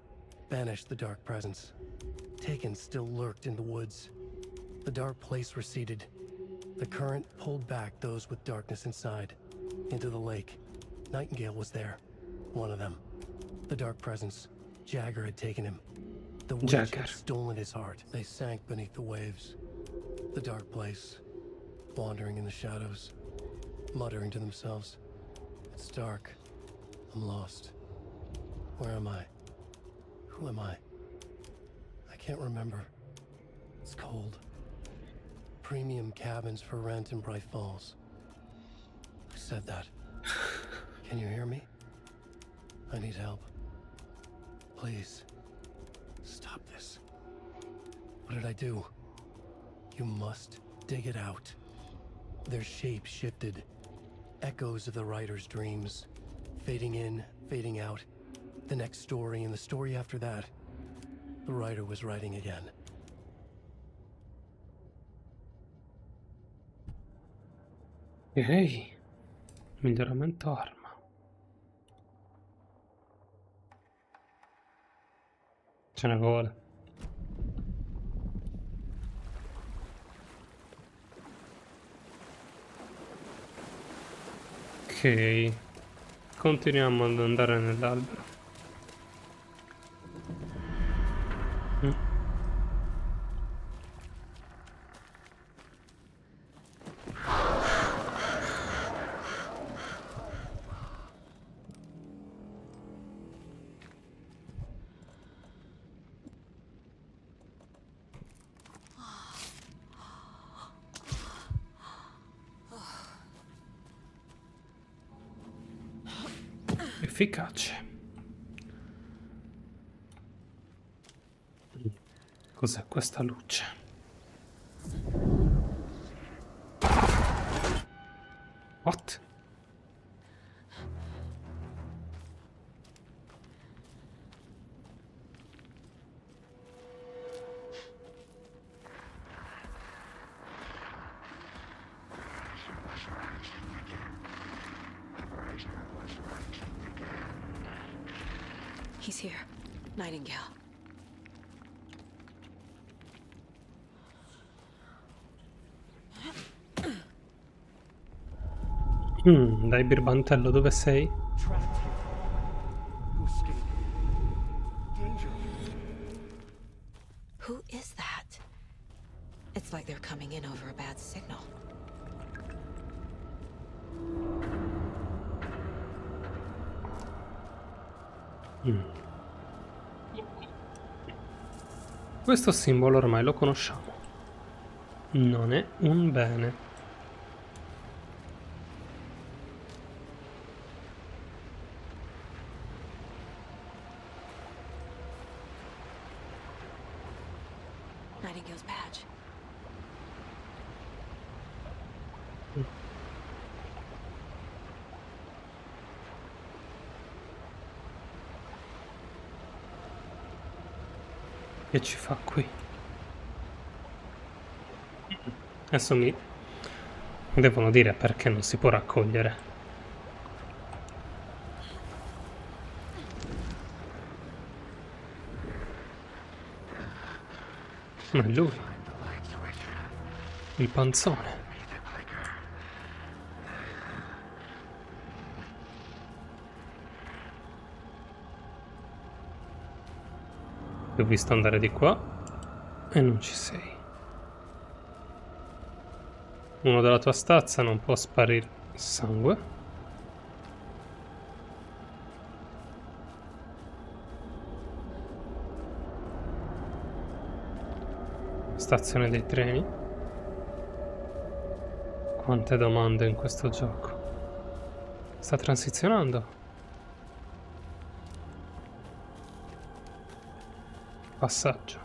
[SPEAKER 2] banished the dark presence. Taken still lurked in the woods. The dark place receded. The current pulled back those with darkness inside, into the lake. Nightingale was there, one of them. The dark presence, Jagger had taken him. The witch had stolen his heart. They sank beneath the waves. The dark place, wandering in the shadows, muttering to themselves. It's dark. I'm lost. Where am I? Who am I? I can't remember. It's cold. Premium cabins for rent in Bright Falls. Who said that? Can you hear me? I need help. Please. Stop this. What did I do? You must dig it out. Their shape shifted. Echoes of the writer's dreams. Fading in, fading out. The next story and the story after that. The writer was writing again.
[SPEAKER 1] Ok. Miglioramento arma. Ce ne vuole. Ok. Continuiamo ad andare nell'albero. Efficace. Cos'è questa luce? What?
[SPEAKER 4] He's here. Nightingale.
[SPEAKER 1] Dai birbantello, dove sei?
[SPEAKER 4] Who is that? It's like they're coming in over a bad signal.
[SPEAKER 1] Questo simbolo ormai lo conosciamo. Non è un bene.
[SPEAKER 4] Nightingale's badge.
[SPEAKER 1] Che ci fa qui? Adesso mi devono dire perché non si può raccogliere. Ma è lui. Il panzone. Ti ho visto andare di qua e non ci sei. Uno della tua stazza non può sparire sangue. Stazione dei treni. Quante domande in questo gioco. Sta transizionando. Passaggio.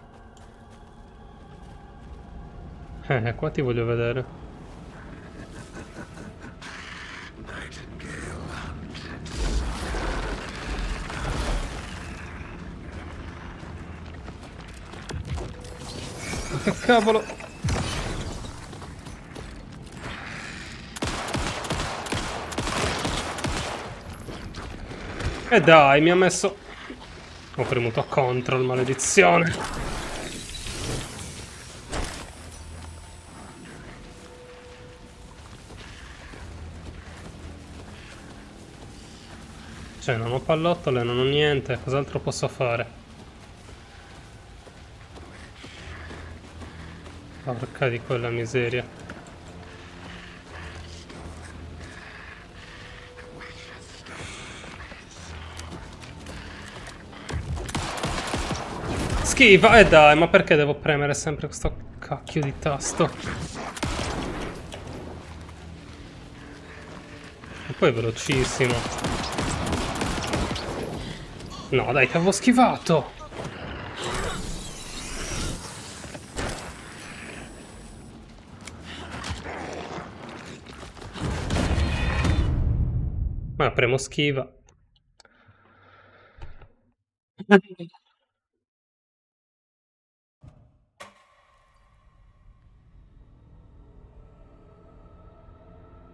[SPEAKER 1] Qua ti voglio vedere. Ma che cavolo? E dai, mi ha messo... Ho premuto control, maledizione. Cioè, non ho pallottole, non ho niente. Cos'altro posso fare? Porca di quella miseria. Schiva, dai, ma perché devo premere sempre questo cacchio di tasto? E poi è velocissimo. No, dai, che avevo schivato! Ma premo schiva.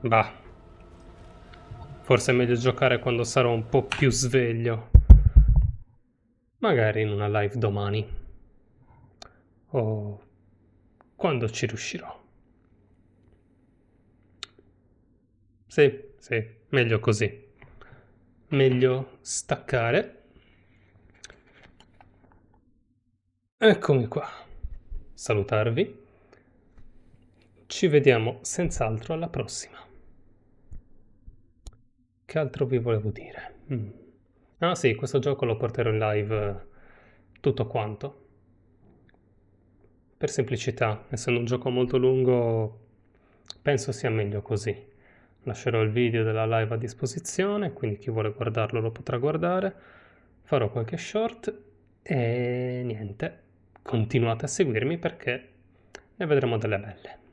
[SPEAKER 1] Bah. Forse è meglio giocare quando sarò un po' più sveglio. Magari in una live domani. O quando ci riuscirò. Sì, sì, meglio così. Meglio staccare. Eccomi qua. Salutarvi. Ci vediamo senz'altro alla prossima. Che altro vi volevo dire? Ah sì, questo gioco lo porterò in live tutto quanto. Per semplicità, essendo un gioco molto lungo, penso sia meglio così. Lascerò il video della live a disposizione, quindi chi vuole guardarlo lo potrà guardare. Farò qualche short e niente, continuate a seguirmi perché ne vedremo delle belle.